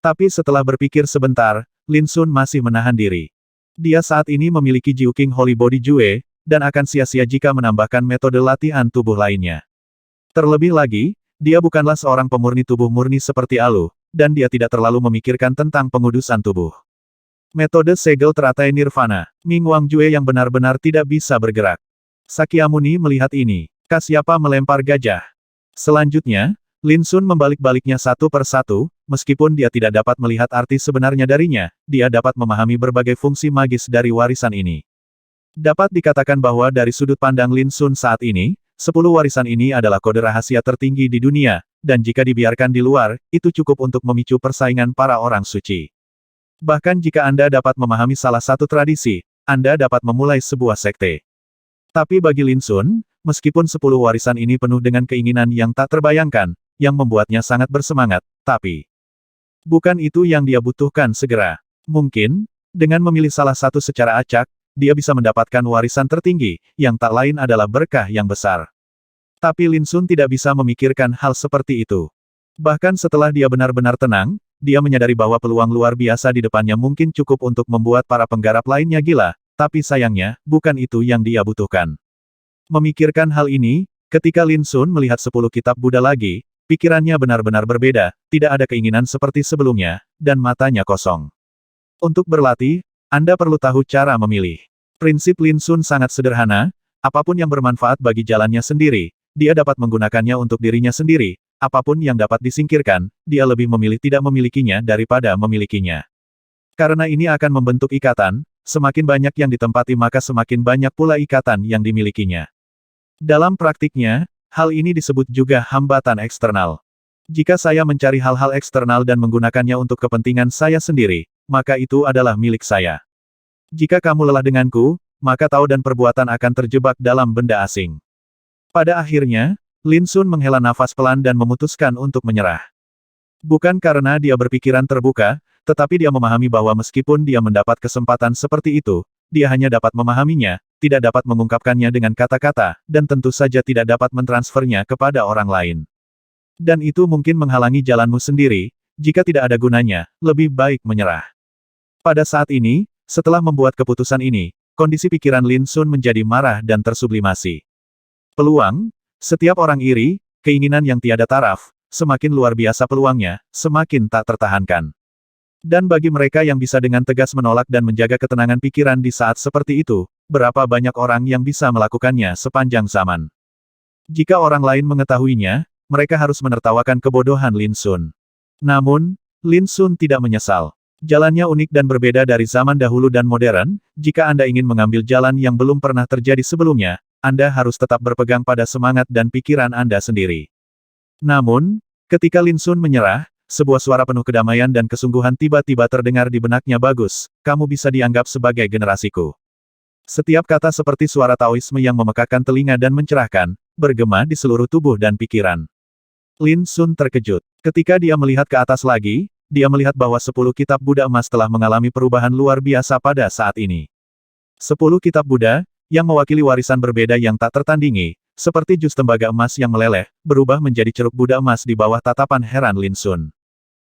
Tapi setelah berpikir sebentar, Lin Sun masih menahan diri. Dia saat ini memiliki Jiu King Holy Body Jue, dan akan sia-sia jika menambahkan metode latihan tubuh lainnya. Terlebih lagi, dia bukanlah seorang pemurni tubuh murni seperti Alu, dan dia tidak terlalu memikirkan tentang pengudusan tubuh. Metode segel teratai nirvana, Ming Wang Jue yang benar-benar tidak bisa bergerak. Sakyamuni melihat ini. Kasyapa melempar gajah. Selanjutnya, Lin Sun membalik-baliknya satu per satu, meskipun dia tidak dapat melihat arti sebenarnya darinya, dia dapat memahami berbagai fungsi magis dari warisan ini. Dapat dikatakan bahwa dari sudut pandang Lin Sun saat ini, 10 warisan ini adalah kode rahasia tertinggi di dunia, dan jika dibiarkan di luar, itu cukup untuk memicu persaingan para orang suci. Bahkan jika Anda dapat memahami salah satu tradisi, Anda dapat memulai sebuah sekte. Tapi bagi Lin Sun, meskipun 10 warisan ini penuh dengan keinginan yang tak terbayangkan, yang membuatnya sangat bersemangat, tapi bukan itu yang dia butuhkan segera. Mungkin, dengan memilih salah satu secara acak, dia bisa mendapatkan warisan tertinggi, yang tak lain adalah berkah yang besar. Tapi Lin Sun tidak bisa memikirkan hal seperti itu. Bahkan setelah dia benar-benar tenang, dia menyadari bahwa peluang luar biasa di depannya mungkin cukup untuk membuat para penggarap lainnya gila, tapi sayangnya, bukan itu yang dia butuhkan. Memikirkan hal ini, ketika Lin Sun melihat 10 kitab Buddha lagi, pikirannya benar-benar berbeda, tidak ada keinginan seperti sebelumnya, dan matanya kosong. Untuk berlatih, Anda perlu tahu cara memilih. Prinsip Lin Sun sangat sederhana, apapun yang bermanfaat bagi jalannya sendiri, dia dapat menggunakannya untuk dirinya sendiri. Apapun yang dapat disingkirkan, dia lebih memilih tidak memilikinya daripada memilikinya. Karena ini akan membentuk ikatan, semakin banyak yang ditempati maka semakin banyak pula ikatan yang dimilikinya. Dalam praktiknya, hal ini disebut juga hambatan eksternal. Jika saya mencari hal-hal eksternal dan menggunakannya untuk kepentingan saya sendiri, maka itu adalah milik saya. Jika kamu lelah denganku, maka tahu dan perbuatan akan terjebak dalam benda asing. Pada akhirnya, Lin Sun menghela nafas pelan dan memutuskan untuk menyerah. Bukan karena dia berpikiran terbuka, tetapi dia memahami bahwa meskipun dia mendapat kesempatan seperti itu, dia hanya dapat memahaminya, tidak dapat mengungkapkannya dengan kata-kata, dan tentu saja tidak dapat mentransfernya kepada orang lain. Dan itu mungkin menghalangi jalanmu sendiri, jika tidak ada gunanya, lebih baik menyerah. Pada saat ini, setelah membuat keputusan ini, kondisi pikiran Lin Sun menjadi marah dan tersublimasi. Peluang. Setiap orang iri, keinginan yang tiada taraf, semakin luar biasa peluangnya, semakin tak tertahankan. Dan bagi mereka yang bisa dengan tegas menolak dan menjaga ketenangan pikiran di saat seperti itu, berapa banyak orang yang bisa melakukannya sepanjang zaman. Jika orang lain mengetahuinya, mereka harus menertawakan kebodohan Lin Sun. Namun, Lin Sun tidak menyesal. Jalannya unik dan berbeda dari zaman dahulu dan modern, jika Anda ingin mengambil jalan yang belum pernah terjadi sebelumnya, Anda harus tetap berpegang pada semangat dan pikiran Anda sendiri. Namun, ketika Lin Sun menyerah, sebuah suara penuh kedamaian dan kesungguhan tiba-tiba terdengar di benaknya. Bagus, kamu bisa dianggap sebagai generasiku. Setiap kata seperti suara Taoisme yang memekakkan telinga dan mencerahkan, bergema di seluruh tubuh dan pikiran. Lin Sun terkejut. Ketika dia melihat ke atas lagi, dia melihat bahwa 10 kitab Buddha emas telah mengalami perubahan luar biasa pada saat ini. 10 kitab Buddha, yang mewakili warisan berbeda yang tak tertandingi, seperti jus tembaga emas yang meleleh, berubah menjadi ceruk Buddha emas di bawah tatapan heran Lin Sun.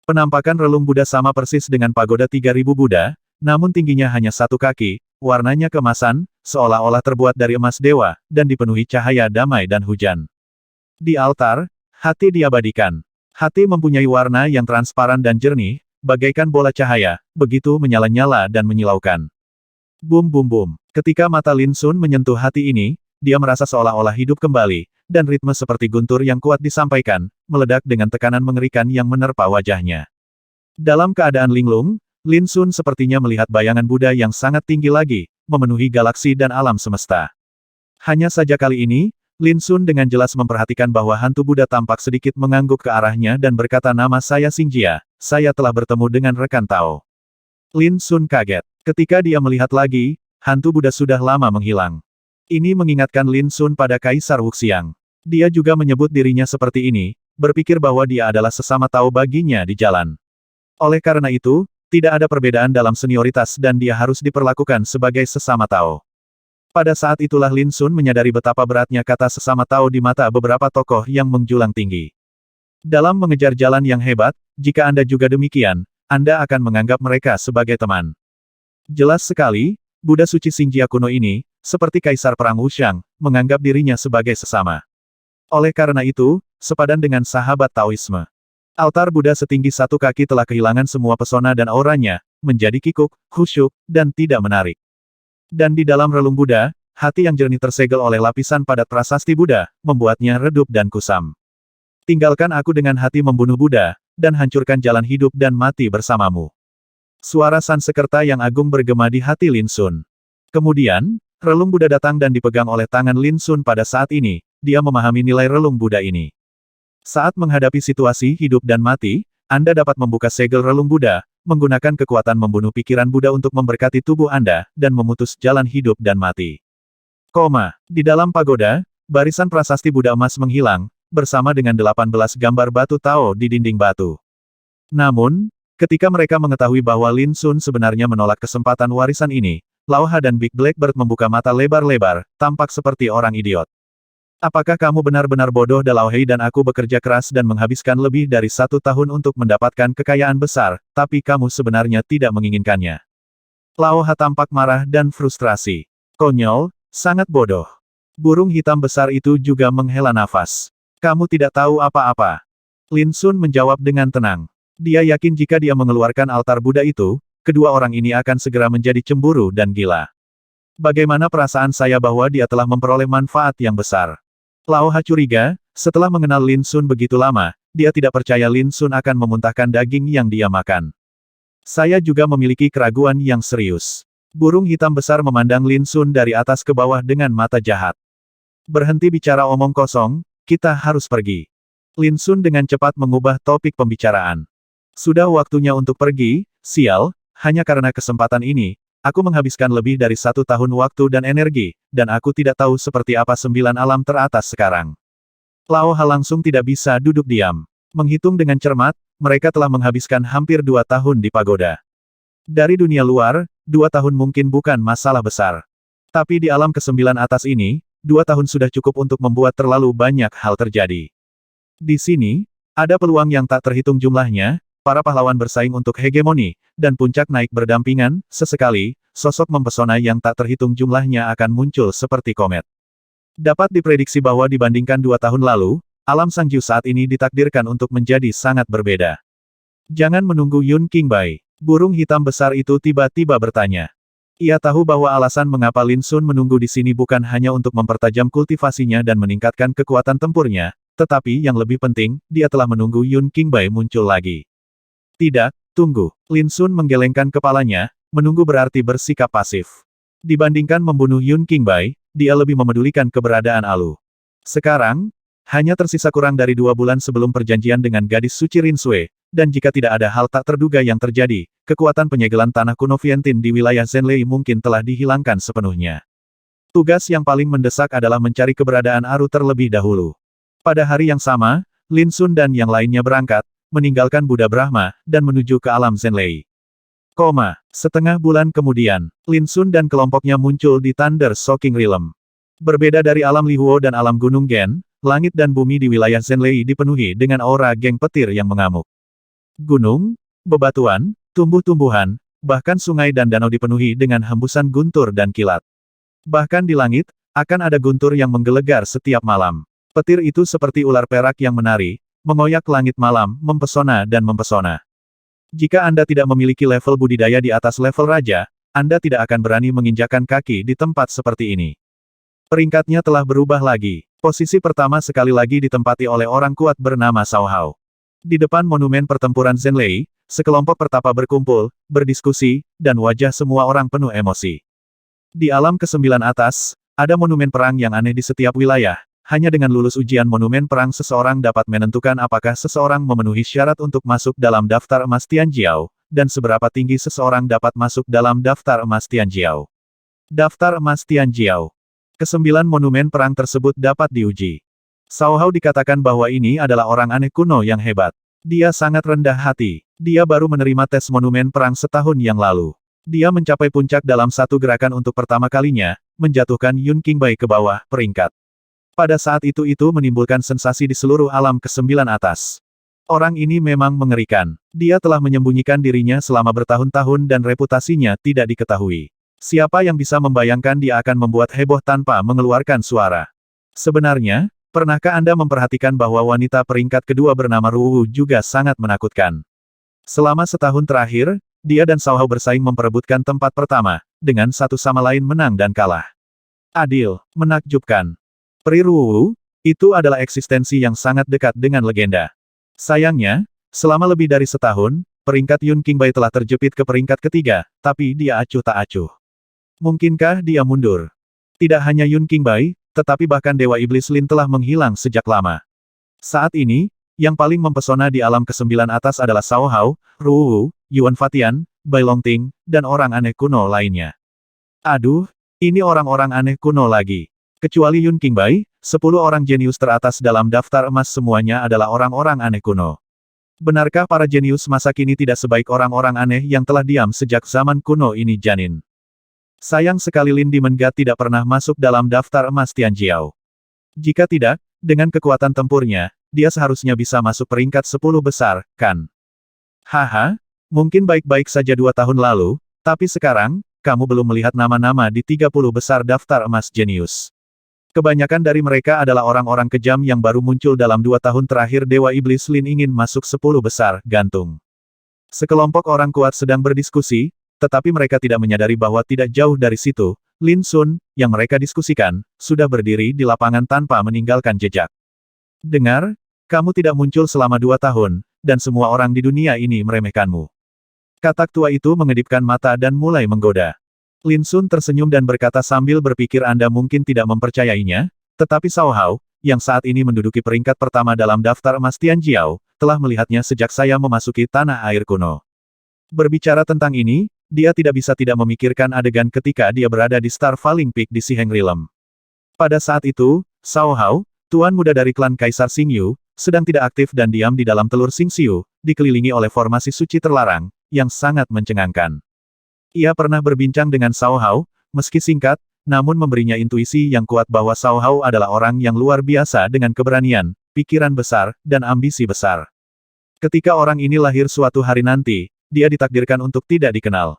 Penampakan relung Buddha sama persis dengan pagoda 3000 Buddha, namun tingginya hanya 1 kaki, warnanya keemasan, seolah-olah terbuat dari emas dewa, dan dipenuhi cahaya damai dan hujan. Di altar, hati diabadikan. Hati mempunyai warna yang transparan dan jernih, bagaikan bola cahaya, begitu menyala-nyala dan menyilaukan. Bum bum bum. Ketika mata Lin Sun menyentuh hati ini, dia merasa seolah-olah hidup kembali, dan ritme seperti guntur yang kuat disampaikan, meledak dengan tekanan mengerikan yang menerpa wajahnya. Dalam keadaan linglung, Lin Sun sepertinya melihat bayangan Buddha yang sangat tinggi lagi, memenuhi galaksi dan alam semesta. Hanya saja kali ini, Lin Sun dengan jelas memperhatikan bahwa hantu Buddha tampak sedikit mengangguk ke arahnya dan berkata, "Nama saya Xingjia, saya telah bertemu dengan rekan Tao." Lin Sun kaget. Ketika dia melihat lagi, hantu Buddha sudah lama menghilang. Ini mengingatkan Lin Sun pada Kaisar Wuxiang. Dia juga menyebut dirinya seperti ini, berpikir bahwa dia adalah sesama Tao baginya di jalan. Oleh karena itu, tidak ada perbedaan dalam senioritas dan dia harus diperlakukan sebagai sesama Tao. Pada saat itulah Lin Sun menyadari betapa beratnya kata sesama Tao di mata beberapa tokoh yang menjulang tinggi. Dalam mengejar jalan yang hebat, jika Anda juga demikian, Anda akan menganggap mereka sebagai teman. Jelas sekali, Buddha suci Xingjia kuno ini, seperti Kaisar Perang Wuxiang, menganggap dirinya sebagai sesama. Oleh karena itu, sepadan dengan sahabat Taoisme. Altar Buddha setinggi 1 kaki telah kehilangan semua pesona dan auranya, menjadi kikuk, khusyuk, dan tidak menarik. Dan di dalam relung Buddha, hati yang jernih tersegel oleh lapisan padat prasasti Buddha, membuatnya redup dan kusam. Tinggalkan aku dengan hati membunuh Buddha, dan hancurkan jalan hidup dan mati bersamamu. Suara Sansekerta yang agung bergema di hati Lin Sun. Kemudian, relung Buddha datang dan dipegang oleh tangan Lin Sun pada saat ini, dia memahami nilai relung Buddha ini. Saat menghadapi situasi hidup dan mati, Anda dapat membuka segel relung Buddha, menggunakan kekuatan membunuh pikiran Buddha untuk memberkati tubuh Anda, dan memutus jalan hidup dan mati. Di dalam pagoda, barisan prasasti Buddha emas menghilang, bersama dengan 18 gambar batu Tao di dinding batu. Namun, ketika mereka mengetahui bahwa Lin Sun sebenarnya menolak kesempatan warisan ini, Lao Ha dan Big Blackbird membuka mata lebar-lebar, tampak seperti orang idiot. Apakah kamu benar-benar bodoh? Lao Hei dan aku bekerja keras dan menghabiskan lebih dari 1 tahun untuk mendapatkan kekayaan besar, tapi kamu sebenarnya tidak menginginkannya. Lao Ha tampak marah dan frustrasi. Konyol, sangat bodoh. Burung hitam besar itu juga menghela nafas. Kamu tidak tahu apa-apa. Lin Sun menjawab dengan tenang. Dia yakin jika dia mengeluarkan altar Buddha itu, kedua orang ini akan segera menjadi cemburu dan gila. Bagaimana perasaan saya bahwa dia telah memperoleh manfaat yang besar? Lao Ha curiga, setelah mengenal Lin Sun begitu lama, dia tidak percaya Lin Sun akan memuntahkan daging yang dia makan. Saya juga memiliki keraguan yang serius. Burung hitam besar memandang Lin Sun dari atas ke bawah dengan mata jahat. Berhenti bicara omong kosong, kita harus pergi. Lin Sun dengan cepat mengubah topik pembicaraan. Sudah waktunya untuk pergi, sial, hanya karena kesempatan ini, aku menghabiskan lebih dari 1 tahun waktu dan energi, dan aku tidak tahu seperti apa 9 alam teratas sekarang. Lao Ha langsung tidak bisa duduk diam. Menghitung dengan cermat, mereka telah menghabiskan hampir 2 tahun di pagoda. Dari dunia luar, 2 tahun mungkin bukan masalah besar. Tapi di alam ke-9 atas ini, 2 tahun sudah cukup untuk membuat terlalu banyak hal terjadi. Di sini, ada peluang yang tak terhitung jumlahnya, para pahlawan bersaing untuk hegemoni, dan puncak naik berdampingan, sesekali, sosok mempesona yang tak terhitung jumlahnya akan muncul seperti komet. Dapat diprediksi bahwa dibandingkan 2 tahun lalu, alam Sangju saat ini ditakdirkan untuk menjadi sangat berbeda. Jangan menunggu Yun Qingbai. Burung hitam besar itu tiba-tiba bertanya. Ia tahu bahwa alasan mengapa Lin Sun menunggu di sini bukan hanya untuk mempertajam kultivasinya dan meningkatkan kekuatan tempurnya, tetapi yang lebih penting, dia telah menunggu Yun Qingbai muncul lagi. Tidak, tunggu. Lin Sun menggelengkan kepalanya, menunggu berarti bersikap pasif. Dibandingkan membunuh Yun Qingbai, dia lebih memedulikan keberadaan Alu. Sekarang, hanya tersisa kurang dari 2 bulan sebelum perjanjian dengan gadis suci Rinsui, dan jika tidak ada hal tak terduga yang terjadi, kekuatan penyegelan tanah kuno Vientiane di wilayah Zhenlei mungkin telah dihilangkan sepenuhnya. Tugas yang paling mendesak adalah mencari keberadaan Aru terlebih dahulu. Pada hari yang sama, Lin Sun dan yang lainnya berangkat, meninggalkan Buddha Brahma, dan menuju ke alam Zhenlei. Setengah bulan kemudian, Lin Sun dan kelompoknya muncul di Thunder Shocking Realm. Berbeda dari alam Lihuo dan alam Gunung Gen, langit dan bumi di wilayah Zhenlei dipenuhi dengan aura geng petir yang mengamuk. Gunung, bebatuan, tumbuh-tumbuhan, bahkan sungai dan danau dipenuhi dengan hembusan guntur dan kilat. Bahkan di langit, akan ada guntur yang menggelegar setiap malam. Petir itu seperti ular perak yang menari, mengoyak langit malam, mempesona dan mempesona. Jika Anda tidak memiliki level budidaya di atas level raja, Anda tidak akan berani menginjakkan kaki di tempat seperti ini. Peringkatnya telah berubah lagi. Posisi pertama sekali lagi ditempati oleh orang kuat bernama Cao Hao. Di depan monumen pertempuran Zhenlei, sekelompok pertapa berkumpul, berdiskusi, dan wajah semua orang penuh emosi. Di alam ke-9 atas, ada monumen perang yang aneh di setiap wilayah. Hanya dengan lulus ujian monumen perang seseorang dapat menentukan apakah seseorang memenuhi syarat untuk masuk dalam daftar emas Tianjiao, dan seberapa tinggi seseorang dapat masuk dalam daftar emas Tianjiao. Daftar emas Tianjiao. Ke-9 monumen perang tersebut dapat diuji. Cao Hao dikatakan bahwa ini adalah orang aneh kuno yang hebat. Dia sangat rendah hati. Dia baru menerima tes monumen perang setahun yang lalu. Dia mencapai puncak dalam satu gerakan untuk pertama kalinya, menjatuhkan Yun Qingbai ke bawah peringkat. Pada saat itu menimbulkan sensasi di seluruh alam ke-9 atas. Orang ini memang mengerikan. Dia telah menyembunyikan dirinya selama bertahun-tahun dan reputasinya tidak diketahui. Siapa yang bisa membayangkan dia akan membuat heboh tanpa mengeluarkan suara? Sebenarnya, pernahkah Anda memperhatikan bahwa wanita peringkat kedua bernama Ruwu juga sangat menakutkan? Selama setahun terakhir, dia dan Cao Hao bersaing memperebutkan tempat pertama, dengan satu sama lain menang dan kalah. Adil, menakjubkan. Peri Ruwu, itu adalah eksistensi yang sangat dekat dengan legenda. Sayangnya, selama lebih dari setahun, peringkat Yun Qingbai telah terjepit ke peringkat ketiga, tapi dia acuh tak acuh. Mungkinkah dia mundur? Tidak hanya Yun Qingbai, tetapi bahkan Dewa Iblis Lin telah menghilang sejak lama. Saat ini, yang paling mempesona di alam ke-9 atas adalah Cao Hao, Ruwu, Yuan Fatian, Bai Longting, dan orang aneh kuno lainnya. Aduh, ini orang-orang aneh kuno lagi. Kecuali Yun Qingbai, 10 orang jenius teratas dalam daftar emas semuanya adalah orang-orang aneh kuno. Benarkah para jenius masa kini tidak sebaik orang-orang aneh yang telah diam sejak zaman kuno ini janin? Sayang sekali Lin Dimengat tidak pernah masuk dalam daftar emas Tianjiao. Jika tidak, dengan kekuatan tempurnya, dia seharusnya bisa masuk peringkat 10 besar, kan? Haha, mungkin baik-baik saja 2 tahun lalu, tapi sekarang, kamu belum melihat nama-nama di 30 besar daftar emas jenius. Kebanyakan dari mereka adalah orang-orang kejam yang baru muncul dalam 2 tahun terakhir Dewa Iblis Lin ingin masuk 10 besar, gantung. Sekelompok orang kuat sedang berdiskusi, tetapi mereka tidak menyadari bahwa tidak jauh dari situ, Lin Sun, yang mereka diskusikan, sudah berdiri di lapangan tanpa meninggalkan jejak. Dengar, kamu tidak muncul selama 2 tahun, dan semua orang di dunia ini meremehkanmu. Katak tua itu mengedipkan mata dan mulai menggoda. Lin Sun tersenyum dan berkata sambil berpikir Anda mungkin tidak mempercayainya, tetapi Cao Hao, yang saat ini menduduki peringkat pertama dalam daftar emas Tianjiao, telah melihatnya sejak saya memasuki tanah air kuno. Berbicara tentang ini, dia tidak bisa tidak memikirkan adegan ketika dia berada di Star Falling Peak di Xiheng Realm. Pada saat itu, Cao Hao, tuan muda dari klan Kaisar Xingyu, sedang tidak aktif dan diam di dalam telur Xingxiu, dikelilingi oleh formasi suci terlarang, yang sangat mencengangkan. Ia pernah berbincang dengan Cao Hao, meski singkat, namun memberinya intuisi yang kuat bahwa Cao Hao adalah orang yang luar biasa dengan keberanian, pikiran besar, dan ambisi besar. Ketika orang ini lahir suatu hari nanti, dia ditakdirkan untuk tidak dikenal.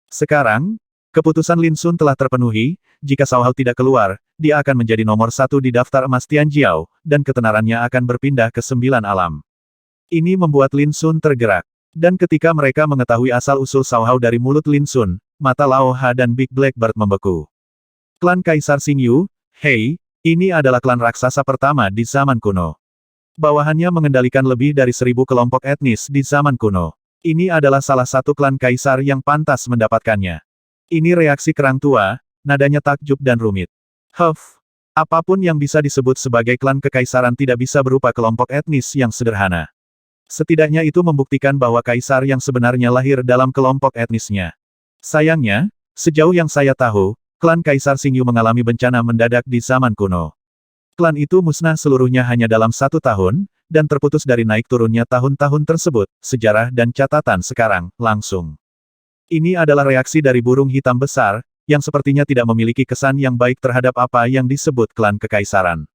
Sekarang, keputusan Lin Sun telah terpenuhi, jika Cao Hao tidak keluar, dia akan menjadi nomor 1 di daftar emas Tianjiao, dan ketenarannya akan berpindah ke 9 alam. Ini membuat Lin Sun tergerak. Dan ketika mereka mengetahui asal-usul Cao Hao dari mulut Lin Sun, mata Lao Ha dan Big Blackbird membeku. Klan Kaisar Xingyu, hei, ini adalah klan raksasa pertama di zaman kuno. Bawahannya mengendalikan lebih dari 1000 kelompok etnis di zaman kuno. Ini adalah salah satu klan kaisar yang pantas mendapatkannya. Ini reaksi kerang tua, nadanya takjub dan rumit. Apapun yang bisa disebut sebagai klan kekaisaran tidak bisa berupa kelompok etnis yang sederhana. Setidaknya itu membuktikan bahwa kaisar yang sebenarnya lahir dalam kelompok etnisnya. Sayangnya, sejauh yang saya tahu, klan Kaisar Xingyu mengalami bencana mendadak di zaman kuno. Klan itu musnah seluruhnya hanya dalam 1 tahun, dan terputus dari naik turunnya tahun-tahun tersebut, sejarah dan catatan sekarang, langsung. Ini adalah reaksi dari burung hitam besar, yang sepertinya tidak memiliki kesan yang baik terhadap apa yang disebut klan kekaisaran.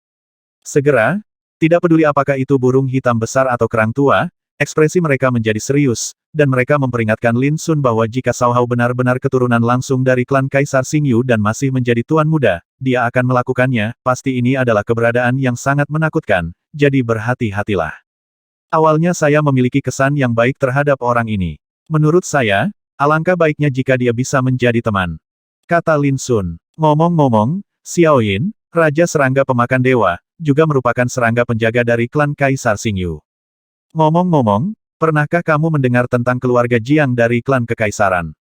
Segera, tidak peduli apakah itu burung hitam besar atau kerang tua, ekspresi mereka menjadi serius, dan mereka memperingatkan Lin Sun bahwa jika Cao Hao benar-benar keturunan langsung dari klan Kaisar Xingyu dan masih menjadi tuan muda, dia akan melakukannya, pasti ini adalah keberadaan yang sangat menakutkan, jadi berhati-hatilah. Awalnya saya memiliki kesan yang baik terhadap orang ini. Menurut saya, alangkah baiknya jika dia bisa menjadi teman. Kata Lin Sun. Ngomong-ngomong, Xiao Yin, Raja serangga pemakan dewa, juga merupakan serangga penjaga dari klan Kaisar Xingyu. Ngomong-ngomong, pernahkah kamu mendengar tentang keluarga Jiang dari klan Kekaisaran?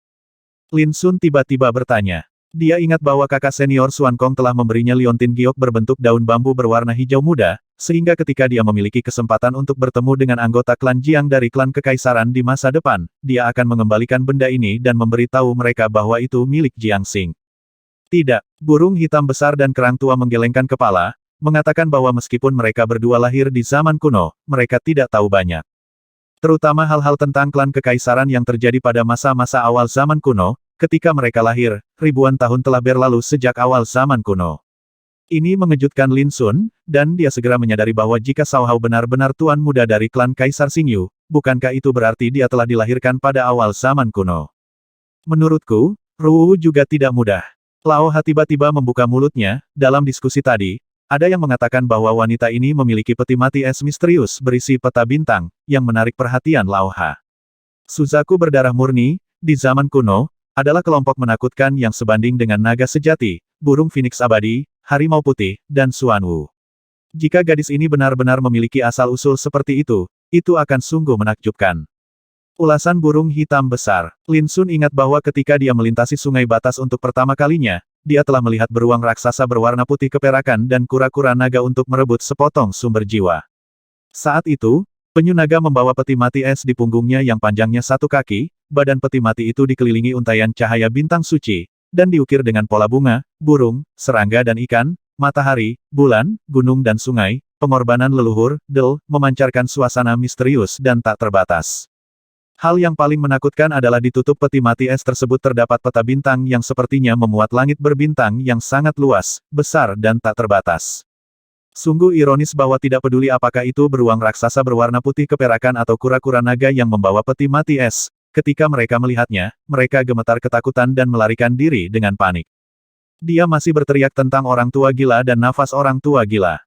Lin Sun tiba-tiba bertanya. Dia ingat bahwa kakak senior Xuan Kong telah memberinya liontin giok berbentuk daun bambu berwarna hijau muda, sehingga ketika dia memiliki kesempatan untuk bertemu dengan anggota klan Jiang dari klan Kekaisaran di masa depan, dia akan mengembalikan benda ini dan memberitahu mereka bahwa itu milik Jiang Xing. Tidak, burung hitam besar dan kerang tua menggelengkan kepala, mengatakan bahwa meskipun mereka berdua lahir di zaman kuno, mereka tidak tahu banyak. Terutama hal-hal tentang klan kekaisaran yang terjadi pada masa-masa awal zaman kuno, ketika mereka lahir, ribuan tahun telah berlalu sejak awal zaman kuno. Ini mengejutkan Lin Sun, dan dia segera menyadari bahwa jika Cao Hao benar-benar tuan muda dari klan Kaisar Xingyu, bukankah itu berarti dia telah dilahirkan pada awal zaman kuno? Menurutku, Ruwu juga tidak mudah. Lao Ha tiba-tiba membuka mulutnya, dalam diskusi tadi, ada yang mengatakan bahwa wanita ini memiliki peti mati es misterius berisi peta bintang, yang menarik perhatian Lao Ha. Suzaku berdarah murni, di zaman kuno, adalah kelompok menakutkan yang sebanding dengan naga sejati, burung phoenix abadi, harimau putih, dan Xuan Wu. Jika gadis ini benar-benar memiliki asal-usul seperti itu akan sungguh menakjubkan. Ulasan burung hitam besar. Lin Sun ingat bahwa ketika dia melintasi sungai batas untuk pertama kalinya, dia telah melihat beruang raksasa berwarna putih keperakan dan kura-kura naga untuk merebut sepotong sumber jiwa. Saat itu, penyu naga membawa peti mati es di punggungnya yang panjangnya 1 kaki, badan peti mati itu dikelilingi untaian cahaya bintang suci, dan diukir dengan pola bunga, burung, serangga dan ikan, matahari, bulan, gunung dan sungai, pengorbanan leluhur, memancarkan suasana misterius dan tak terbatas. Hal yang paling menakutkan adalah di tutup peti mati es tersebut terdapat peta bintang yang sepertinya memuat langit berbintang yang sangat luas, besar dan tak terbatas. Sungguh ironis bahwa tidak peduli apakah itu beruang raksasa berwarna putih keperakan atau kura-kura naga yang membawa peti mati es, ketika mereka melihatnya, mereka gemetar ketakutan dan melarikan diri dengan panik. Dia masih berteriak tentang orang tua gila dan nafas orang tua gila.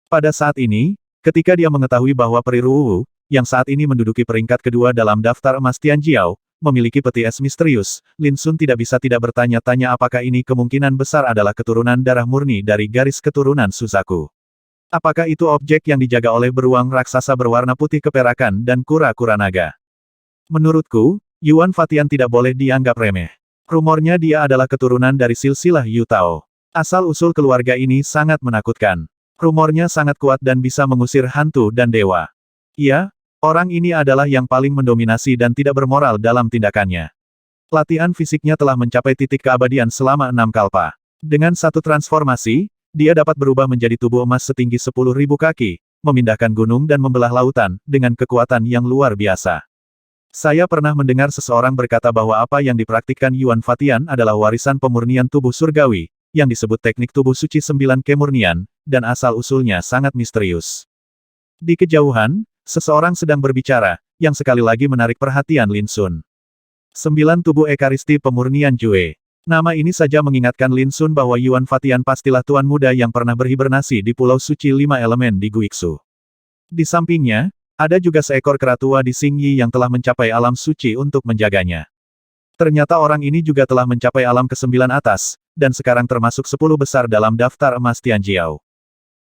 Pada saat ini, ketika dia mengetahui bahwa Peri Ruwu, yang saat ini menduduki peringkat kedua dalam daftar emas Tianjiao, memiliki peti es misterius, Lin Sun tidak bisa tidak bertanya-tanya apakah ini kemungkinan besar adalah keturunan darah murni dari garis keturunan Suzaku. Apakah itu objek yang dijaga oleh beruang raksasa berwarna putih keperakan dan kura-kura naga? Menurutku, Yuan Fatian tidak boleh dianggap remeh. Rumornya dia adalah keturunan dari silsilah Yu Tao. Asal-usul keluarga ini sangat menakutkan. Rumornya sangat kuat dan bisa mengusir hantu dan dewa. Iya, orang ini adalah yang paling mendominasi dan tidak bermoral dalam tindakannya. Latihan fisiknya telah mencapai titik keabadian selama 6 kalpa. Dengan satu transformasi, dia dapat berubah menjadi tubuh emas setinggi 10.000 kaki, memindahkan gunung dan membelah lautan, dengan kekuatan yang luar biasa. Saya pernah mendengar seseorang berkata bahwa apa yang dipraktikkan Yuan Fatian adalah warisan pemurnian tubuh surgawi, yang disebut teknik tubuh suci 9 kemurnian, dan asal-usulnya sangat misterius. Di kejauhan, seseorang sedang berbicara, yang sekali lagi menarik perhatian Lin Sun. 9 tubuh ekaristi pemurnian Jue. Nama ini saja mengingatkan Lin Sun bahwa Yuan Fatian pastilah tuan muda yang pernah berhibernasi di Pulau Suci 5 Elemen di Guiksu. Di sampingnya, ada juga seekor kera tua di Xingyi yang telah mencapai alam suci untuk menjaganya. Ternyata orang ini juga telah mencapai alam ke-9 atas, dan sekarang termasuk 10 besar dalam daftar emas Tianjiao.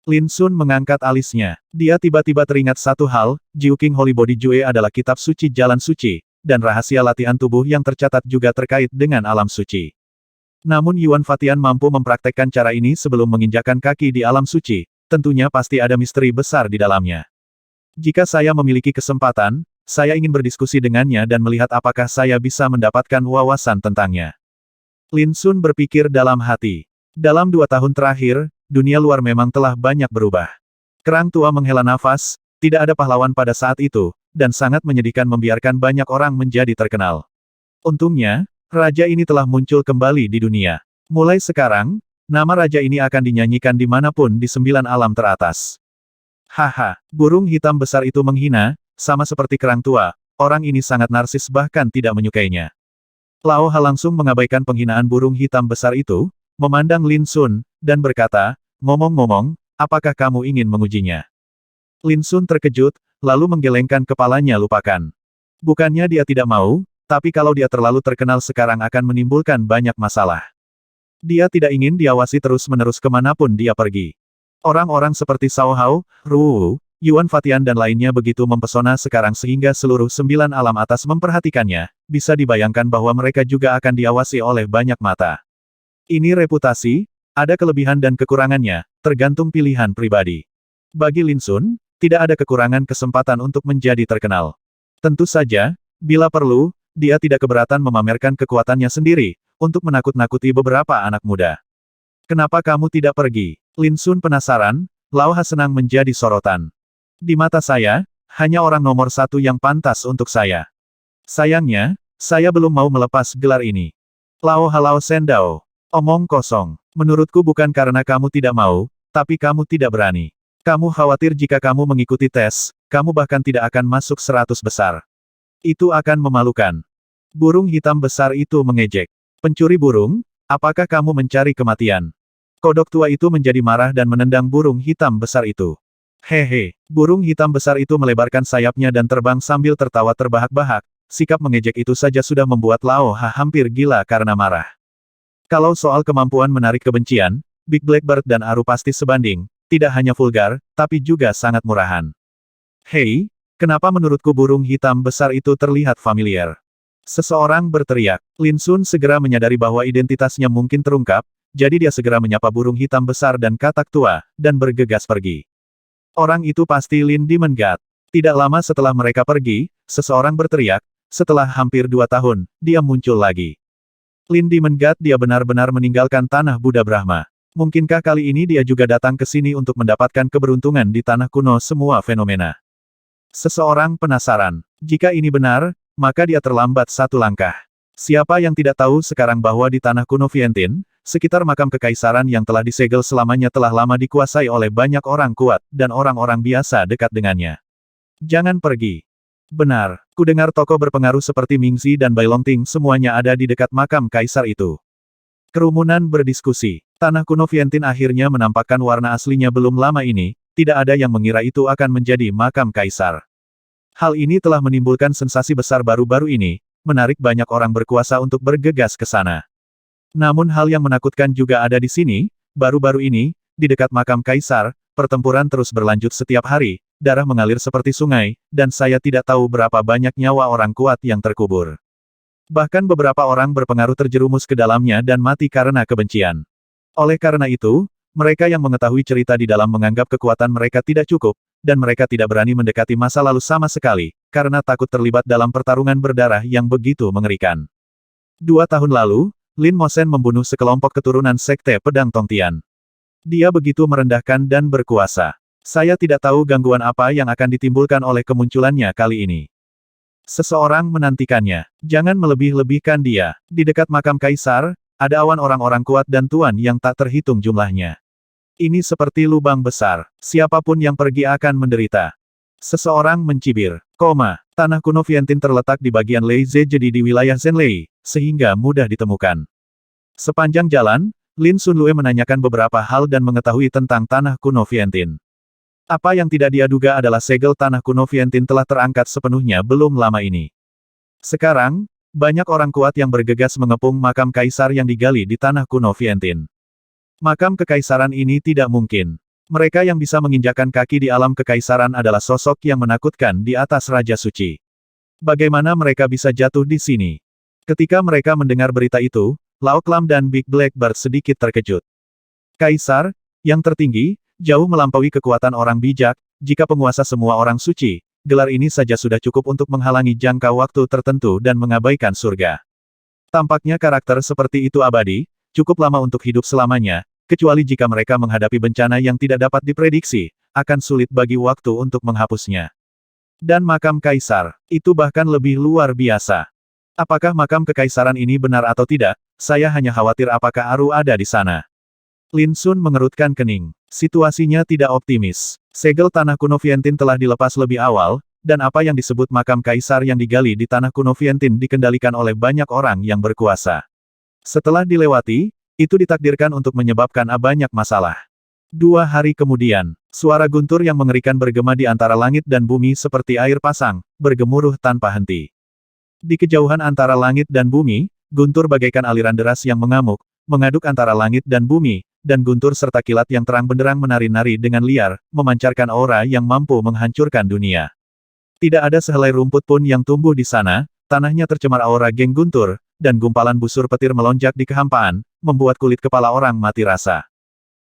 Lin Sun mengangkat alisnya. Dia tiba-tiba teringat satu hal, Jiuqing Holy Body Jue adalah kitab suci jalan suci, dan rahasia latihan tubuh yang tercatat juga terkait dengan alam suci. Namun Yuan Fatian mampu mempraktekkan cara ini sebelum menginjakkan kaki di alam suci, tentunya pasti ada misteri besar di dalamnya. Jika saya memiliki kesempatan, saya ingin berdiskusi dengannya dan melihat apakah saya bisa mendapatkan wawasan tentangnya. Lin Sun berpikir dalam hati. Dalam 2 tahun terakhir, dunia luar memang telah banyak berubah. Kerang tua menghela nafas, tidak ada pahlawan pada saat itu, dan sangat menyedihkan membiarkan banyak orang menjadi terkenal. Untungnya, raja ini telah muncul kembali di dunia. Mulai sekarang, nama raja ini akan dinyanyikan dimanapun di 9 alam teratas. Haha, burung hitam besar itu menghina, sama seperti kerang tua, orang ini sangat narsis bahkan tidak menyukainya. Lao Ha langsung mengabaikan penghinaan burung hitam besar itu, memandang Lin Sun, dan berkata, ngomong-ngomong, apakah kamu ingin mengujinya? Lin Sun terkejut, lalu menggelengkan kepalanya lupakan. Bukannya dia tidak mau, tapi kalau dia terlalu terkenal sekarang akan menimbulkan banyak masalah. Dia tidak ingin diawasi terus-menerus kemanapun dia pergi. Orang-orang seperti Cao Hao, Ru Wu, Yuan Fatian dan lainnya begitu mempesona sekarang sehingga seluruh 9 alam atas memperhatikannya, bisa dibayangkan bahwa mereka juga akan diawasi oleh banyak mata. Ini reputasi, ada kelebihan dan kekurangannya, tergantung pilihan pribadi. Bagi Lin Sun, tidak ada kekurangan kesempatan untuk menjadi terkenal. Tentu saja, bila perlu, dia tidak keberatan memamerkan kekuatannya sendiri, untuk menakut-nakuti beberapa anak muda. Kenapa kamu tidak pergi? Lin Sun penasaran, Lao Ha senang menjadi sorotan. Di mata saya, hanya orang nomor 1 yang pantas untuk saya. Sayangnya, saya belum mau melepas gelar ini. Lao Ha Lao Sendao. Omong kosong. Menurutku bukan karena kamu tidak mau, tapi kamu tidak berani. Kamu khawatir jika kamu mengikuti tes, kamu bahkan tidak akan masuk 100 besar. Itu akan memalukan. Burung hitam besar itu mengejek. Pencuri burung, apakah kamu mencari kematian? Kodok tua itu menjadi marah dan menendang burung hitam besar itu. Hehe, burung hitam besar itu melebarkan sayapnya dan terbang sambil tertawa terbahak-bahak, sikap mengejek itu saja sudah membuat Lao Ha hampir gila karena marah. Kalau soal kemampuan menarik kebencian, Big Blackbird dan Aru pasti sebanding, tidak hanya vulgar, tapi juga sangat murahan. Hei, kenapa menurutku burung hitam besar itu terlihat familiar? Seseorang berteriak. Lin Sun segera menyadari bahwa identitasnya mungkin terungkap, jadi dia segera menyapa burung hitam besar dan katak tua, dan bergegas pergi. Orang itu pasti Lin Dimengat. Tidak lama setelah mereka pergi, seseorang berteriak, setelah hampir 2 tahun, dia muncul lagi. Lin Dimengat dia benar-benar meninggalkan tanah Buddha Brahma. Mungkinkah kali ini dia juga datang ke sini untuk mendapatkan keberuntungan di tanah kuno semua fenomena? Seseorang penasaran. Jika ini benar, maka dia terlambat 1 langkah. Siapa yang tidak tahu sekarang bahwa di tanah kuno Vientin, sekitar makam kekaisaran yang telah disegel selamanya telah lama dikuasai oleh banyak orang kuat, dan orang-orang biasa dekat dengannya. Jangan pergi. Benar, kudengar tokoh berpengaruh seperti Mingzi dan Bai Longting semuanya ada di dekat makam kaisar itu. Kerumunan berdiskusi. Tanah kuno Vientin akhirnya menampakkan warna aslinya belum lama ini, tidak ada yang mengira itu akan menjadi makam kaisar. Hal ini telah menimbulkan sensasi besar baru-baru ini, menarik banyak orang berkuasa untuk bergegas ke sana. Namun hal yang menakutkan juga ada di sini, baru-baru ini, di dekat makam kaisar, pertempuran terus berlanjut setiap hari, darah mengalir seperti sungai, dan saya tidak tahu berapa banyak nyawa orang kuat yang terkubur. Bahkan beberapa orang berpengaruh terjerumus ke dalamnya dan mati karena kebencian. Oleh karena itu, mereka yang mengetahui cerita di dalam menganggap kekuatan mereka tidak cukup, dan mereka tidak berani mendekati masa lalu sama sekali, karena takut terlibat dalam pertarungan berdarah yang begitu mengerikan. 2 tahun lalu, Lin Mosen membunuh sekelompok keturunan Sekte Pedang Tongtian. Dia begitu merendahkan dan berkuasa. Saya tidak tahu gangguan apa yang akan ditimbulkan oleh kemunculannya kali ini. Seseorang menantikannya. Jangan melebih-lebihkan dia. Di dekat makam kaisar, ada awan orang-orang kuat dan tuan yang tak terhitung jumlahnya. Ini seperti lubang besar. Siapapun yang pergi akan menderita. Seseorang mencibir. Tanah kuno Vientin terletak di bagian Lei Ze jadi di wilayah Zhenlei, sehingga mudah ditemukan. Sepanjang jalan, Lin Sunlue menanyakan beberapa hal dan mengetahui tentang tanah kuno Vientin. Apa yang tidak dia duga adalah segel tanah kuno Vientin telah terangkat sepenuhnya belum lama ini. Sekarang, banyak orang kuat yang bergegas mengepung makam kaisar yang digali di tanah kuno Vientin. Makam kekaisaran ini tidak mungkin. Mereka yang bisa menginjakkan kaki di alam kekaisaran adalah sosok yang menakutkan di atas Raja Suci. Bagaimana mereka bisa jatuh di sini? Ketika mereka mendengar berita itu, Lao Klam dan Big Blackbird sedikit terkejut. Kaisar, yang tertinggi, jauh melampaui kekuatan orang bijak, jika penguasa semua orang suci, gelar ini saja sudah cukup untuk menghalangi jangka waktu tertentu dan mengabaikan surga. Tampaknya karakter seperti itu abadi, cukup lama untuk hidup selamanya, kecuali jika mereka menghadapi bencana yang tidak dapat diprediksi, akan sulit bagi waktu untuk menghapusnya. Dan makam kaisar, itu bahkan lebih luar biasa. Apakah makam kekaisaran ini benar atau tidak, saya hanya khawatir apakah Aru ada di sana. Lin Sun mengerutkan kening. Situasinya tidak optimis. Segel tanah kuno Vientin telah dilepas lebih awal, dan apa yang disebut makam kaisar yang digali di tanah kuno Vientin dikendalikan oleh banyak orang yang berkuasa. Setelah dilewati, itu ditakdirkan untuk menyebabkan banyak masalah. 2 hari kemudian, suara guntur yang mengerikan bergema di antara langit dan bumi seperti air pasang, bergemuruh tanpa henti. Di kejauhan antara langit dan bumi, guntur bagaikan aliran deras yang mengamuk, mengaduk antara langit dan bumi, dan guntur serta kilat yang terang benderang menari-nari dengan liar, memancarkan aura yang mampu menghancurkan dunia. Tidak ada sehelai rumput pun yang tumbuh di sana, tanahnya tercemar aura geng guntur, dan gumpalan busur petir melonjak di kehampaan, membuat kulit kepala orang mati rasa.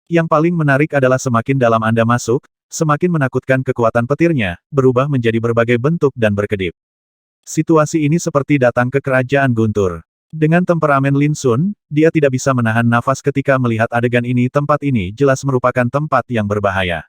Yang paling menarik adalah semakin dalam Anda masuk, semakin menakutkan kekuatan petirnya, berubah menjadi berbagai bentuk dan berkedip. Situasi ini seperti datang ke kerajaan guntur. Dengan temperamen Lin Sun, dia tidak bisa menahan nafas ketika melihat adegan ini. Tempat ini jelas merupakan tempat yang berbahaya.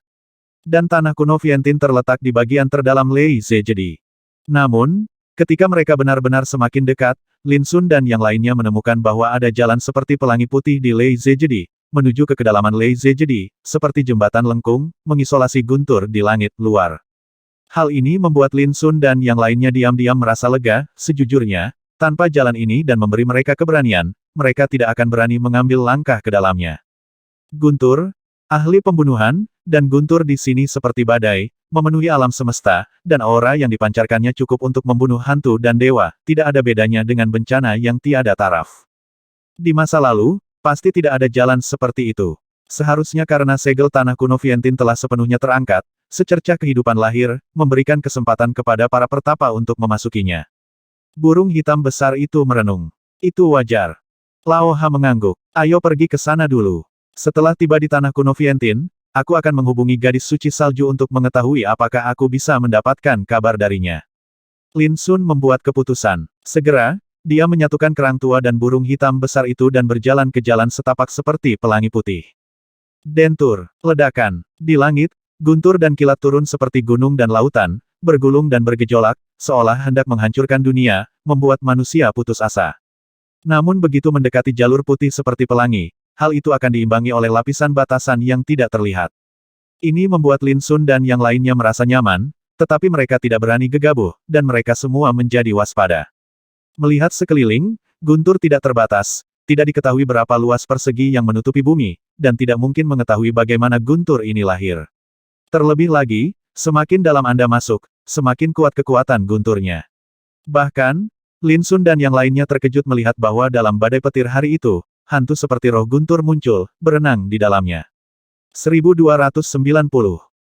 Dan tanah kuno Vientiane terletak di bagian terdalam Lei Zejedi. Namun, ketika mereka benar-benar semakin dekat, Lin Sun dan yang lainnya menemukan bahwa ada jalan seperti pelangi putih di Lei Zejedi, menuju ke kedalaman Lei Zejedi, seperti jembatan lengkung, mengisolasi guntur di langit luar. Hal ini membuat Lin Sun dan yang lainnya diam-diam merasa lega. Sejujurnya, tanpa jalan ini dan memberi mereka keberanian, mereka tidak akan berani mengambil langkah ke dalamnya. Guntur, ahli pembunuhan, dan guntur di sini seperti badai, memenuhi alam semesta, dan aura yang dipancarkannya cukup untuk membunuh hantu dan dewa, tidak ada bedanya dengan bencana yang tiada taraf. Di masa lalu, pasti tidak ada jalan seperti itu. Seharusnya karena segel tanah kuno Vientiane telah sepenuhnya terangkat, secercah kehidupan lahir, memberikan kesempatan kepada para pertapa untuk memasukinya. Burung hitam besar itu merenung. Itu wajar. Lao Ha mengangguk. Ayo pergi ke sana dulu. Setelah tiba di tanah kuno Vientiane, aku akan menghubungi gadis suci salju untuk mengetahui apakah aku bisa mendapatkan kabar darinya. Lin Sun membuat keputusan. Segera, dia menyatukan kerang tua dan burung hitam besar itu dan berjalan ke jalan setapak seperti pelangi putih. Dentur, ledakan. Di langit, guntur dan kilat turun seperti gunung dan lautan, bergulung dan bergejolak, seolah hendak menghancurkan dunia, membuat manusia putus asa. Namun begitu mendekati jalur putih seperti pelangi, hal itu akan diimbangi oleh lapisan batasan yang tidak terlihat. Ini membuat Lin Sun dan yang lainnya merasa nyaman, tetapi mereka tidak berani gegabah, dan mereka semua menjadi waspada. Melihat sekeliling, guntur tidak terbatas, tidak diketahui berapa luas persegi yang menutupi bumi, dan tidak mungkin mengetahui bagaimana guntur ini lahir. Terlebih lagi, semakin dalam Anda masuk, semakin kuat kekuatan gunturnya. Bahkan, Lin Sun dan yang lainnya terkejut melihat bahwa dalam badai petir hari itu, hantu seperti roh guntur muncul, berenang di dalamnya. 1290